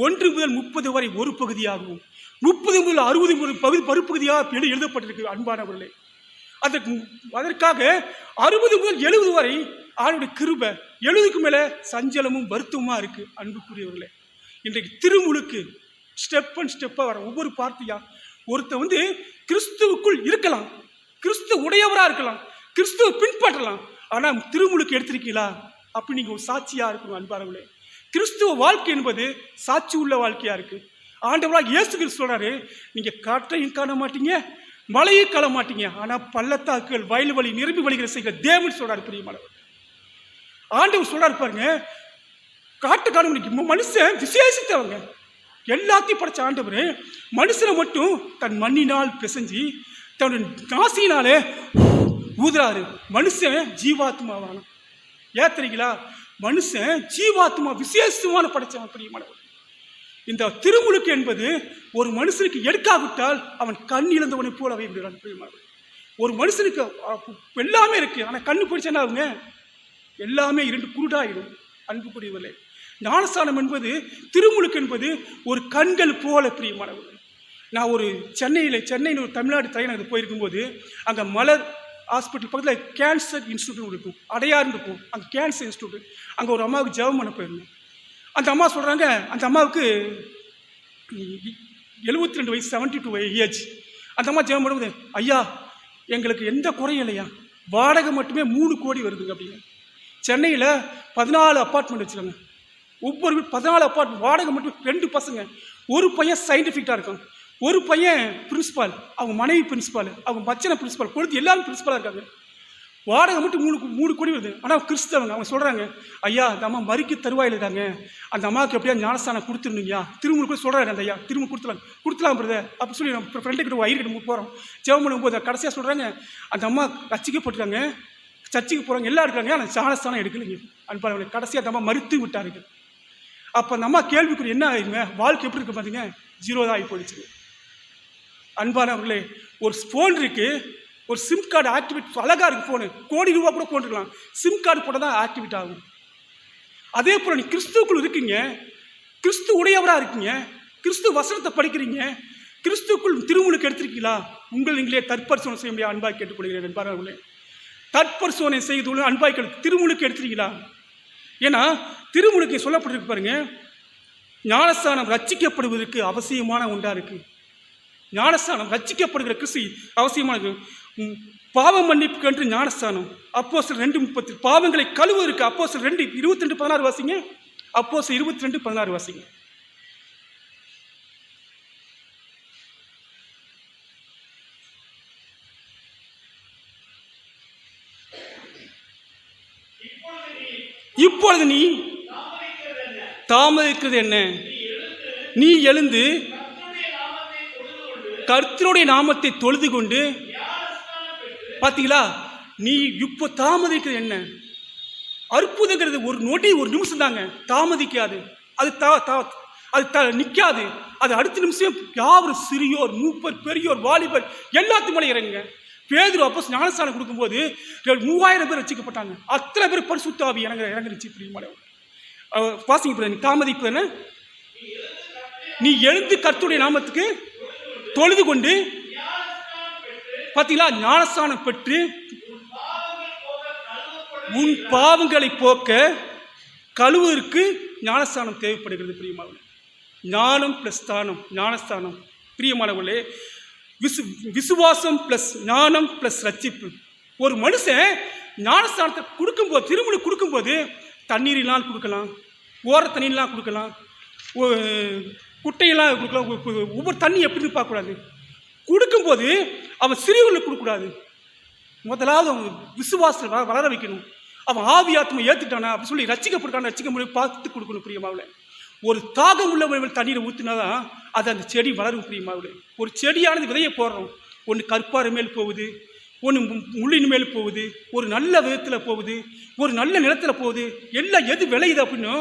1 முதல் 30 வரை ஒரு பகுதியாகவும் 30 முதல் 60 முதல் மறுபகுதியாக எழுதப்பட்டிருக்கு அன்பானவர்களே. அதற்காக 60 முதல் 70 வரை ஆளுடைய கிருபை, 70க்கு மேலே சஞ்சலமும் வருத்தமாக இருக்குது அன்புக்குரியவர்களே. இன்றைக்கு திருமுழுக்கு ஸ்டெப் அண்ட் ஸ்டெப்பாக வர ஒவ்வொரு பார்ட்டியா ஒருத்தர் கிறிஸ்துவுக்குள் இருக்கலாம், கிறிஸ்து உடையவராக இருக்கலாம், கிறிஸ்துவை பின்பற்றலாம், ஆனால் திருமுழுக்கு எடுத்திருக்கீங்களா அப்படி நீங்கள் ஒரு சாட்சியாக இருக்கணும் அன்பானவர்களே. கிறிஸ்துவ வாழ்க்கை என்பது சாட்சி உள்ள வாழ்க்கையாக இருக்குது. ஆண்டவராக இயேசு கிறிஸ்து சொல்கிறாரு, நீங்கள் காற்றையும் காண மாட்டீங்க, மழையும் காண மாட்டீங்க, ஆனால் பள்ளத்தாக்குகள் வயல் வழி நிரம்பி வழிகிற செய்கிற தேவன் சொல்கிறார். பிரியமானவர் ஆண்டவர் சொல்கிறார் பாருங்க, காட்டு காண முடியும். மனுஷன் விசேஷித்தவங்க, எல்லாத்தையும் படைச்ச ஆண்டவர் மனுஷனை மட்டும் தன் மண்ணினால் பிசைஞ்சி தன்னுடைய நாசினாலே ஊதுறாரு. மனுஷன் ஜீவாத்மாவான ஏன் தெரியுங்களா? மனுஷன் ஜீவாத்மா விசேஷமான படைச்சவன். பிரியமானவர் இந்த திருமுழுக்கு என்பது ஒரு மனுஷனுக்கு எடுக்காவிட்டால் அவன் கண் இழந்தவனை போலவே விடுறான். பிரியமானவர் ஒரு மனுஷனுக்கு எல்லாமே இருக்கு, ஆனால் கண்ணு பிடிச்சா அவங்க எல்லாமே இரண்டு குருடாயிடும். அன்புக்குரியவர்களே, ஞானஸ்தானம் என்பது திருமுழுக்கு என்பது ஒரு கண்கள் போல. பிரியமானவர் நான் ஒரு சென்னையில் ஒரு தமிழ்நாடு தலைநகர் போயிருக்கும்போது அங்கே மலர் ஹாஸ்பிட்டல் பக்கத்தில் கேன்சர் இன்ஸ்டியூட் இருக்கும், அடையாறு இருக்கும். அந்த கேன்சர் இன்ஸ்டியூட் அங்கே ஒரு அம்மாவுக்கு ஜெபம் பண்ண போயிருந்தேன். அந்த அம்மா சொல்கிறாங்க, அந்த அம்மாவுக்கு 72 வயசு, 72 ஏஜ். அந்த அம்மா ஜெபம் பண்ணும்போது, ஐயா எங்களுக்கு எந்த குறையும் இல்லையா, வாடகை மட்டுமே 3 கோடி வருதுங்க அப்படின்னு. சென்னையில் 14 அப்பார்ட்மெண்ட் வச்சுருக்காங்க, ஒவ்வொரு 14 அப்பார்ட்மெண்ட், வாடகை மட்டும் 2 பசங்க, ஒரு பையன் சயின்டிஃபிக்காக இருக்கும், ஒரு பையன் பிரின்சிபால், அவங்க மனைவி பிரின்சிபால், அவங்க மச்சனை பிரின்சிபால், கொடுத்து எல்லாரும் பிரின்சிபாலாக இருக்காங்க. வாடகை மட்டும் 3 கோடி வருது. ஆனால் கிறிஸ்தவங்க அவங்க சொல்கிறாங்க, ஐயா அந்த அம்மா மறிக்க தருவாயில் இருக்காங்க, அந்த அம்மாவுக்கு எப்படியா ஞானஸ்தானம் கொடுத்துருந்தீங்கயா, திருமுழுக்கு சொல்கிறாரு அந்த ஐயா, திரும்ப கொடுத்துலாம் பிரதர் அப்படி சொல்லி நம்ம ஃப்ரெண்டுக்கிட்ட ஐயர்கிட்ட போகிறோம். ஜெபம் பண்ணும்போது கடைசியாக சொல்கிறாங்க, அந்த அம்மா ரட்சிக்கப்பட்டிருக்காங்க, சர்ச்சுக்கு போகிறாங்க, எல்லாம் இருக்காங்க, ஆனால் ஞானஸ்தானம் எடுக்கலைங்க. அன்பானவர்களே, கடைசியாக அந்த அம்மா மறுத்து விட்டாருங்க. அப்போ அந்த அம்மா கேள்விக்குரிய என்ன ஆகுங்க, வாழ்க்கை எப்படி இருக்கு பார்த்தீங்க, 0 தான் ஆகி போயிடுச்சு. அன்பானவர்களே, ஒரு ஃபோன் இருக்கு, ஒரு சிம் கார்டு ஆக்டிவேட் அழகாக இருக்குது, ஃபோனு கோடி ரூபா கூட போட்டுக்கலாம், சிம் கார்டு போட்டால் தான் ஆக்டிவேட் ஆகும். அதே போல் நீ கிறிஸ்துவுக்குள் இருக்கீங்க, கிறிஸ்து உடையவராக இருக்கீங்க, கிறிஸ்து வசனத்தை படிக்கிறீங்க, கிறிஸ்துக்குள் திருமுழுக்கு எடுத்திருக்கீங்களா? உங்கள் நீங்களே தற்பரிசோதனை செய்ய முடியாது. அன்பாய் கேட்டுக்கொள்கிறேன் அன்பானவர்களே, தற்பரிசோதனை செய்து அன்பாய் திருமுழுக்கு எடுத்திருக்கீங்களா? ஏன்னா திருமுழுக்கு சொல்லப்பட்டிருக்கு பாருங்க, ஞானஸ்தானம் ரட்சிக்கப்படுவதற்கு அவசியமான ஒன்றா இருக்கு. ஞானஸ்தானம் ரட்சிக்கப்படுகிற கிறிஸ்து அவசியமானது. பாவ மன்னிப்புக்கு என்று ஞானஸ்தானம். அப்போஸ்தலர் 2:30 பாவங்களை கழுவுவதற்கு. அப்போஸ்தலர் 2:22-16 வாசிங்க. அப்போஸ்தலர் 22:16 வாசிங்க. இப்பொழுது நீ தாமதிக்கிறது என்ன? நீ எழுந்து கர்த்தருடைய நாமத்தை தொழுது கொண்டு, பார்த்தீங்களா, நீ இப்போ தாமதிக்கிறது என்ன? அற்புதங்கிறது ஒரு நொடி, ஒரு நிமிஷம் தாங்க, தாமதிக்காது, அது நிற்காது, அது அடுத்த நிமிஷம் யாரும் சிறியோர் மூப்பர் பெரியோர் வாலிபர் எல்லாத்துக்கும் மேலே இறங்குங்க. பேதுரு அப்போ ஞானஸ்தானம் கொடுக்கும்போது 3000 பேர் ரட்சிக்கப்பட்டாங்க. அத்தனை பேர் பரிசுத்த ஆவி இறங்குச்சு. வாசிங்க, நீ தாமதிப்பது என்ன? நீ எழுந்து கர்த்தருடைய நாமத்துக்கு தொழுது கொண்டு, பார்த்தீங்களா, ஞானஸ்தானம் பெற்று உன் பாவங்களை போக்க கழுவுவதற்கு ஞானஸ்தானம் தேவைப்படுகிறது. பிரியமானவர்களே, ஞானம் பிளஸ் ஸ்தானம், ஞானஸ்தானம். பிரியமானவர்களே, விசுவாசம் பிளஸ் ஞானம் பிளஸ் ரட்சிப்பு. ஒரு மனுஷன் ஞானஸ்தானத்தை கொடுக்கும்போது, திருமுழுக்கு கொடுக்கும்போது தண்ணீரெல்லாம் கொடுக்கலாம், ஓர தண்ணீரெலாம் கொடுக்கலாம், குட்டையெல்லாம் கொடுக்கலாம். ஒவ்வொரு தண்ணி எப்படின்னு பார்க்கக்கூடாது. கொடுக்கும்போது அவன் சிறியவர்களுக்கு கொடுக்கக்கூடாது. முதலாவது அவன் விசுவாசத்தை வளர வைக்கணும். அவன் ஆவியாத்மா ஏற்றுட்டானா அப்படி சொல்லி ரட்சிக்கப்பட்டான ரட்சிக்க முடியும் பார்த்து கொடுக்கணும். பிரியமாவில் ஒரு தாகம் உள்ளவர்கள் தண்ணீரை ஊற்றினாதான் அது அந்த செடி வளரும். பிரியமாவில் ஒரு செடியானது விதையை போடுறோம், ஒன்று கற்பாறை மேல் போகுது, ஒன்று முள்ளின் மேல் போகுது, ஒரு நல்ல விதத்தில் போகுது, ஒரு நல்ல நிலத்தில் போகுது, எல்லாம் எது விளையுது அப்படின்னு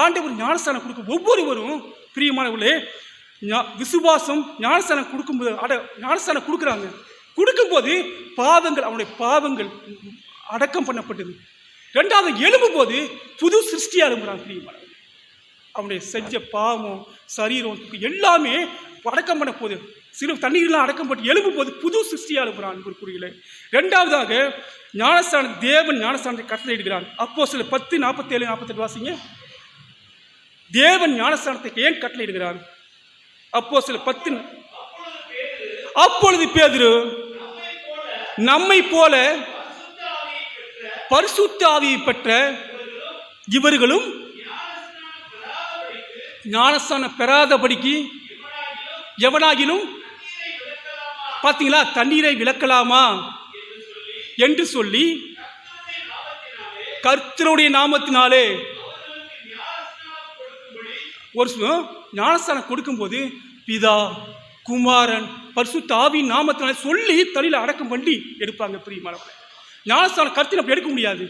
ஆண்டவர் ஞானஸ்தானம் கொடுக்க ஒவ்வொருவரும். பிரியமானவர்களே, விசுவாசம் ஞானஸ்தானம் கொடுக்கும்போது ஞானஸ்தானம் கொடுக்குறாங்க. கொடுக்கும்போது பாவங்கள், அவனுடைய பாவங்கள் அடக்கம் பண்ணப்பட்டது. ரெண்டாவது எழும்பும் போது புது சிருஷ்டியா எழும்புறான் பிரியமானவர்களே. அவனுடைய செஞ்ச பாவம் சரீரம் எல்லாமே அடக்கம் பண்ண போது சிறு தண்ணீர்லாம் அடக்கம் பண்ணி எழும்பும் போது புது சிருஷ்டியா எழும்புறான் அன்புக்குரியவர்களே. ரெண்டாவதாக ஞானஸ்தான தேவன் ஞானஸ்தானத்தை கட்டளை இடுகிறான். அப்போஸ்தலர் 10:47-48 வாசிங்க. தேவன் ஞானஸ்தானத்தை ஏன் கட்டளை இடுகிறார்? அப்போஸ்தலர் 10. அப்பொழுது பேதுரு நம்மை போல பரிசுத்த ஆவியை பெற்ற இவர்களும் ஞானஸ்தானம் பெறாதபடிக்கு எவனாகிலும் பார்த்தீங்களா தண்ணீரை விலக்கலாமா என்று சொல்லி கர்த்தருடைய நாமத்தினாலே ஒரு ஞானஸ்தானம் கொடுக்கும்போது பிதா குமாரன் பரிசுத்த ஆவியின் நாமத்தினாலே சொல்லி தலையில் அடக்கம் பண்ணி எடுப்பாங்க பிரியமானவர்களே. ஞானஸ்தானம் கருத்தில் அப்படி எடுக்க முடியாது.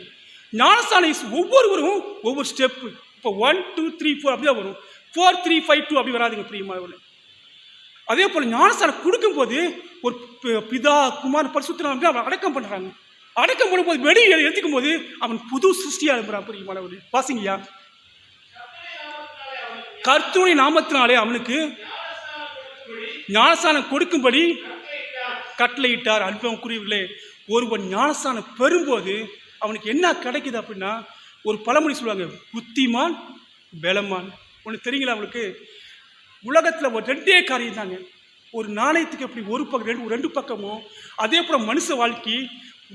ஞானஸ்தானம் ஒவ்வொருவரும் ஒவ்வொரு ஸ்டெப்பு. இப்போ 1 2 3 4 அப்படிதான் வரும். 4 3 5 2 அப்படி வராதுங்க பிரியமானவர்களே. அதே போல் ஞானஸ்தானம் கொடுக்கும்போது ஒரு பிதா குமாரன் பரிசுத்த நாமத்தினாலே அவன் அடக்கம் பண்ணுறாங்க. அடக்கம் பண்ணும்போது வெளியே எடுத்துக்கும் போது அவன் புது சிருஷ்டியாக எழும்புறான் பிரியமானவர்களே. வாசிங்கய்யா. கர்த்தருடைய நாமத்தினாலே அவனுக்கு ஞானஸ்தானம் கொடுக்கும்படி கட்டளையிட்டார். அன்புக்குரியவர்களே, ஒருவன் ஞானஸ்தானம் பெறும்போது அவனுக்கு என்ன கிடைக்குது அப்படின்னா, ஒரு பழமொழி சொல்லுவாங்க, புத்திமான் பலமான். ஒன்று தெரியுங்களா அவங்களுக்கு? உலகத்தில் ஒரு ரெண்டே காரியம் தாங்க. ஒரு நாணயத்துக்கு எப்படி ஒரு பக்கம் ரெண்டு பக்கமும், அதே போல் மனுஷ வாழ்க்கை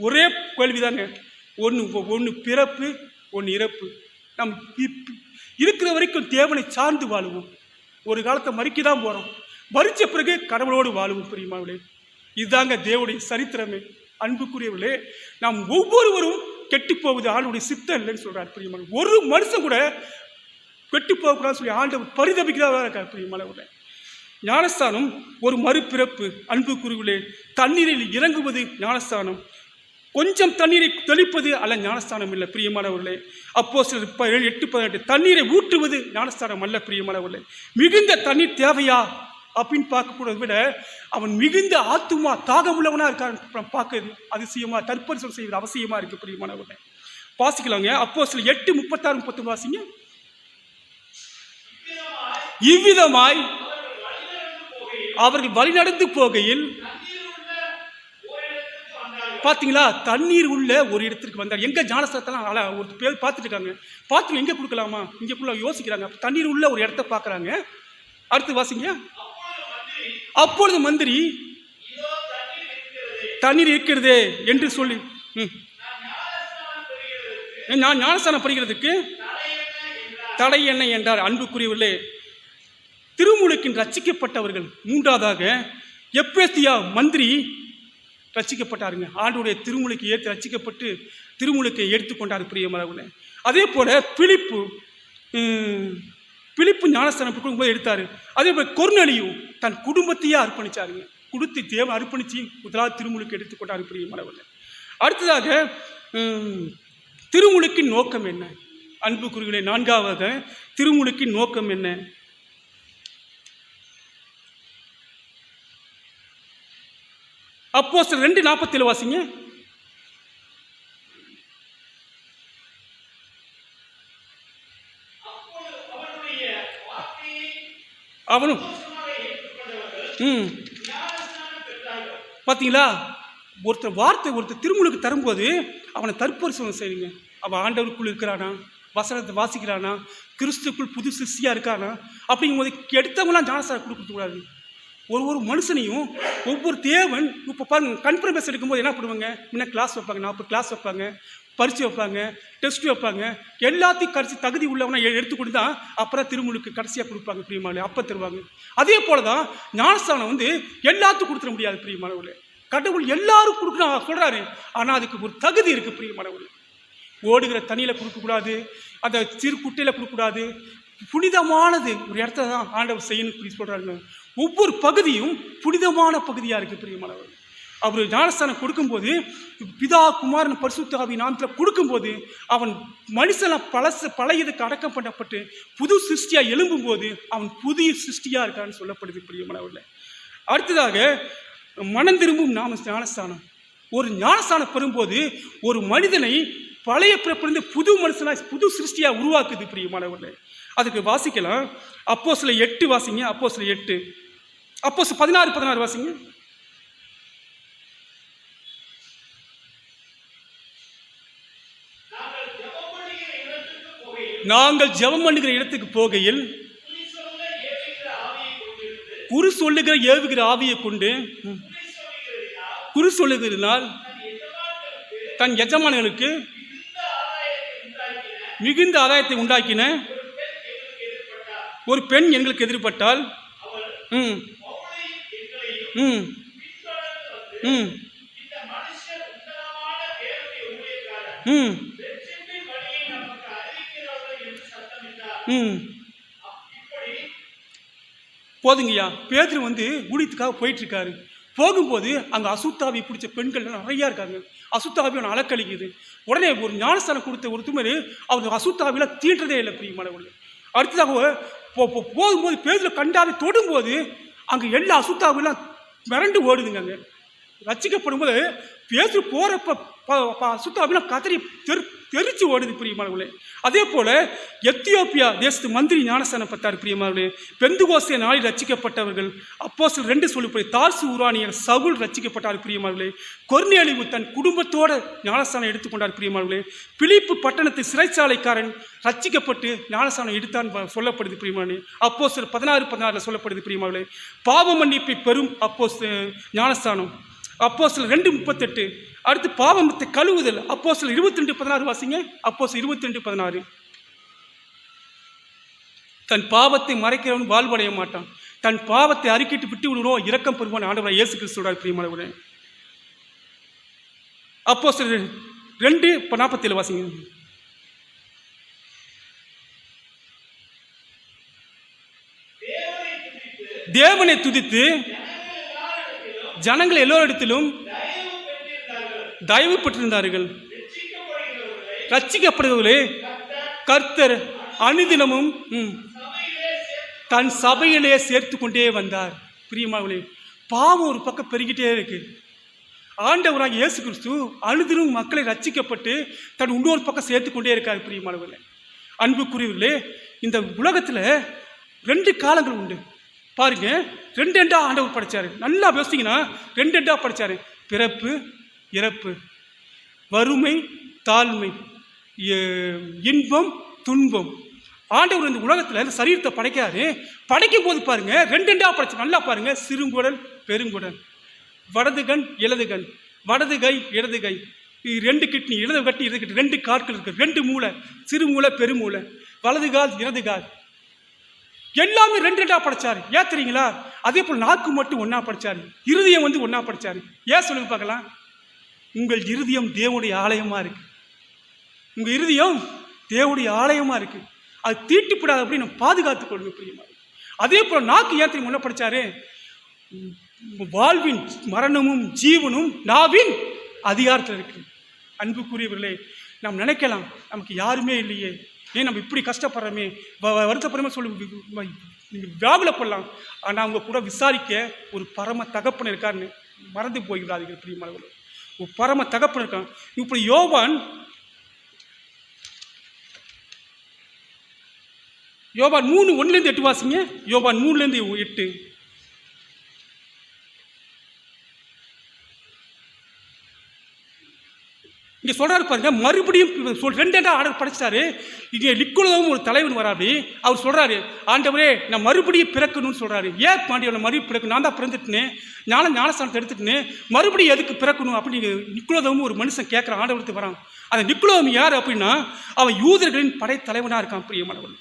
ஒரே கேள்விதாங்க. ஒன்று பிறப்பு, ஒன்று இறப்பு. நம் இருக்கிற வரைக்கும் தேவனை சார்ந்து வாழுவோம். ஒரு காலத்தை மறிக்க தான் போகிறோம். மறிச்ச பிறகு கடவுளோடு வாழுவோம் பிரியமானவர்களே. இதுதாங்க தேவனுடைய சரித்திரமே. அன்புக்குரியவர்களே, நாம் ஒவ்வொருவரும் கெட்டு போவது ஆண்டுடைய சித்தம் இல்லைன்னு சொல்றார் பிரியமான. ஒரு மனுஷன் கூட கெட்டு போகக்கூடாதுன்னு சொல்லி ஆண்டவர் பரிதபிக்கிறதா இருக்கார் பிரியமானவர்களே. ஞானஸ்தானம் ஒரு மறுபிறப்பு. அன்புக்குரியவர்களே, தண்ணீரில் இறங்குவது ஞானஸ்தானம். கொஞ்சம் தண்ணீரை தெளிப்பது அல்ல ஞானஸ்தானம் இல்லை பிரியமானவர்களே. அப்போஸ்தலர் 8:18 தண்ணீரை ஊற்றுவது ஞானஸ்தானம் அல்ல பிரியமானவர்களே. மிகுந்த தண்ணீர் தேவையா அப்படின்னு பார்க்கக்கூடாத விட அவன் மிகுந்த ஆத்துமா தாகம் உள்ளவனா இருக்கான் பார்க்குறது அதிசயமா, தற்பரிசனம் செய்வது அவசியமா இருக்கு பிரியமானவர்களே. வாசிக்கலாங்க. அப்போஸ்தலர் 8:36-39 வாசிங்க. இவ்விதமாய் அவர்கள் வழிநடந்து போகையில் பார்த்தீங்களா, தண்ணீர் உள்ள ஒரு இடத்திற்கு வந்தார். எங்க ஞானஸ்தானத்தெல்லாம் ஒரு பேர் பார்த்துட்டு இருக்காங்க. பார்த்து எங்க கொடுக்கலாமா இங்கக்குள்ள யோசிக்கிறாங்க. தண்ணீர் உள்ள ஒரு இடத்த பார்க்குறாங்க. அடுத்து வாசிங்க. அப்பொழுது மந்திரி தண்ணீர் இருக்கிறதே என்று சொல்லி நான் ஞானஸ்தானம் பெறுகிறதுக்கு தடை என்ன என்றார். அன்புக்குரியவர்களே, திருமுழுக்கின் ரட்சிக்கப்பட்டவர்கள். மூன்றாவதாக எப்பேசியா மந்திரி ரட்சிக்கப்பட்டாருங்க. ஆண்டுடைய திருமுழுக்கு ஏற்று ரட்சிக்கப்பட்டு திருமுழுக்கை எடுத்துக்கொண்டார் பிரியமானவர்களே. அதே போல பிலிப்பு ஞானஸ்தானம் கொடுக்கும்போது எடுத்தார். அதே போல கொர்நேலியு தன் குடும்பத்தையே அர்ப்பணிச்சாருங்க. கொடுத்து தேவன் அர்ப்பணித்து முதலாவது திருமுழுக்கு எடுத்துக்கொண்டார் பிரியமானவர்களே. அடுத்ததாக திருமுழுக்கின் நோக்கம் என்ன? அன்புக்குரியவர்களே, நான்காவதாக திருமுழுக்கின் நோக்கம் என்ன? அப்போஸ்தலர் 2:47 வாசிங்க. அவனும் பார்த்தீங்களா, ஒருத்தர் திருமுழுக்கு தரும்போது அவனை தற்பரிசோதனை செய்யுங்க. அவன் ஆண்டவருக்குள் இருக்கிறானா, வசனத்தை வாசிக்கிறானா, கிறிஸ்துக்குள் புது சிருஷ்டியா இருக்கானா அப்படிங்கும்போது எடுத்தவங்களாம் ஞானஸ்தானம் கொடுக்கக்கூடாது. ஒரு மனுஷனையும் ஒவ்வொரு தேவன் இப்போ பாருங்க, கன்ஃபர்மேஷன் எடுக்கும்போது என்ன பண்ணுவாங்க, முன்ன கிளாஸ் வைப்பாங்க, 40 கிளாஸ் வைப்பாங்க, பரிசு வைப்பாங்க, டெஸ்ட் வைப்பாங்க. எல்லாத்தையும் கடைசி தகுதி உள்ளவனை எடுத்துக்கொண்டு தான் அப்புறம் திருமுழுக்கு கடைசியாக கொடுப்பாங்க பிரியமானவர்களே. அப்போ தருவாங்க. அதே போல தான் ஞானஸ்தானம் எல்லாத்துக்கும் கொடுத்துட முடியாது பிரியமானவர்களே. கடவுள் எல்லாரும் கொடுக்கணும் சொல்கிறாரு, ஆனால் அதுக்கு ஒரு தகுதி இருக்குது பிரியமானவர்களே. ஓடுகிற தண்ணியில் கொடுக்கக்கூடாது, அந்த சிறு குட்டையில் கொடுக்கக்கூடாது. புனிதமானது ஒரு இடத்துல தான் ஆண்டவர் செய்யணும் சொல்கிறாங்க. ஒவ்வொரு பகுதியும் புனிதமான பகுதியாக இருக்குது பிரியமானவர். அவர் ஞானஸ்தானம் கொடுக்கும்போது பிதா குமாரன் பரிசுத்த ஆவியின் நாமத்தில் கொடுக்கும்போது அவன் மனுஷனை பழையதுக்கு அடக்கம் பண்ணப்பட்டு புது சிருஷ்டியாக எழும்பும்போது அவன் புதிய சிருஷ்டியாக இருக்கான்னு சொல்லப்படுது பிரியமானவர்களே. அடுத்ததாக மனம் திரும்பும் ஞானஸ்தானம். ஒரு ஞானஸ்தானம் பெறும்போது ஒரு மனிதனை பழைய பிறப்பிலிருந்து புது மனுஷனாக புது சிருஷ்டியாக உருவாக்குது பிரியமானவர்களே. அதுக்கு வாசிக்கலாம். அப்போஸ்தலர் 8 வாசிங்க. அப்போஸ்தலர் 8, அப்போஸ்தலர் 16 வாசிங்க. நாங்கள் ஜெபம் பண்ணுகிற இடத்துக்கு போகையில் குறி சொல்லுகிற ஏவுகிற ஆவியை கொண்டு குறி சொல்லுகிறனால் தன் எஜமானர்களுக்கு மிகுந்த ஆதாயத்தை உண்டாக்கின ஒரு பெண் எங்களுக்கு எதிர்பட்டால் போதுங்கய்யா. பேதுரு ஊழியத்துக்காக போயிட்டு இருக்காரு. போகும்போது அங்கே அசுத்தாவி பிடிச்ச பெண்கள் நிறையா இருக்காங்க. அசுத்தாவி அவனை அலக்கழிக்குது. உடனே ஒரு ஞானஸ்தானம் கொடுத்த ஒரு துமர் அவர் அசுத்தாவில தீண்டதே இல்லை பிரியமானவர்களே. அடுத்ததாக போகும்போது பேதுரு கண்டாவை தொடும்போது அங்கே எல்லா அசுத்தாவிலாம் மிரண்டு ஓடுதுங்க. அங்கே ரட்சிக்கப்படும் போது பேதுரு போகிறப்ப அசுத்தாவிலாம் கதறி தெரிச்சு ஓடுது பிரியமானவர்களே. அதே போல எத்தியோப்பியா தேசத்து மந்திரி ஞானஸ்தானம் பட்டார் பிரியமானவர்களே. பெந்தகோஸ்தே நாளில் ரட்சிக்கப்பட்டவர்கள் அப்போஸ்தலர் 2 சொல்லப்படி தார்சு ஊரானியர் சவுல் ரட்சிக்கப்பட்டார் பிரியமானவர்களே. கொர்நேலியு தன் குடும்பத்தோட ஞானஸ்தானம் எடுத்துக்கொண்டார் பிரியமானவர்களே. பிலிப்பு பட்டணத்து சிறைச்சாலைக்காரன் ரட்சிக்கப்பட்டு ஞானஸ்தானம் எடுத்தான் சொல்லப்படுது பிரியமானவர்களே. அப்போஸ்தலர் 16 சொல்லப்படுது பிரியமானவர்களே. பாவ மன்னிப்பை பெறும் ஞானஸ்தானம் அப்போஸ்தலர் 2:38. அடுத்து பாவமத்தை கழுவுதல் அப்போஸ்தலர் 22:16 வாசிங்க. அப்போஸ்தலர் 22:16. தன் பாவத்தை மறைக்கிறவன் வாழ்வடைய மாட்டான், தன் பாவத்தை அறிக்கிட்டு விட்டு விடுவோம் இரக்கம் பெறுவான் ஆண்டவராய் இயேசு கிறிஸ்து சொல்றார் பிரியமானவர்களே. அப்போஸ்தலர் 2:47 வாசிங்க. தேவனை துதித்து ஜனங்கள் எல்லோரிடத்திலும் தயவு பெற்றிருந்தார்கள். ரட்சிக்கப்படுவர்களே கர்த்தர் அனுதினமும் தன் சபையிலே சேர்த்து கொண்டே வந்தார் பிரியமானவர்களே. பாவம் ஒரு பக்கம் பெருகிட்டே இருக்கு. ஆண்டவராக இயேசு கிறிஸ்து அனுதினம் மக்களை ரட்சிக்கப்பட்டு தன் இன்னொரு பக்கம் சேர்த்து கொண்டே இருக்கார் பிரியமானவர்களே. அன்புக்குரியவர்களே, இந்த உலகத்தில் 2 காலங்கள் உண்டு பாருங்க. 2 ஆண்டவர் படைச்சாரு. நல்லா யோசித்தீங்கன்னா 2 படைச்சாரு. பிறப்பு இறப்பு, வறுமை தாழ்மை, இன்பம் துன்பம். ஆண்டவர் இந்த உலகத்தில் இந்த சரீரத்தை படைக்காரு. படைக்கும் போது பாருங்க 2 படைச்சு. நல்லா பாருங்க. சிறுங்குடல் பெருங்குடல், வடது கண் இடது கண், வடது கை இடது கை, 2 கிட்னி இடது கட்டி இடது கட்டி, 2 கால்கள் இருக்கு, 2 மூளை, சிறு மூளை பெருமூளை, வலது கால் இடது கால், எல்லாமே 2 படைச்சாரு. ஏன் தெரியுங்களா? அதே போல் நாக்கு மட்டும் ஒன்றா படைச்சாரு. இருதயம் ஒன்றா படைச்சாரு. ஏன் சொல்லுங்க பார்க்கலாம்? உங்கள் இருதயம் தேவனுடைய ஆலயமாக இருக்கு. உங்கள் இருதயம் தேவனுடைய ஆலயமாக இருக்கு. அது தீட்டுப்படாத அப்படி நம்ம பாதுகாத்துக் கொள்ளுங்க பிரியமா. அதே போல் நாக்கு ஏன் தெரியும் ஒன்றா படைச்சாரு? வாழ்வின் மரணமும் ஜீவனும் நாவின் அதிகாரத்தில் இருக்கு. அன்புக்குரியவர்களே, நாம் நினைக்கலாம் நமக்கு யாருமே இல்லையே, ஏன் நம்ம இப்படி கஷ்டப்படுறோமே, வருத்தப்படுறமே சொல்லி நீங்கள் வியாகுலப்படலாம். ஆனால் அவங்க கூட விசாரிக்க ஒரு பரம தகப்பன் இருக்காருன்னு மறந்து போய்விடாதீர்கள் பிரியமானவர்களே. ஒரு பரம தகப்பன் இருக்கான். இப்படி யோவான் 3:1-8 வாசிங்க. யோவான் 3:8. இங்கே சொல்கிறாரு பாருங்க, மறுபடியும் 2 ஆர்டர் படைச்சிட்டாரு. இங்கே நிக்கோலோவும் ஒரு தலைவன் வராப்படி. அவர் சொல்கிறாரு, ஆண்டவரே நான் மறுபடியும் பிறக்கணும்னு சொல்கிறாரு. ஏன் பாண்டியவனை மறுபடியும் பிறக்கணும்? நான் தான் பிறந்துட்டுனேன், ஞானஸ்தானத்தை எடுத்துட்டுனேன், மறுபடியும் எதுக்கு பிறக்கணும் அப்படின்னு நிக்கோலோவும் ஒரு மனுஷன் கேட்குற ஆண்டவருக்கு வரான். அந்த நிக்கோலோவும் யார் அப்படின்னா, அவன் யூதர்களின் படை தலைவனாக இருக்கான் பிரியமானவர்கள்.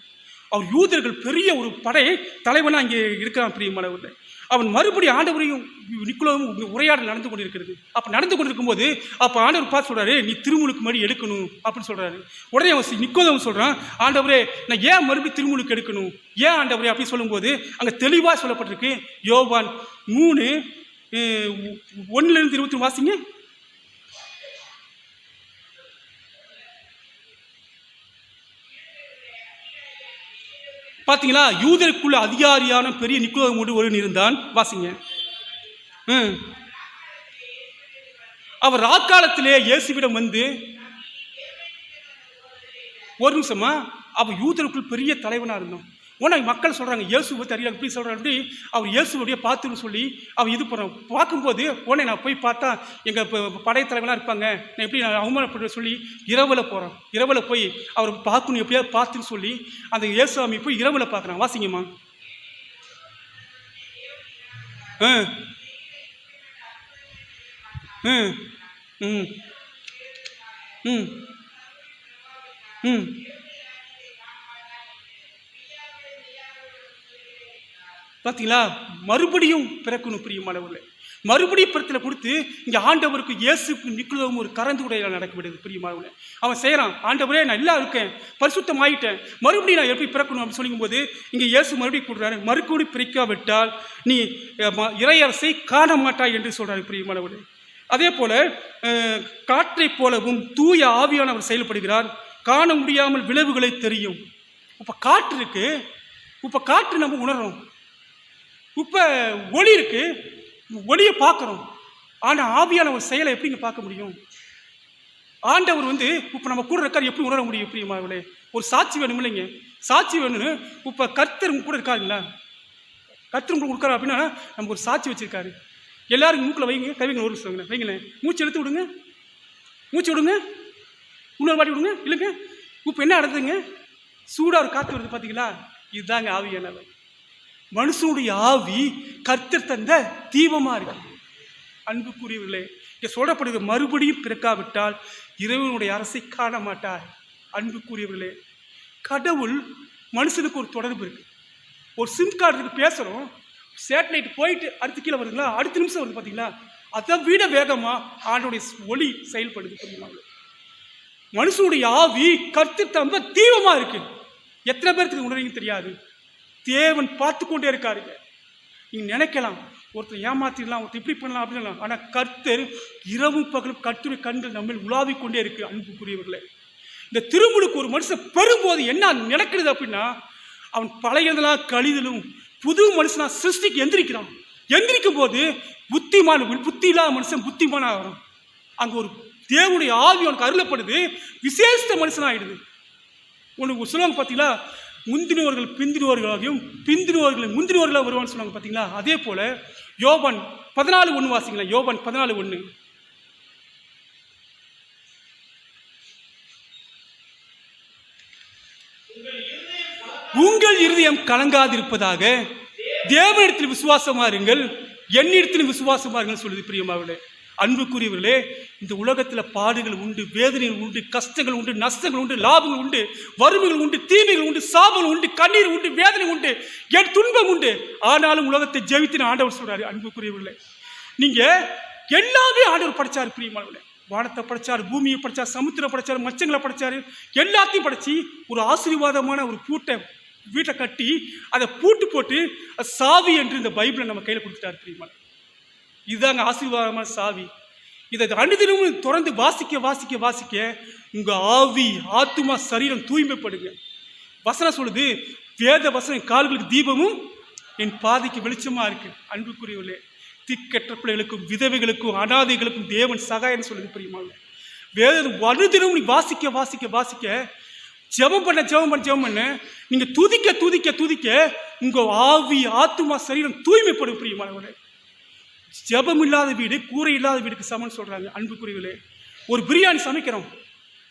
அவர் யூதர்கள் பெரிய ஒரு படை தலைவனாக இங்கே இருக்கான் பிரியமானவர்கள். அவன் மறுபடியும் ஆண்டவரையும் நிக்கோலோவும் உரையாடல் நடந்து கொண்டிருக்கிறது. அப்போ நடந்து கொண்டிருக்கும் போது அப்போ ஆண்டவர் பார்த்து சொல்கிறாரு, நீ திருமுழுக்கு மாதிரி எடுக்கணும் அப்படின்னு சொல்கிறாரு. உடனே அவன் நிக்கோலோவும் சொல்கிறான், ஆண்டவரே நான் ஏன் மறுபடியும் திருமுழுக்கு எடுக்கணும், ஏன் ஆண்டவரே அப்படின்னு சொல்லும்போது அங்கே தெளிவாக சொல்லப்பட்டிருக்கு. யோவான் 3:1-20 வாசிங்க. பார்த்தீங்களா? யூதருக்குள்ள அதிகாரியான பெரிய நிக்கோலோவு ஒருவன் இருந்தான். வாசிங்க. அவர் ராக்காலத்திலே இயேசுவிடம் வந்து ஒரு நிமிஷமா, அவள் யூதருக்குள் பெரிய தலைவனாக இருந்தோம். உனக்கு மக்கள் சொல்கிறாங்க இயேசு பற்றி அறியாங்க, இப்படி சொல்கிறாங்க, அவர் இயேசுடைய பார்த்துன்னு சொல்லி அவள் இது பண்ணுறோம். பார்க்கும்போது உடனே நான் போய் பார்த்தா எங்கள் படைத்தலைவனாக இருப்பாங்க, நான் எப்படி நான் அவமானப்பட்டு சொல்லி இரவில் போகிறோம். இரவில் போய் அவர் பார்க்கணும், எப்படியாவது பார்த்துன்னு சொல்லி அந்த இயேசுவாமி போய் இரவில் பார்க்குறான். வாசிங்கம்மா. பார்த்தீங்களா, மறுபடியும் பிறக்கணும் பிரியமானவர்களே. மறுபடியும் பிறத்தில் கொடுத்து இங்கே ஆண்டவருக்கு இயேசுக்கு நிக்குலவும் ஒரு கறந்து உடையில நடக்கப்படுது பிரியமானவர்களே. அவன் செய்கிறான், ஆண்டவரே நான் எல்லாம் இருக்கேன், பரிசுத்தம் ஆகிட்டேன், மறுபடியும் நான் எப்படி பிறக்கணும் அப்படின்னு சொல்லிக்கும்போது இங்கே இயேசு மறுபடியும் கொடுக்குறாரு. மறுபடியும் பிறக்காவிட்டால் நீ இறையரசை காண மாட்டாய் என்று சொல்கிறாரு பிரியமானவர்களே. அதே போல் காற்றை போலவும் தூய ஆவியானவர் செயல்படுகிறார், காண முடியாமல் விளைவுகளை தெரியும். இப்போ காற்று இருக்கு, இப்போ காற்று நம்ம உணர்றோம். இப்போ ஒளி இருக்கு, ஒளியை பார்க்குறோம். ஆனால் ஆவியானவர் செயலை எப்படிங்க பார்க்க முடியும்? ஆண்டவர் இப்போ நம்ம கூட இருக்கார், எப்படி உணர முடியும் பிரியமானவர்களே? ஒரு சாட்சி வேணும் இல்லைங்க, சாட்சி வேணும்னு இப்போ கர்த்தர் கூட இருக்காருங்களா? கர்த்தர் கூட கொடுக்குறாரு அப்படின்னா நமக்கு ஒரு சாட்சி வச்சிருக்காரு. எல்லாரும் மூக்கில் வைங்க, கைவிங்க, ஒரு சொல்லுங்க, வைங்களேன், மூச்சு எடுத்து விடுங்க, மூச்சு விடுங்க, இன்னொரு வாட்டி விடுங்க. இல்லைங்க, இப்போ என்ன நடக்குதுங்க? சூடாக ஒரு காற்று வருது பார்த்தீங்களா? இதுதாங்க ஆவியானவர். மனுஷனுடைய ஆவி கர்த்தர் தந்த தீபமாக இருக்கு. அன்புக்குரியவர்களே, இங்கே சொல்லப்படுகிற மறுபடியும் பிறக்காவிட்டால் இறைவனுடைய அரசை காண மாட்டார். அன்புக்குரியவர்களே, கடவுள் மனுஷனுக்கு ஒரு தொடர்பு இருக்கு. ஒரு சிம் கார்டு இருக்கு, பேசுகிறோம், சேட்டலைட் போயிட்டு அடுத்த கீழே வருதுங்களா, அடுத்த நிமிஷம் வருது பார்த்தீங்களா? அதை விட வேகமாக ஆண்டோடைய ஒளி செயல்படுது புரியுமாங்க. மனுஷனுடைய ஆவி கர்த்தர் தந்த தீபமாக இருக்கு. எத்தனை பேருக்கு உணர்வீங்க தெரியாது. தேவன் பார்த்து கொண்டே இருக்காருங்க. நீங்கள் நினைக்கலாம் ஒருத்தர் ஏமாத்திடலாம், ஒருத்தர் இப்படி பண்ணலாம் அப்படின்லாம், ஆனால் கர்த்தர் இரவும் பகலும் கர்த்தருடைய கண்கள் நம்ம உலாவிக் கொண்டே இருக்கு. அன்புக்குரியவர்களே, இந்த திருமுழுக்கு ஒரு மனுஷன் பெறும்போது என்ன நடக்கிறது அப்படின்னா, அவன் பழையதெல்லாம் கழிதலும் புது மனுஷனா சிருஷ்டிக்கு எந்திரிக்கிறான். எந்திரிக்கும் போது புத்தி இல்லாத மனுஷன் புத்திமானா வரும். அங்கே ஒரு தேவனுடைய ஆவி அவனுக்கு அருளப்படுது, விசேஷ மனுஷனாகிடுது. உனக்கு சொல்லுவாங்க பார்த்தீங்களா, முந்தினவர்கள் பிந்தினவர்களாகியும் பிந்தினவர்கள் முந்தினவர்களாக வருவான்னு சொன்னாங்க பார்த்தீங்களா? அதே போல யோவான் 14:1 வாசிங்களா. யோவான் 14:1. உங்கள் இருதயம் கலங்காதிருப்பதாக தேவனிடத்தில் விசுவாசமா இருங்கள், என்னிடத்தில் விசுவாசமா இருங்கள் சொல்லுது பிரியமானவர்களே. அன்புக்குரியவர்களே, இந்த உலகத்தில் பாடுகள் உண்டு, வேதனைகள் உண்டு, கஷ்டங்கள் உண்டு, நஷ்டங்கள் உண்டு, லாபங்கள் உண்டு, வறுமைகள் உண்டு, தீமைகள் உண்டு, சாபங்கள் உண்டு, கண்ணீர் உண்டு, வேதனை உண்டு, என் துன்பம் உண்டு. ஆனாலும் உலகத்தை ஜெயித்து ஆண்டவர் சொல்றாரு. அன்புக்குரியவர்களே, நீங்க எல்லாமே ஆண்டவர் படைச்சாரு பிரியமானவர்களே. வானத்தை படைச்சாரு, பூமியை படைச்சாரு, சமுத்திரம் படைச்சாரு, மச்சங்களை படைச்சாரு, எல்லாத்தையும் படைச்சி ஒரு ஆசீர்வாதமான ஒரு பூட்டை வீட்டை கட்டி அதை பூட்டு போட்டு சாவி என்று இந்த பைபிளை நம்ம கையில் கொடுத்துட்டாரு பிரியமானவர்களே. இதுதாங்க ஆசீர்வாதமான சாவி. இதை அனுதினமும் தொடர்ந்து வாசிக்க வாசிக்க வாசிக்க உங்க ஆவி ஆத்துமா சரீரம் தூய்மைப்படுங்க. வசனம் சொல்லுது, வேத வசனம் கால்களுக்கு தீபமும் என் பாதைக்கு வெளிச்சமா இருக்கு. அன்புக்குரியவர்களே, திக்கற்ற பிள்ளைகளுக்கும் விதவைகளுக்கும் அனாதைகளுக்கும் தேவன் சகாயம் சொல்லுது பிரியமானவர்களே. வேத அனுதினமும் நீ வாசிக்க வாசிக்க வாசிக்க, ஜெபம் பண்ண நீங்க துதிக்க துதிக்க துதிக்க உங்க ஆவி ஆத்துமா சரீரம் தூய்மைப்படும் பிரியமானவர்களே. ஜெபம் இல்லாத வீடு கூரை இல்லாத வீடுக்கு சமன் சொல்றாங்க. அன்புக்குரியவர்களே, ஒரு பிரியாணி சமைக்கிறோம்,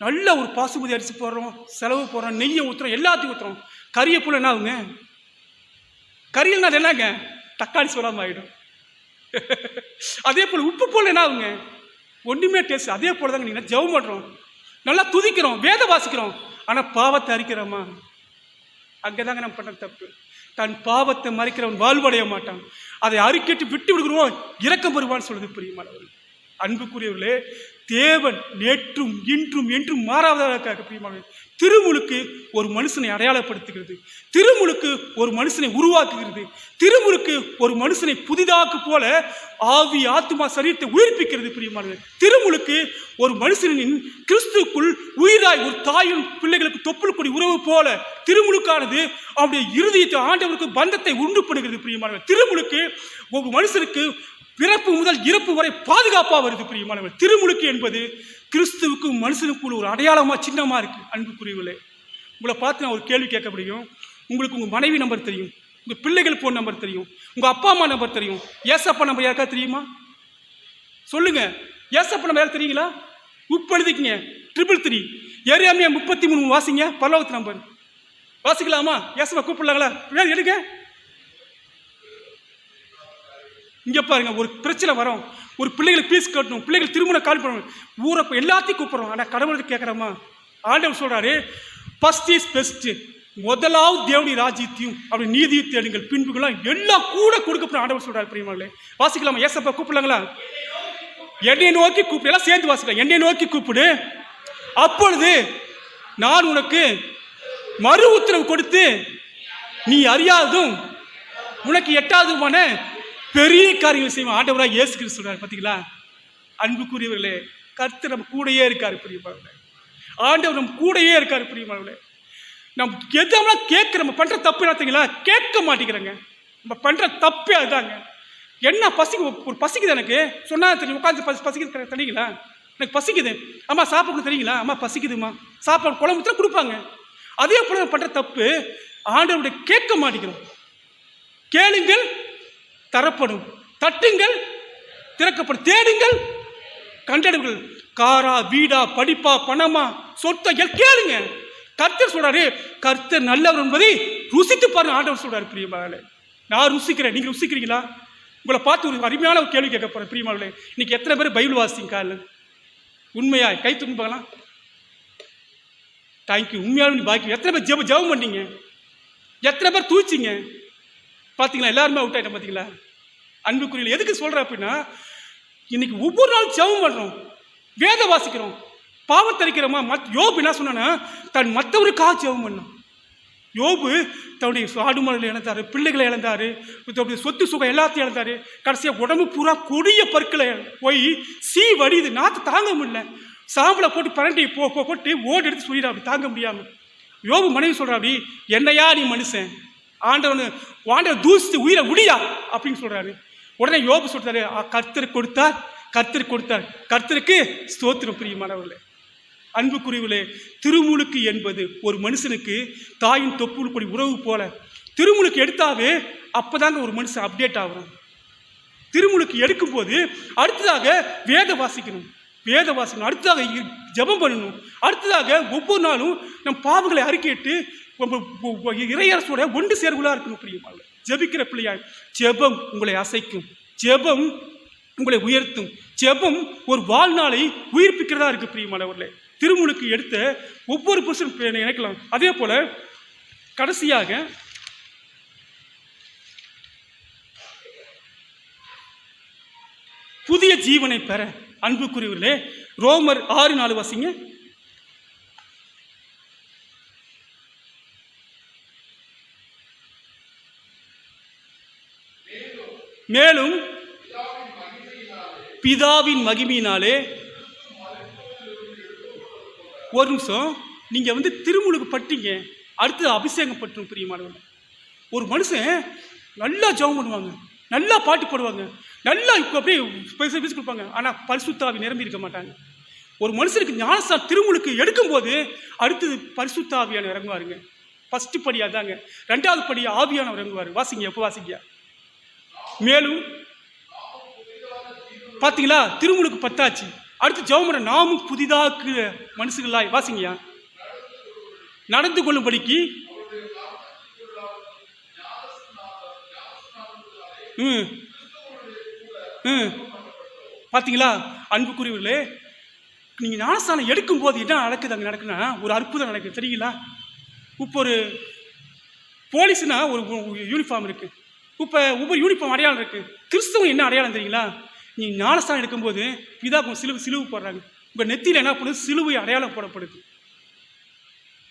நல்ல ஒரு பாசுபதி அரிசி போடுறோம், செலவு போடுறோம், நெய்யை ஊற்றுறோம், எல்லாத்தையும் ஊற்றுறோம். கறியை போல என்ன ஆகுங்க? கறியல்னா என்னங்க? தக்காளி சொல்லாமல் ஆகிடும். அதே போல் உப்பு போல என்ன ஆகுங்க? ஒன்றுமே டேஸ்ட். அதே போல தாங்க நீங்கள் ஜெபம் பண்ணுறோம், நல்லா துதிக்கிறோம், வேத வாசிக்கிறோம், ஆனால் பாவத்தை அறிக்கிறோமா? அங்கே தாங்க நம்ம பண்ணுற தப்பு. தன் பாவத்தை மறைக்கிறவன் வாழ்வடைய மாட்டான், அதை அறிக்கைட்டு விட்டு விடுகிறோம் இரக்கம் பெறுவான்னு சொல்லுது பிரியமானவர்கள். அன்புக்குரியவர்களே, தேவன் நேற்றும் இன்றும் என்றும் மாறாதவர்களுக்காக பிரியமானவர்கள். திருமுழுக்கு ஒரு மனுஷனை அடையாளப்படுத்துகிறது, திருமுழுக்கு ஒரு மனுஷனை உருவாக்குகிறது, திருமுழுக்கு ஒரு மனுஷனை புதிதாக்கு போல ஆவி ஆத்துமா சரீரத்தை உயிர்ப்பிக்கிறது பிரியமானவர்கள். திருமுழுக்கு ஒரு மனுஷனின் கிறிஸ்துக்குள் உயிராய் ஒரு தாயும் பிள்ளைகளுக்கு தொப்புள் கொடி உறவு போல திருமுழுக்கானது அவருடைய இருதயத்தை ஆண்டவருக்கு பந்தத்தை உண்டு பண்ணுகிறது பிரியமானவர்கள். திருமுழுக்கு ஒரு மனுஷனுக்கு பிறப்பு முதல் இறப்பு வரை பாதுகாப்பாக வருது பிரியமானவர்கள். திருமுழுக்கு என்பது கிறிஸ்துவுக்கும் மனுஷனுக்குள்ள ஒரு அடையாளமா சின்னமா இருக்கு. அன்புக்குரியவர்களே, உங்களை பார்த்து நான் ஒரு கேள்வி கேட்க முடியும். உங்களுக்கு உங்கள் மனைவி நம்பர் தெரியும், உங்கள் பிள்ளைகள் ஃபோன் நம்பர் தெரியும், உங்கள் அப்பா அம்மா நம்பர் தெரியும். ஏசப்பா நம்பர் யாருக்கா தெரியுமா? சொல்லுங்கள். ஏசப்பா நம்பர் யாரும் தெரியுங்களா? உப்பு எழுதிக்கிங்க 333. எரேமியா 33 வாசிங்க, பரலோகத்து நம்பர் வாசிக்கலாமா? ஏசப்பா கூப்பிடலாங்களா? எடுங்க. இங்கே பாருங்க, ஒரு பிரச்சனை வரும், ஒரு பிள்ளைகளுக்கு ஃபீஸ் கட்டணும், பிள்ளைகள் திருமணம் கால் பண்ணணும், ஊரை எல்லாத்தையும் கூப்பிட்றோம். ஆனால் கடவுளுக்கு கேட்குறோமா? ஆண்டவர் சொல்கிறாரு, ஃபர்ஸ்ட் இஸ் பெஸ்ட்டு, முதலாவது தேவனுடைய ராஜ்யத்தையும் அப்படி நீதியை தேடுங்கள், பின்புகளாம் எல்லாம் கூட கொடுக்கப்படும் ஆண்டவர் சொல்கிறார். பிரியமானே, வாசிக்கலாமா? ஏசப்பா கூப்பிடலாங்களா? என்னை நோக்கி கூப்பிடு, எல்லாம் சேர்ந்து வாசிக்கலாம். என்னை நோக்கி கூப்பிடு, அப்பொழுது நான் உனக்கு மறு உத்தரவு கொடுத்து நீ அறியாததும் உனக்கு எட்டாவதுமான பெரிய காரியங்கள் செய்வோம். ஆண்டவராக இயேசு கிறிஸ்து சொல்றாரு. பார்த்தீங்களா அன்புக்குரியவர்களே, கர்த்தர் நம்ம கூடயே இருக்காரு. பிரியமானவர்களே, ஆண்டவர் நம்ம கூடயே இருக்காரு. பிரியமானவர்களே, நம்ம எதெல்லாம் கேட்குற, நம்ம பண்ணுற தப்பு பார்த்தீங்களா, கேட்க மாட்டேங்கிறேங்க. நம்ம பண்ணுற தப்பே அதுதாங்க. என்ன ஒரு பசிக்குது எனக்கு சொன்னால் தெரியும், உட்காந்து பசிக்குது தெரியுங்களா? எனக்கு பசிக்குது, அம்மா சாப்பிட தெரியுங்களா? அம்மா பசிக்குதுமா, சாப்பாடு குழம்பு தான் கொடுப்பாங்க. அதே போல நம்ம பண்ணுற தப்பு, ஆண்டவருடைய கேட்க மாட்டேங்கிறோம். கேளுங்கள் தரப்படும், தட்டுங்கள் திறக்கப்படும், தேடுங்கள் கண்டடுங்கள். காரா, வீடா, படிப்பா, பணமா, சொத்தைகள் கேளுங்க. கர்த்தர் சொல்றாரு, கர்த்தர் நல்லவர் என்பதை ருசித்து பாருங்க. ஆண்டவர் சொல்றாரு. பிரியமானே, நான் ருசிக்கிறேன், நீங்க ருசிக்கிறீங்களா? உங்களை பார்த்து ஒரு அருமையான ஒரு கேள்வி கேட்க போறேன். பிரியமானே, இன்னைக்கு எத்தனை பேர் பைபிள் வாசிங்க? கால உண்மையா கை தூக்கி பார்க்கலாம். தேங்க்யூ. உண்மையான பாக்கி. எத்தனை பேர் ஜெபம் பண்ணீங்க? எத்தனை பேர் தூச்சிங்க? பார்த்தீங்களா? எல்லாருமே அவுட் ஆகிட்டோம். பார்த்தீங்களா? அன்புக்குரியல எதுக்கு சொல்கிறேன் அப்படின்னா, இன்னைக்கு ஒவ்வொரு நாளும் ஜெபம் பண்ணுறோம், வேத வாசிக்கிறோம், பாவத்தரிக்கிறோமா? யோபு என்ன சொன்னா, தன் மற்றவருக்காக ஜெபம் பண்ணோம். யோபு தன்னுடைய ஆடுமாடுகளை இழந்தார், பிள்ளைகளை இழந்தார், தன்னுடைய சொத்து சுகம் எல்லாத்தையும் இழந்தார். கடைசியாக உடம்பு பூரா கொடிய பற்களை போய் வடிது, நாற்று தாங்க முடியல, சாம்பலை போட்டு பரண்டி போட்டு ஓடி எடுத்து சொல்லிடா, அப்படி தாங்க முடியாமல். யோபு மனைவி சொல்கிறா, அப்படி என்னையா நீ மனுஷன், ஆண்டவன் தூசித்து உயிரை முடியா அப்படின்னு சொல்கிறாரு. உடனே யோபு சொல்றாரு, கர்த்தர் கொடுத்தார், கர்த்தர் கொடுத்தார், கர்த்தருக்கு ஸ்தோத்திரம். பிரியமானவர்களே, அன்புக்குரியவர்களே, திருமுழுக்கு என்பது ஒரு மனுஷனுக்கு தாயின் தொப்புள் கொடி உறவு போல. திருமுழுக்கு எடுத்தாவே அப்போதாங்க ஒரு மனுஷன் அப்டேட் ஆகணும். திருமுழுக்கு எடுக்கும்போது அடுத்ததாக வேத வாசிக்கணும், அடுத்ததாக ஜெபம் பண்ணணும், அடுத்ததாக ஒவ்வொரு நாளும் நம் பாவங்களை அறிக்கையிட்டு இறையரசோட ஒன்று சேர்வுகளா இருக்கணும். பிரியமானவர்களே, ஜெபிக்கிற பிள்ளையாய் ஜெபம் உங்களை அசைக்கும், ஜெபம் உங்களை உயர்த்தும், ஜெபம் ஒரு வாழ்நாளை உயிர்ப்பிக்கிறதா இருக்கு. பிரியமானவர்களே, திருமுழுக்கு எடுத்த ஒவ்வொரு புருஷன் நினைக்கலாம். அதே போல கடைசியாக புதிய ஜீவனை பெற அன்புக்குரியவர்களே, ரோமர் 6:4 வாசிங்க. மேலும் பிதாவின் மகிமையினாலே, ஒரு நிமிஷம், நீங்க திருமுழுக்கு பட்டீங்க, அடுத்து அபிஷேகம் பற்றும். பிரியமானவர்களே, ஒரு மனுஷன் நல்லா ஜெபம் பண்ணுவாங்க, நல்லா பாட்டு பாடுவாங்க, நல்லா இப்போ அப்படியே பேசி கொடுப்பாங்க, ஆனால் பரிசுத்தாவி நிரம்பி இருக்க மாட்டாங்க. ஒரு மனுஷனுக்கு ஞானஸ்தானம் திருமுழுக்கு எடுக்கும்போது அடுத்தது பரிசுத்தாவியான இறங்குவாருங்க. ஃபர்ஸ்ட் படி அதாங்க. ரெண்டாவது படி ஆவியானவர் இறங்குவார். வாசிங்க, எப்போ வாசிங்க. மேலும் பார்த்தீங்களா, திருமுழுக்கு பத்தாச்சு, அடுத்து ஜெபம் நாமும் புதிதாக்கு மனுஷங்களாய் வாசிங்கயா நடந்து கொள்ளும்படிக்கு பார்த்தீங்களா அன்புக்குரியவர்களே, நீங்கள் ஞானஸ்தானம் எடுக்கும்போது என்ன நடக்குது? அங்கே நடக்குன்னா ஒரு அற்புதம் நடக்குது தெரியுங்களா? இப்போ ஒரு போலீஸ்னா ஒரு யூனிஃபார்ம் இருக்குது, இப்போ ஒவ்வொரு யூனிஃபார்ம் அடையாளம் இருக்குது. கிறிஸ்தவம் என்ன அடையாளம் தெரியுங்களா? நீ ஞானஸ்தானம் எடுக்கும்போது பிதாக்கும் சிலுவை போடுறாங்க, உங்கள் நெத்தியில் என்ன பண்ணுது? சிலுவை அடையாளம் போடப்படுது.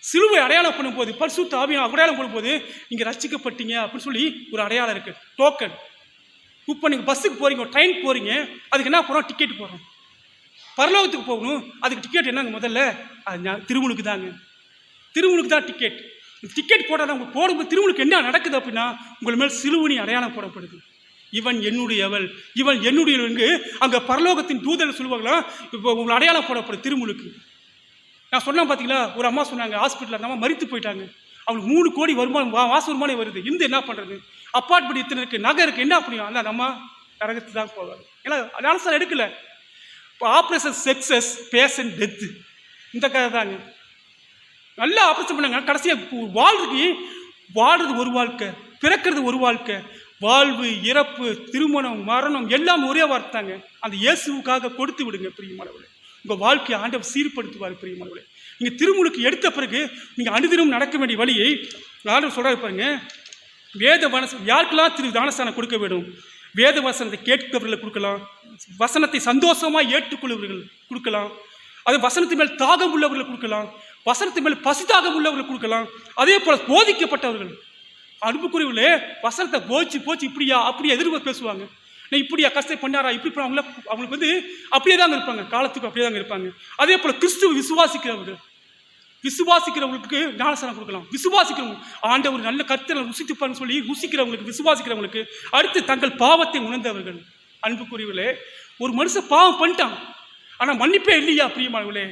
சிலுவை அடையாளம் பண்ணும்போது, பரிசுத்த ஆவியான அடையாளம் பண்ணும்போது நீங்கள் ரட்சிக்கப்பட்டீங்க அப்படின்னு சொல்லி ஒரு அடையாளம் இருக்குது, டோக்கன். இப்போ நீங்கள் பஸ்ஸுக்கு போகிறீங்க, ட்ரெயின் போகிறீங்க, அதுக்கு என்ன போகிறோம்? டிக்கெட் போடுறோம். பரலோகத்துக்கு போகணும், அதுக்கு டிக்கெட் என்னங்க? முதல்ல அது திருமுழுக்கு தாங்க. திருமுழுக்கு தான் டிக்கெட். டிக்கெட் போட்டால் தான் உங்களுக்கு போடும்போது திருமுழுக்கு என்ன நடக்குது அப்படின்னா, உங்கள் மேல் சிலுவனி அடையாளம் போடப்படுது. இவன் என்னுடையவள், இவன் என்னுடைய அங்கே பரலோகத்தின் தூதர்கள் சொல்லுவாங்களா, இப்போ உங்களை அடையாளம் போடப்படுது திருமுழுக்கு. நான் சொன்னேன் பார்த்தீங்களா, ஒரு அம்மா சொன்னாங்க ஹாஸ்பிட்டலில் அந்த அம்மா மரித்து போயிட்டாங்க. அவங்களுக்கு 3 கோடி வருமானம் மாச வருமானம் வருது. இந்த என்ன பண்ணுறது, அப்பார்ட்மெண்ட் இத்தனை இருக்குது, நகை இருக்குது, என்ன அப்படியும் அந்த அம்மா நரகத்து தான் போவாங்க. ஏன்னா அனாலிசிஸ் எடுக்கல. இப்போ ஆப்ரேஷன் சக்ஸஸ் பேஷண்ட் டெத்து இந்த கதை தாங்க. நல்லா ஆப்ரேஷன் பண்ணாங்க. கடைசியாக வாழ்றது ஒரு வாழ்க்கை, பிறக்கிறது ஒரு வாழ்க்கை. வாழ்வு, இறப்பு, திருமணம், மரணம் எல்லாம் ஒரே வார்த்தைங்க. அந்த இயேசுவுக்காக கொடுத்து விடுங்க பிரியமானவர்களே. உங்கள் வாழ்க்கையை ஆண்டவர் சீர்படுத்துவார் பிரியமானவர்களே. நீங்கள் திருமுழுக்கு எடுத்த பிறகு நீங்கள் அனுதினம் நடக்க வேண்டிய வழியை ஆண்டவர் சொல்கிறாரு பாருங்க. வேத வசனம் யாருக்கெல்லாம் ஞானஸ்தானம் கொடுக்க வேண்டும்? வேத வசனத்தை கேட்கிறவர்கள் கொடுக்கலாம், வசனத்தை சந்தோஷமாக ஏற்றுக்கொள்வர்கள் கொடுக்கலாம், அது வசனத்து மேல் தாகம் உள்ளவர்கள் கொடுக்கலாம், வசனத்து மேல் பசி தாகம் உள்ளவர்கள் கொடுக்கலாம். அதே போல் போதிக்கப்பட்டவர்கள் அன்புக்குரியவர்களே வசனத்தை போச்சு இப்படியா அப்படியே எதிர்ப்பு பேசுவாங்க. நான் இப்படியா கஷ்டம் பண்ணாரா இப்படி அவங்களுக்கு வந்து அப்படியே தாங்க இருப்பாங்க, காலத்துக்கு அப்படியே தாங்க இருப்பாங்க. அதே போல் கிறிஸ்துவ விசுவாசிக்கிறவங்களுக்கு ஞானஸ்தானம் கொடுக்கலாம். விசுவாசிக்கிறவங்க ஆண்டவர் நல்ல கர்த்தரை ருசித்துப்பான்னு சொல்லி ருசிக்கிறவங்களுக்கு, விசுவாசிக்கிறவங்களுக்கு, அடுத்து தங்கள் பாவத்தை உணர்ந்தவர்கள். அன்புக்குரியவர்களே ஒரு மனுஷன் பாவம் பண்ணிட்டான், ஆனால் மன்னிப்பே இல்லையா பிரியமானவர்களே?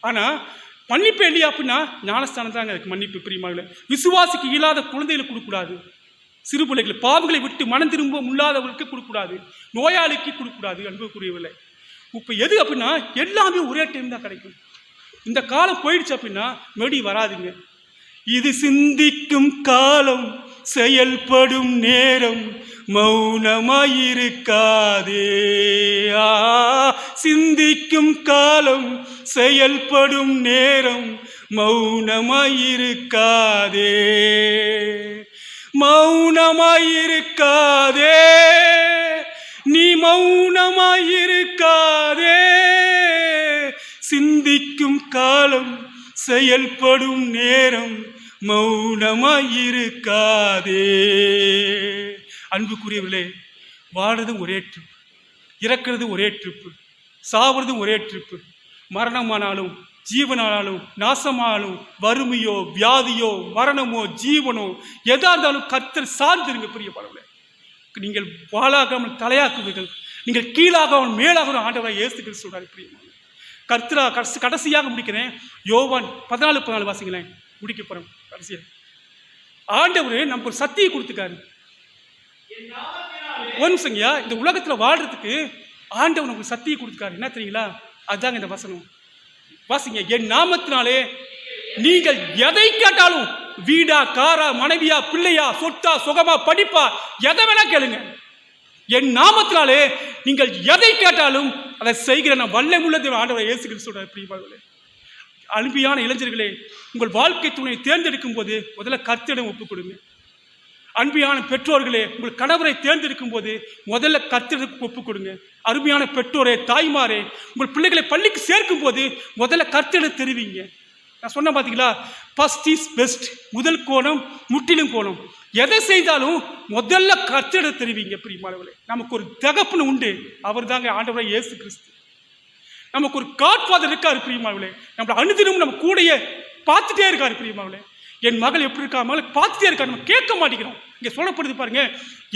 ஆனால் மன்னிப்பே இல்லையா அப்படின்னா ஞானஸ்தானம் தாங்க அதுக்கு மன்னிப்பு பிரியமானவர்களே. விசுவாசிக்கு இல்லாத குழந்தைகளை கொடுக்கக்கூடாது, சிறு பிள்ளைகள் பாவங்களை விட்டு மனம் திரும்ப முடியாதவர்களுக்கு கொடுக்கக்கூடாது, நோயாளிக்கு கொடுக்கக்கூடாது. அன்புக்குரியவர்களே இப்போ எது அப்படின்னா எல்லாமே ஒரே டைம் தான் கிடைக்கும். இந்த காலம் போயிடுச்சு அப்படின்னா மெடி வராதுங்க. இது சிந்திக்கும் காலம், செயல்படும் நேரம், மௌனமாயிருக்காதே. சிந்திக்கும் காலம், செயல்படும் நேரம், மௌனமாயிருக்காதே, மௌனமாயிருக்காதே, நீ மௌனமாயிருக்காதே. சிந்திக்கும் காலம், செயல்படும் நேரம், மௌனமாயிருக்காதே. அன்புக்குரியவர்களே வாடுறதும் ஒரே ட்ரிப், இறக்கிறது ஒரே ட்ரிப்பு, சாவுறதும் ஒரே ட்ரிப்பு. மரணமானாலும் ஜீவனானாலும் நாசமானாலும் வறுமையோ வியாதியோ மரணமோ ஜீவனோ எதா இருந்தாலும் கர்த்தர் சார்ந்திருங்க பிரியமானவர்களே. நீங்கள் வாழாகாமல் தலையாக்குவீர்கள், நீங்கள் கீழாகாமல் மேலாகவும் ஆண்டவராய் இயேசு கிறிஸ்து சொல்றாரு பிரியமானவர்களே. கர்த்தரா கடைசியாக முடிக்கிறேன். யோவான் 14:14 வாசிங்களேன், முடிக்க போகிறோம். கடைசியாக ஆண்டவர் நமக்கு ஒரு சக்தியை கொடுத்துக்காரு. ஒரு நிமிஷங்கய்யா, இந்த உலகத்தில் வாழ்றதுக்கு ஆண்டவர் நமக்கு சக்தியை கொடுத்துக்காரு. என்ன தெரியுங்களா? அதுதாங்க இந்த வசனம். வாசிங்க. என் நாமத்தினாலே நீங்கள் எதை கேட்டாலும், வீடா, காரா, மனைவியா, பிள்ளையா, சொத்தா, சுகமா, படிப்பா, எதை வேணா கேளுங்க, என் நாமத்தினாலே நீங்கள் எதை கேட்டாலும் அதை செய்கிற நான் வல்லமுள்ள தேவன் ஆண்டவரை இயேசு கிறிஸ்து சொல்றார். பிரியமானவர்களே அன்பியான இளைஞர்களே, உங்கள் வாழ்க்கை துணையை தேர்ந்தெடுக்கும் போது முதல்ல கர்த்தரிடம் ஒப்புக் கொடுங்க. அன்பியான பெற்றோர்களே, உங்கள் கணவரை தேர்ந்தெடுக்கும் போது முதல்ல கர்த்தருக்கு ஒப்புக் கொடுங்க. அருமையான பெற்றோரே, தாய்மாரே, உங்கள் பிள்ளைகளை பள்ளிக்கு சேர்க்கும் போது முதல்ல கர்த்தரிடம் தெரிவிங்க. நான் சொன்ன பார்த்தீங்களா, ஃபர்ஸ்ட் இஸ் பெஸ்ட், முதல் கோணம் முற்றிலும் கோணம். எதை செய்தாலும் முதல்ல கர்த்தரிடம் தெரிவிங்க. பிரியமானவர்களே நமக்கு ஒரு தகப்பன் உண்டு, அவர் தாங்க ஆண்டவராய் இயேசு கிறிஸ்து. நமக்கு ஒரு காட்ஃபாதர் இருக்காரு பிரியமானவர்களே, நம்மளை அனுதினமும் நம்ம கூடையே பார்த்துட்டே இருக்காரு பிரியமானவர்களே. என் மகள் எப்படி இருக்கா, மகளை பார்த்துட்டே இருக்கா, நம்ம கேட்க மாட்டேங்கிறோம். இங்கே சொல்லப்படுது பாருங்க,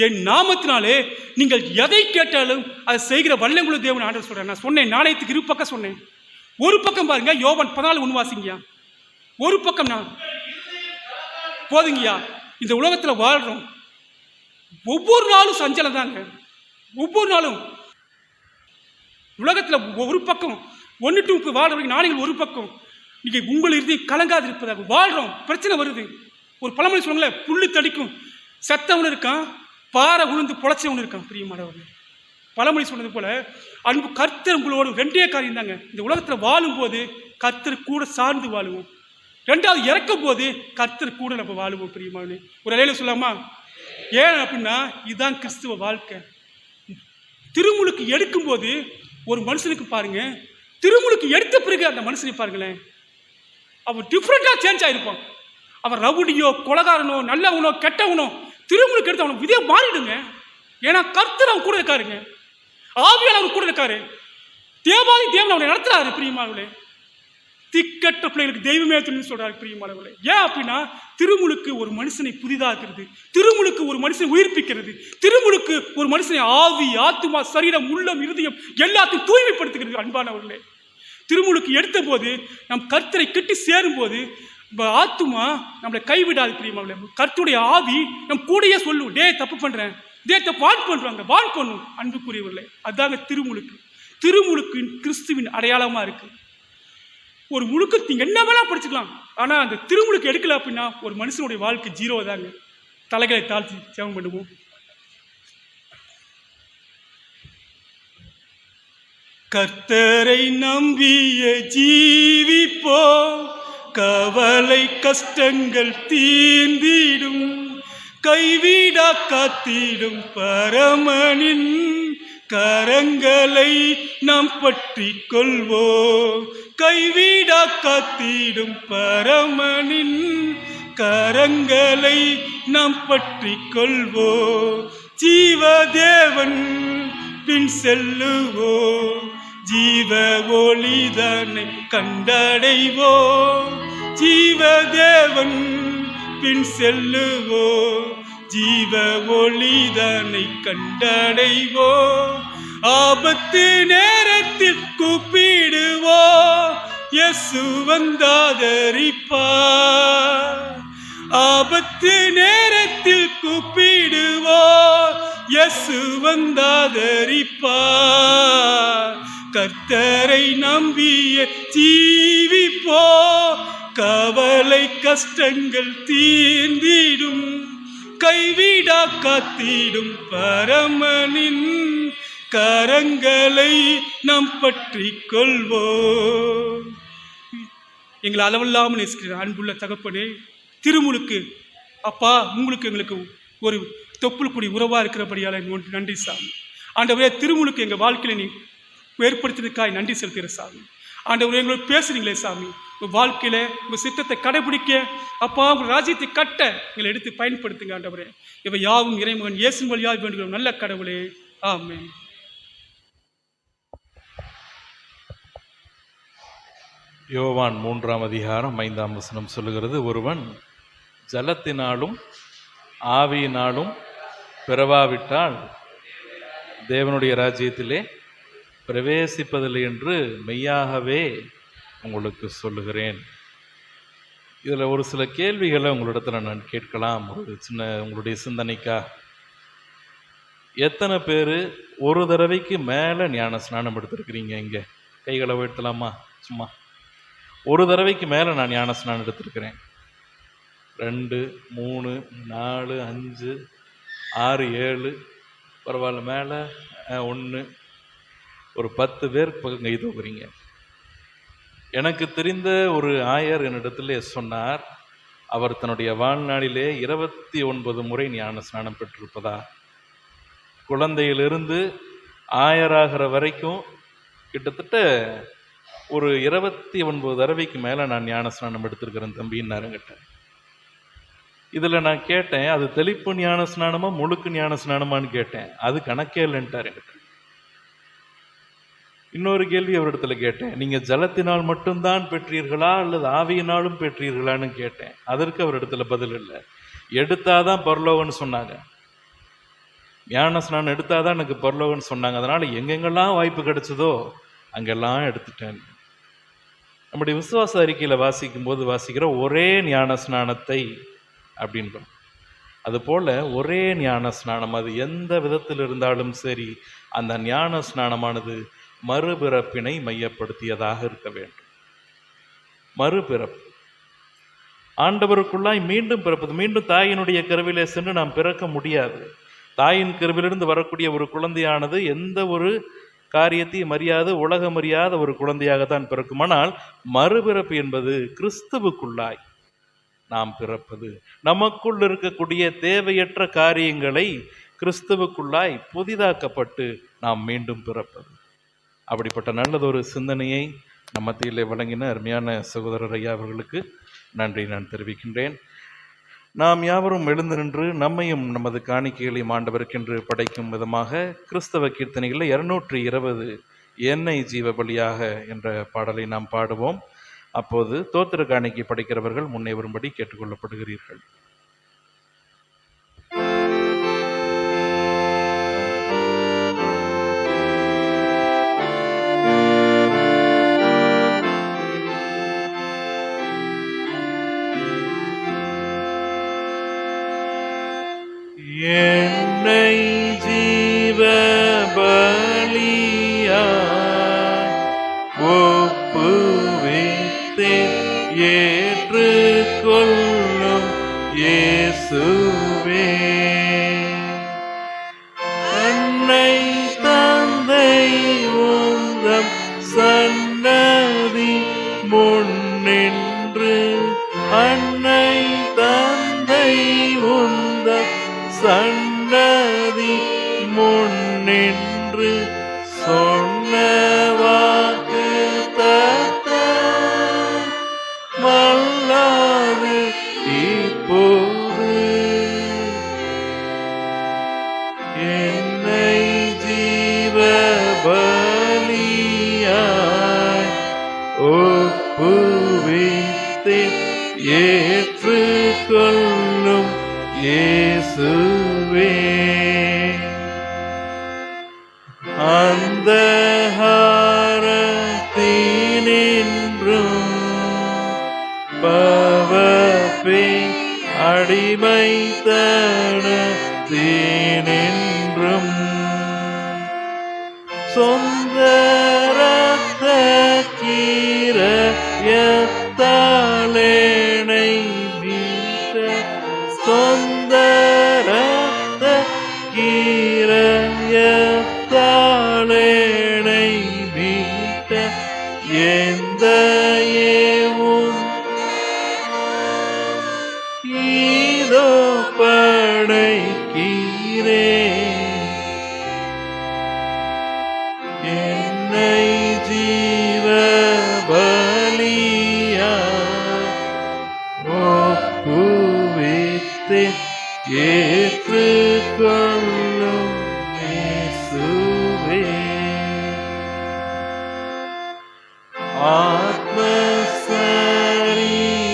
என் நாமத்தினாலே நீங்கள் எதை கேட்டாலும் அதை செய்கிற வல்லமுள்ள தேவன் ஆண்டவர் சொல்றேன். நான் சொன்னேன், நாணயத்துக்கு இரு பக்கம் சொன்னேன். ஒரு பக்கம் பாருங்க, யோவான் 14:1 வாசிங்கயா. ஒரு பக்கம் நான் போதுங்கய்யா. இந்த உலகத்தில் வாழ்றோம், ஒவ்வொரு நாளும் சஞ்சலம் தாங்க. ஒவ்வொரு நாளும் உலகத்தில் ஒரு பக்கம் 1 to 3 வாழ்றவங்க நாளைகள் ஒரு பக்கம். நீங்கள் உங்கள் இறுதி கலங்காது இருப்பதாக வாழ்கிறோம், பிரச்சனை வருது. ஒரு பழமொழி சொல்லுங்களேன், புல்லு தடிக்கும் செத்தவனு இருக்கான், பாறை உளுந்து பொழைச்சவனு இருக்கான். பிரியமானவர்கள் பழமொழி சொன்னது போல அன்பு கர்த்தர் உங்களோட 2 காரியம் தாங்க. இந்த உலகத்தில் வாழும்போது கர்த்தர் கூட சார்ந்து வாழுவோம், 2வது இறக்கும் போது கர்த்தர் கூட நம்ம வாழுவோம். பிரியமானவர்களே ஒரு அலையில சொல்லாமா? ஏன் அப்படின்னா இதுதான் கிறிஸ்துவ வாழ்க்கை. திருமுழுக்கு எடுக்கும்போது ஒரு மனுஷனுக்கு பாருங்க, திருமுழுக்கு எடுத்த பிறகு அந்த மனுஷனை பாருங்களேன், அவன் டிஃப்ரெண்டாக சேஞ்ச் ஆகிருப்பான். அவன் ரவுடியோ கொலகாரனோ நல்லவனோ கெட்டவனோ திருமுழுக்கு எடுத்து அவனுக்கு விதே மாறிடுங்க. ஏன்னா கர்த்தர் அவன் கூட இருக்காருங்க, ஆவியானவர் கூட இருக்காரு, தேவாதி தேவன் அவனை நடத்துறாரு. பிரியமானவர்களே திக்கற்ற பிள்ளைகளுக்கு தெய்வமே துணின்னு சொல்றாரு. பிரியமானவர்களே ஏன் அப்படின்னா திருமுழுக்கு ஒரு மனுஷனை புதிதாக்குறது, திருமுழுக்கு ஒரு மனுஷனை உயிர்ப்பிக்கிறது, திருமுழுக்கு ஒரு மனுஷனை ஆவி ஆத்துமா சரீரம் உள்ளம் இருதயம் எல்லாத்தையும் தூய்மைப்படுத்துகிறது. அன்பானவர்களே திருமுழுக்கு எடுத்த போது நம் கர்த்தரை கிட்டி சேரும்போது ஆத்துமா நம்மளை கைவிடாது. பிரியமானவர்களே, கர்த்தருடைய ஆவி நம் கூடயே சொல்லும், டே தப்பு பண்ணுறேன், டே தப்பு வான் பண்ணுறாங்க, வான் பண்ணும். அன்புக்குரியவர்களே, அதாங்க திருமுழுக்கு. திருமுழுக்கு கிறிஸ்துவின் அடையாளமாக இருக்குது. ஒரு முழுக்க நீங்கள் என்ன வேணால் படிச்சுக்கலாம், ஆனால் அந்த திருமுழுக்கு எடுக்கல அப்படின்னா ஒரு மனுஷனுடைய வாழ்க்கை ஜீரோ தாங்க. தலைகளை தாழ்த்தி ஜெபம் பண்ணுவோம். கர்த்தரை நம்பிய ஜீவிப்போம், கவலை கஷ்டங்கள் தீர்ந்திடும், கைவிடா காத்திடும் பரமனின் கரங்களை நாம் பற்றி கொள்வோம். கைவிடா காத்திடும் பரமனின் கரங்களை நாம் பற்றி கொள்வோம். ஜீவதேவன் பின் செல்லுவோம், ஜீவ ஒளிதனை கண்டடைவோம். ஜீவதேவன் பின் செல்லுவோம், ஜீவ ஒளிதனை கண்டடைவோம். ஆபத்து நேரத்தில் கூப்பிடுவோம், இயேசு வந்தாதரிப்பார். ஆபத்து நேரத்தில் கூப்பிடுவோம், இயேசு வந்தாதரிப்பார். கர்த்தரை நம்பிய ஜீவிப்போம், கவலை கஷ்டங்கள் தீர்ந்திடும், கைவிடா காத்திடும் பரமனின் கரங்களை நாம் பற்றி கொள்வோம். எங்களை அளவில்லாமல் நேசிக்கிற அன்புள்ள தகப்பனே, திருமுழுக்கு அப்பா உங்களுக்கு எங்களுக்கு ஒரு தொப்புள் கூடி உறவாக இருக்கிறபடியால் நன்றி சாமி. ஆண்டவரே, திருமுழுக்கு எங்கள் வாழ்க்கையில் நீ ஏற்படுத்தினதுக்காக நன்றி செலுத்துகிற சாமி. ஆண்டவரே, எங்களோட பேசுறீங்களே சாமி, உங்கள் வாழ்க்கையில் உங்கள் சித்தத்தை கடைபிடிக்க அப்பா உங்கள் ராஜ்யத்தை கட்ட எங்களை எடுத்து பயன்படுத்துங்க. ஆண்டவரே, இவை யாவும் இறைமகன் இயேசு வழியாக வேண்டுகிறோம் நல்ல கடவுளே, ஆமென். யோவான் 3:5 சொல்லுகிறது, ஒருவன் ஜலத்தினாலும் ஆவியினாலும் பிறவாவிட்டால் தேவனுடைய ராஜ்யத்திலே பிரவேசிப்பதில்லை என்று மெய்யாகவே உங்களுக்கு சொல்லுகிறேன். இதில் ஒரு சில கேள்விகளை உங்களிடத்தில் நான் கேட்கலாம், ஒரு சின்ன உங்களுடைய சிந்தனைக்கா. எத்தனை பேர் ஒரு தடவைக்கு மேலே ஞான ஸ்நானம் எடுத்திருக்கிறீங்க? இங்கே கைகளை உயர்த்தலாமா? சும்மா ஒரு தடவைக்கு மேலே நான் ஞான ஸ்நானம் எடுத்திருக்கிறேன். 2, 3, 4, 5, 6, 7, பரவாயில்ல, மேலே 1, ஒரு 10 பேர் பக்கம் கை தூக்குறீங்க. எனக்கு தெரிந்த ஒரு ஆயர் என்னிடத்திலே சொன்னார், அவர் தன்னுடைய வாழ்நாளிலே 29 முறை ஞான ஸ்நானம் பெற்றிருப்பதா. குழந்தையிலிருந்து ஆயராகிற வரைக்கும் கிட்டத்தட்ட ஒரு 29 தடவைக்கு மேலே நான் ஞான ஸ்நானம் எடுத்திருக்கிறேன் தம்பின்னாருங்கிட்ட. இதில் நான் கேட்டேன், அது தெளிப்பு ஞான ஸ்நானமா முழுக்கு ஞான ஸ்நானமான்னு கேட்டேன். அது கணக்கே இல்லைன்ட்டார் என்கிட்ட. இன்னொரு கேள்வி அவரிடத்துல கேட்டேன், நீங்கள் ஜலத்தினால் மட்டும்தான் பெற்றீர்களா அல்லது ஆவியினாலும் பெற்றீர்களான்னு கேட்டேன். அதற்கு அவரிடத்துல பதில் இல்லை. எடுத்தாதான் பரலோகன்னு சொன்னாங்க, ஞான ஸ்நானம் எடுத்தாதான் எனக்கு பரலோகன்னு சொன்னாங்க. அதனால் எங்கெங்கெல்லாம் வாய்ப்பு கிடைச்சதோ அங்கெல்லாம் எடுத்துட்டேன். நம்முடைய விசுவாச அறிக்கையில் வாசிக்கும்போது வாசிக்கிற ஒரே ஞான ஸ்நானத்தை அப்படின்றோம். அதுபோல் ஒரே ஞான ஸ்நானம், அது எந்த விதத்தில் இருந்தாலும் சரி, அந்த ஞான ஸ்நானமானது மறுபிறப்பினை மையப்படுத்தியதாக இருக்க வேண்டும். மறுபிறப்பு, ஆண்டவருக்குள்ளாய் மீண்டும் பிறப்பது. மீண்டும் தாயினுடைய கருவிலே சென்று நாம் பிறக்க முடியாது. தாயின் கருவிலிருந்து வரக்கூடிய ஒரு குழந்தையானது எந்த ஒரு காரியத்தையும் அறியாத, உலகம் அறியாத ஒரு குழந்தையாகத்தான் பிறக்கும். ஆனால் மறுபிறப்பு என்பது கிறிஸ்துவுக்குள்ளாய் நாம் பிறப்பது. நமக்குள் இருக்கக்கூடிய தேவையற்ற காரியங்களை கிறிஸ்துவுக்குள்ளாய் புதிதாக்கப்பட்டு நாம் மீண்டும் பிறப்பது. அப்படிப்பட்ட நல்லதொரு சிந்தனையை நம்ம மத்தியிலே வழங்கின அருமையான சகோதரர் ஐயா அவர்களுக்கு நன்றி நான் தெரிவிக்கின்றேன். நாம் யாவரும் எழுந்து நின்று நம்மையும் நமது காணிக்கைகளையும் ஆண்டவருக்கென்று படைக்கும் விதமாக கிறிஸ்தவ கீர்த்தனைகளில் 220 என்னை ஜீவ பலியாக என்ற பாடலை நாம் பாடுவோம். அப்போது தோத்திர காணிக்கை படைக்கிறவர்கள் முன்னே வரும்படி கேட்டுக்கொள்ளப்படுகிறீர்கள். பலியாய் ஒப்புவித்தேன் ஏற்றுக்கொள்ளும் இயேசுவே. அன்னை தந்தை உந்தம் சன்னதி முன்னின்று அன்னை தந்தை உந்தம் சன்னதி முன்னின்று சொன்ன வாக்கு தத்தம் வல்லாது இப்போது என்னை ஜீவ பலியாய் ஒப்புவித்தேன் ஏற்றுக்கொள்ளும் இயேசுவே. அந்தகாரத்தினின்றும் பவப்பே அடிமைத்தனத்தினின்றும் சொந்த ரத்த கீரயத்தாலேனை மீட்ட சொந்த ரத்த கீரயத்தாலேனை மீட்ட எந்த ஏவும் இதோ படைக்கிறேன் என்னை ஜீவ பலியாய் ஒப்புவித்தேன் ஏற்றுக்கொள்ளும் இயேசுவே. ஆத்ம சரீரமதை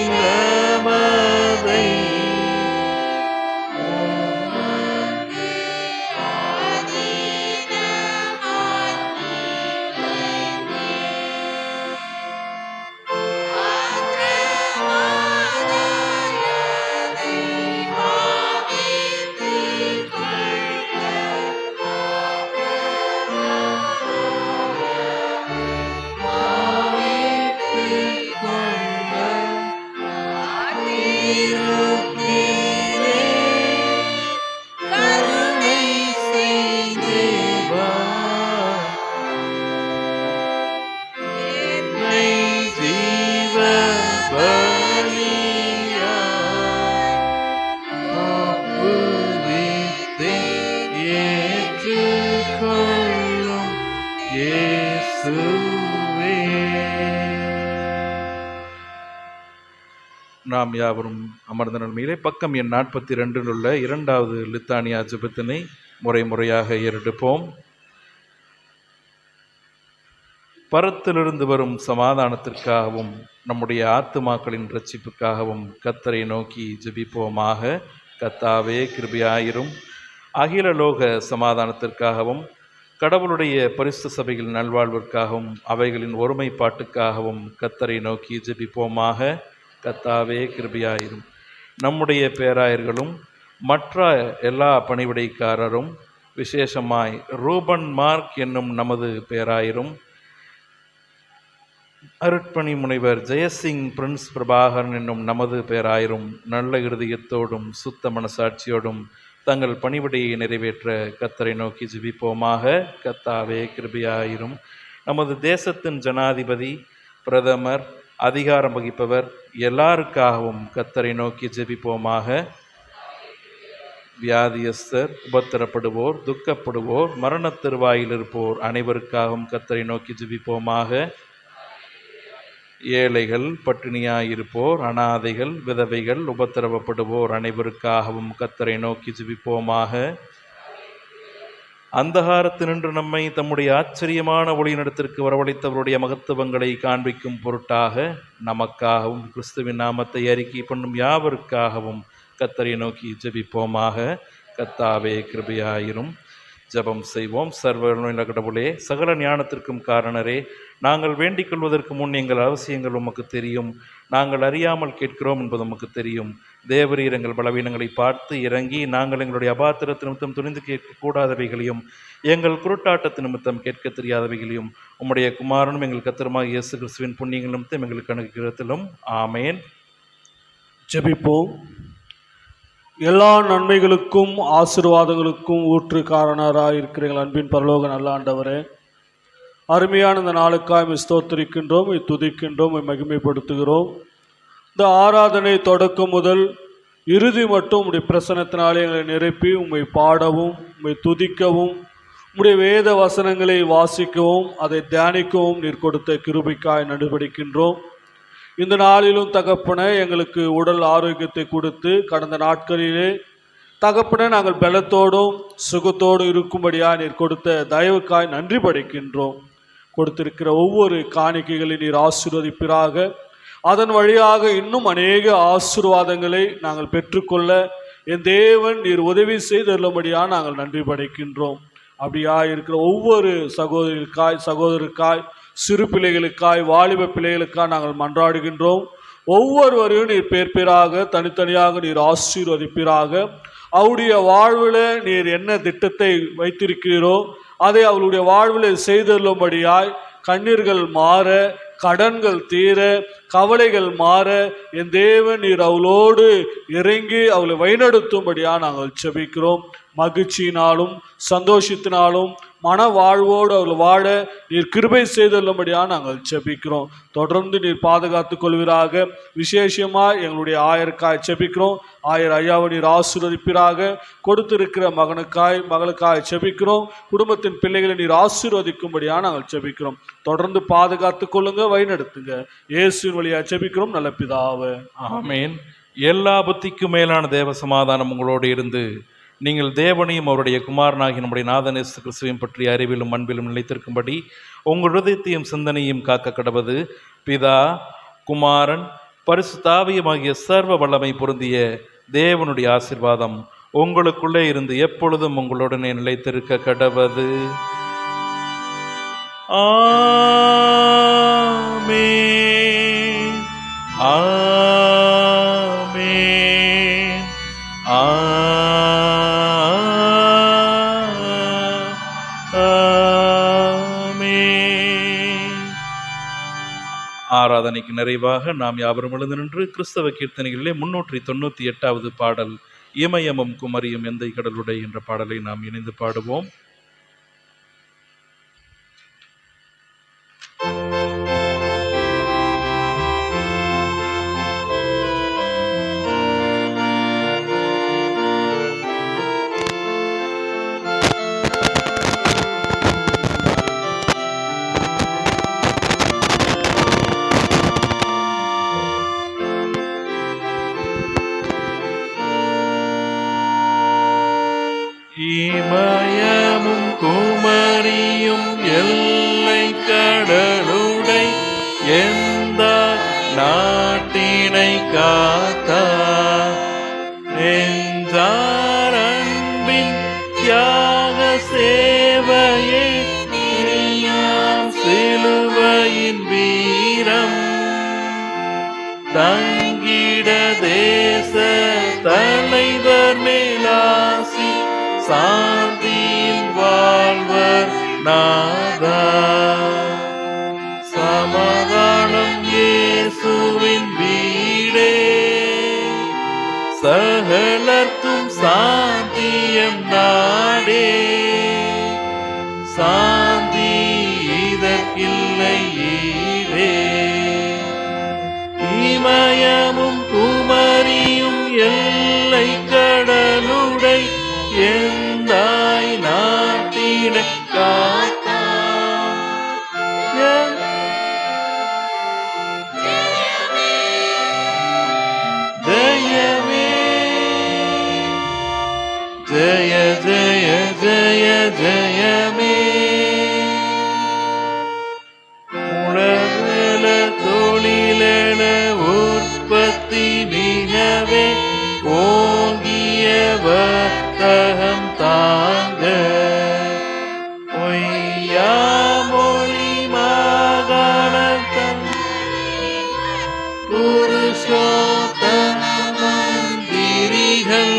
நாம் யாவரும் அமர்ந்த நிலைமையிலே பக்கம் எண் 42 உள்ள இரண்டாவது லித்தானியா ஜெபத்தினை முறையாக ஏறெடுப்போம். பரத்திலிருந்து வரும் சமாதானத்திற்காகவும் நம்முடைய ஆத்துமாக்களின் இரட்சிப்புக்காகவும் கர்த்தரை நோக்கி ஜெபிப்போமாக. கர்த்தாவே கிருபையாயிரும். அகிலலோக சமாதானத்திற்காகவும் கடவுளுடைய பரிசுத்த சபைகளின் நல்வாழ்விற்காகவும் அவைகளின் ஒருமைப்பாட்டுக்காகவும் கர்த்தரை நோக்கி ஜெபிப்போமாக. கர்த்தாவே கிருபையாயிரும். நம்முடைய பேராயர்களும் மற்ற எல்லா பணிவிடைக்காரரும் விசேஷமாய் ரூபன் மார்க் என்னும் நமது பேராயரும் அருட்பணி முனைவர் ஜெயசிங் பிரின்ஸ் பிரபாகரன் என்னும் நமது பேராயரும் நல்ல இருதயத்தோடும் சுத்த மனசாட்சியோடும் தங்கள் பணிவிடையை நிறைவேற்ற கர்த்தரை நோக்கி ஜெபிப்போமாக. கர்த்தாவே கிருபையாயிரும். நமது தேசத்தின் ஜனாதிபதி, பிரதமர், அதிகாரம் வகிப்பவர் எல்லாருக்காகவும் கர்த்தரை நோக்கி ஜெபிப்போமாக. வியாதியஸ்தர், உபத்திரப்படுவோர், துக்கப்படுவோர், மரணத் தருவாயில் இருப்போர் அனைவருக்காகவும் கர்த்தரை நோக்கி ஜெபிப்போமாக. ஏழைகள், பட்டினியாயிருப்போர், அனாதைகள், விதவைகள், உபத்திரவப்படுவோர் அனைவருக்காகவும் கர்த்தரை நோக்கி ஜெபிப்போமாக. அந்தகாரத்தினின்று நம்மை தம்முடைய ஆச்சரியமான ஒளியினிடத்திற்கு வரவழைத்தவருடைய மகத்துவங்களை காண்பிக்கும் பொருட்டாக நமக்காகவும் கிறிஸ்துவின் நாமத்தை அறிக்கை பண்ணும் யாவருக்காகவும் கர்த்தரை நோக்கி ஜெபிப்போமாக. கர்த்தாவே கிருபையாயிரும். ஜெபம் செய்வோம். சர்வ கடவுளே, சகல ஞானத்திற்கும் காரணரே, நாங்கள் வேண்டிக் கொள்வதற்கு முன் எங்கள் அவசியங்கள் உமக்கு தெரியும். நாங்கள் அறியாமல் கேட்கிறோம் என்பது உமக்கு தெரியும். தேவரீர் எங்கள் பலவீனங்களை பார்த்து இறங்கி, நாங்கள் எங்களுடைய அபாத்திரத்து நிமித்தம் துணிந்து கேட்கக்கூடாதவைகளையும் எங்கள் குருட்டாட்டத்து நிமித்தம் கேட்க தெரியாதவைகளையும் உம்முடைய குமாரனும் எங்கள் கர்த்தருமாகிய இயேசு கிறிஸ்துவின் புண்ணியங்கள் நிமித்தம் எங்களுக்கு அனுகிரகத்திலும் ஆமேன். ஜெபிப்போம். எல்லா நன்மைகளுக்கும் ஆசீர்வாதங்களுக்கும் ஊற்றுக்காரனராக இருக்கிற எங்கள் அன்பின் பரலோக நல்ல ஆண்டவரே, அருமையான இந்த நாளுக்காய் ஸ்தோத்திரிக்கின்றோம், துதிக்கின்றோம், மகிமைப்படுத்துகிறோம். இந்த ஆராதனை தொடக்கம் முதல் இறுதி மட்டும் உம்முடைய பிரசன்னத்தினாலே எங்களை நிரப்பி உம்மை பாடவும், உம்மை துதிக்கவும், உம்முடைய வேத வசனங்களை வாசிக்கவும், அதை தியானிக்கவும் நீர் கொடுத்த கிருபைக்காய் நடுபடிக்கின்றோம். இந்த நாளிலும் தகப்பனே, எங்களுக்கு உடல் ஆரோக்கியத்தை கொடுத்து கடந்த நாட்களிலே தகப்பனே நாங்கள் பலத்தோடும் சுகத்தோடு இருக்கும்படியாக நீர் கொடுத்த தயவுக்காய் நன்றி படைக்கின்றோம். கொடுத்திருக்கிற ஒவ்வொரு காணிக்கைகளை நீர் ஆசீர்வதிப்பீராக. அதன் வழியாக இன்னும் அநேக ஆசீர்வாதங்களை நாங்கள் பெற்றுக்கொள்ள என் தேவன் நீர் உதவி செய்தருளும்படியாக நாங்கள் நன்றி படைக்கின்றோம். அப்படியா இருக்கிற ஒவ்வொரு சகோதரருக்காய் சிறு பிள்ளைகளுக்காய் வாலிப பிள்ளைகளுக்காய் நாங்கள் மன்றாடுகின்றோம். ஒவ்வொருவரையும் நீர் பேர்பேராக தனித்தனியாக நீர் ஆசீர்வதிப்பீராக. அவருடைய வாழ்வில் நீர் என்ன திட்டத்தை வைத்திருக்கிறீரோ அதை அவளுடைய வாழ்வில் செய்தருளும்படியாய் கண்ணீர்கள் மாற, கடன்கள் தீர, கவலைகள் மாற என் தேவன் நீர் அவளோடு இறங்கி அவளை வழிநடத்தும்படியாக நாங்கள் ஜெபிக்கிறோம். மகிழ்ச்சியினாலும் சந்தோஷத்தினாலும் மன வாழ்வோடு அவள் வாழ நீர் கிருபை செய்துள்ளபடியாக நாங்கள் ஜெபிக்கிறோம். தொடர்ந்து நீர் பாதுகாத்து கொள்வீராக. விசேஷமாக எங்களுடைய ஆயருக்காய் ஜெபிக்கிறோம். ஆயர் ஐயாவை நீர் ஆசீர்வதிப்பீராக. கொடுத்திருக்கிற மகளுக்காய் ஜெபிக்கிறோம். குடும்பத்தின் பிள்ளைகளை நீர் ஆசீர்வதிக்கும்படியாக நாங்கள் ஜெபிக்கிறோம். தொடர்ந்து பாதுகாத்து கொள்ளுங்க, வழிநடத்துங்க. இயேசுவின் வழியாக ஜெபிக்கிறோம் நல்ல பிதாவே, ஆமேன். எல்லா புத்திக்கும் மேலான தேவ சமாதானம் உங்களோடு இருந்து நீங்கள் தேவனையும் அவருடைய குமாரனாகி நம்முடைய நாதன் இயேசு கிறிஸ்துவையும் பற்றிய அறிவிலும் அன்பிலும் நிலைத்திருக்கும்படி உங்கள் ஹிருதயத்தையும் சிந்தனையும் காக்க கடவது பிதா, குமாரன், பரிசுத்த ஆவியுமாகிய சர்வ வல்லமை பொருந்திய தேவனுடைய ஆசீர்வாதம் உங்களுக்குள்ளே இருந்து எப்பொழுதும் உங்களுடனே நிலைத்திருக்க கடவது. ஆமென். ஆமென். ஆராதனைக்கு நிறைவாக நாம் யாவரும் எழுந்து நின்று கிறிஸ்தவ கீர்த்தனைகளிலே 398வது பாடல் இமயமும் குமரியும் எந்தை கடலுடை என்ற பாடலை நாம் இணைந்து பாடுவோம். இமயமும் குமரியும் எல்லை கடலுடை எந்த நாட்டினை காத்தார் நெஞ்சார் அன்பின் தியாக சேவையே சிலுவையின் வீரம் தங்கிட தேச தலைவர் மேலாசி சாந்தியில் வாழ்வர் நாதா சமாதானம் இயேசுவின் வீடே சகலர்க்கும் சாந்தியம் நாடே சாந்தி இதற்கில்லை ஈடே இமயமும் குமரியும் எல்லை கடலுடை எந்தாய் நாட்டினை காத்தார் ஜெயமே ஜெய ஜெய ஜெய ஜெயமே உலகள தொழிலென உற்பத்தி மிகவே ஓங்கிய வர்த்தகம் தாங்க யாமொழி மாகாணத்தன் புருஷோத்தமந்திரிகள்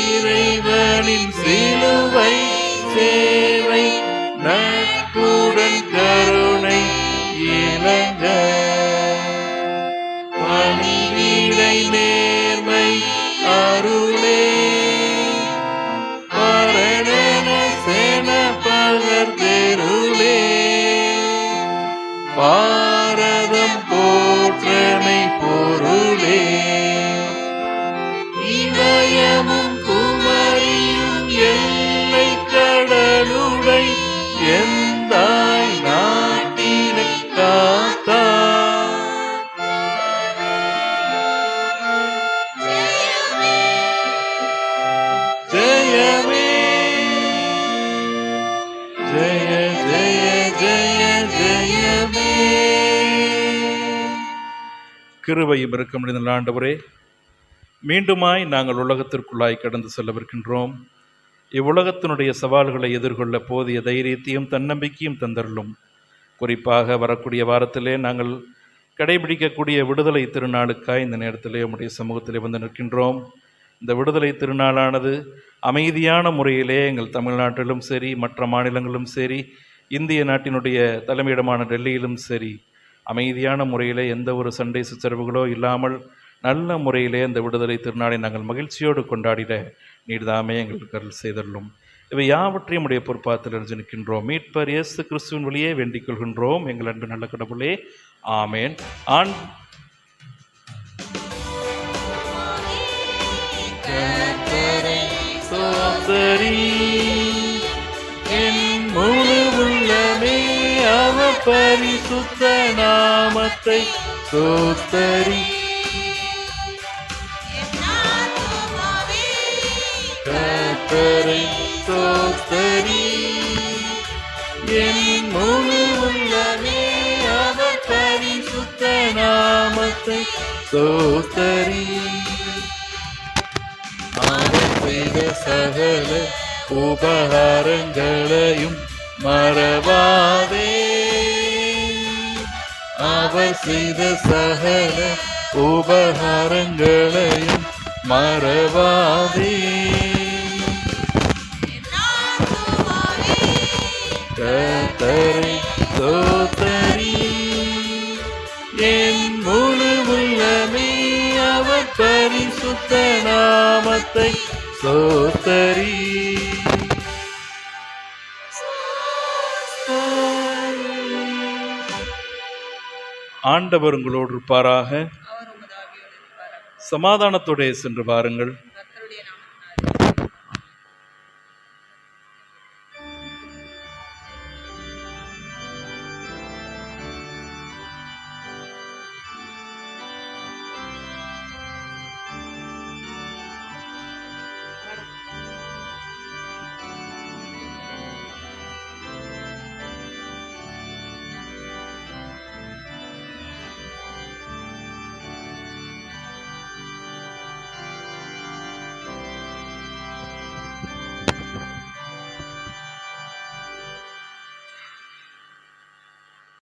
இறைவனின் சிலுவை சேவை நட்புடன் கருணை இணங்க பணிவிடை நேர்மை அருளே பரணன சேன பகர்தெருளே பாரதம் போற்றனை பொருளே இமயமும் குமரியும் எல்லை கடலுடை எந்தாய் நாட்டினை காத்தா ஜெயமே ஜெய ஜெய ஜெய ஜெயமே. கிருபையும் இரக்கம் நிறைந்த ஆண்டவரே, மீண்டுமாய் நாங்கள் உலகத்திற்குள்ளாய் கடந்து செல்லவிருக்கின்றோம். இவ்வுலகத்தினுடைய சவால்களை எதிர்கொள்ள போதிய தைரியத்தையும் தன்னம்பிக்கையும் தந்தருளும். குறிப்பாக வரக்கூடிய வாரத்திலே நாங்கள் கடைபிடிக்கக்கூடிய விடுதலை திருநாளுக்காய் இந்த நேரத்திலே உம்முடைய சமூகத்திலே வந்து நிற்கின்றோம். இந்த விடுதலை திருநாளானது அமைதியான முறையிலே எங்கள் தமிழ்நாட்டிலும் சரி, மற்ற மாநிலங்களிலும் சரி, இந்திய நாட்டினுடைய தலைமையிடமான டெல்லியிலும் சரி, அமைதியான முறையிலே எந்த ஒரு சண்டை சச்சரவுகளோ இல்லாமல் நல்ல முறையிலே இந்த விடுதலை திருநாளை நாங்கள் மகிழ்ச்சியோடு கொண்டாடிட நீர்தாமே எங்களுக்கு அருள் செய்தள்ளும். இவை யாவற்றையும் உடைய பொறுப்பாத்தில் அறிஞ்சு நிற்கின்றோம். மீட்பர் இயேசு கிறிஸ்துவின் வழியே வேண்டிக் கொள்கின்றோம் எங்கள் அன்பு நல்ல கடவுளே, ஆமேன். என் முழு உள்ளமே அவர் பரிசுத்த நாமத்தை சோஸ்தரி. கர்த்தரை சோஸ்தரி என் முழு உள்ளமே அவர் பரிசுத்த நாமத்தை சோஸ்தரி. அவர் செய்த சகல உபகாரங்களையும் மறவாதே, அவர் செய்த சகல உபகாரங்களையும் மறவாதே. கர்த்தரை ஸ்தோத்திரி என் முழு உள்ளமே அவர் பரிசுத்த நாமத்தை ஸ்தோத்திரி. ஆண்டவர் உங்களோடு இருப்பாராக. சமாதானத்தோടെ சென்று வாருங்கள்.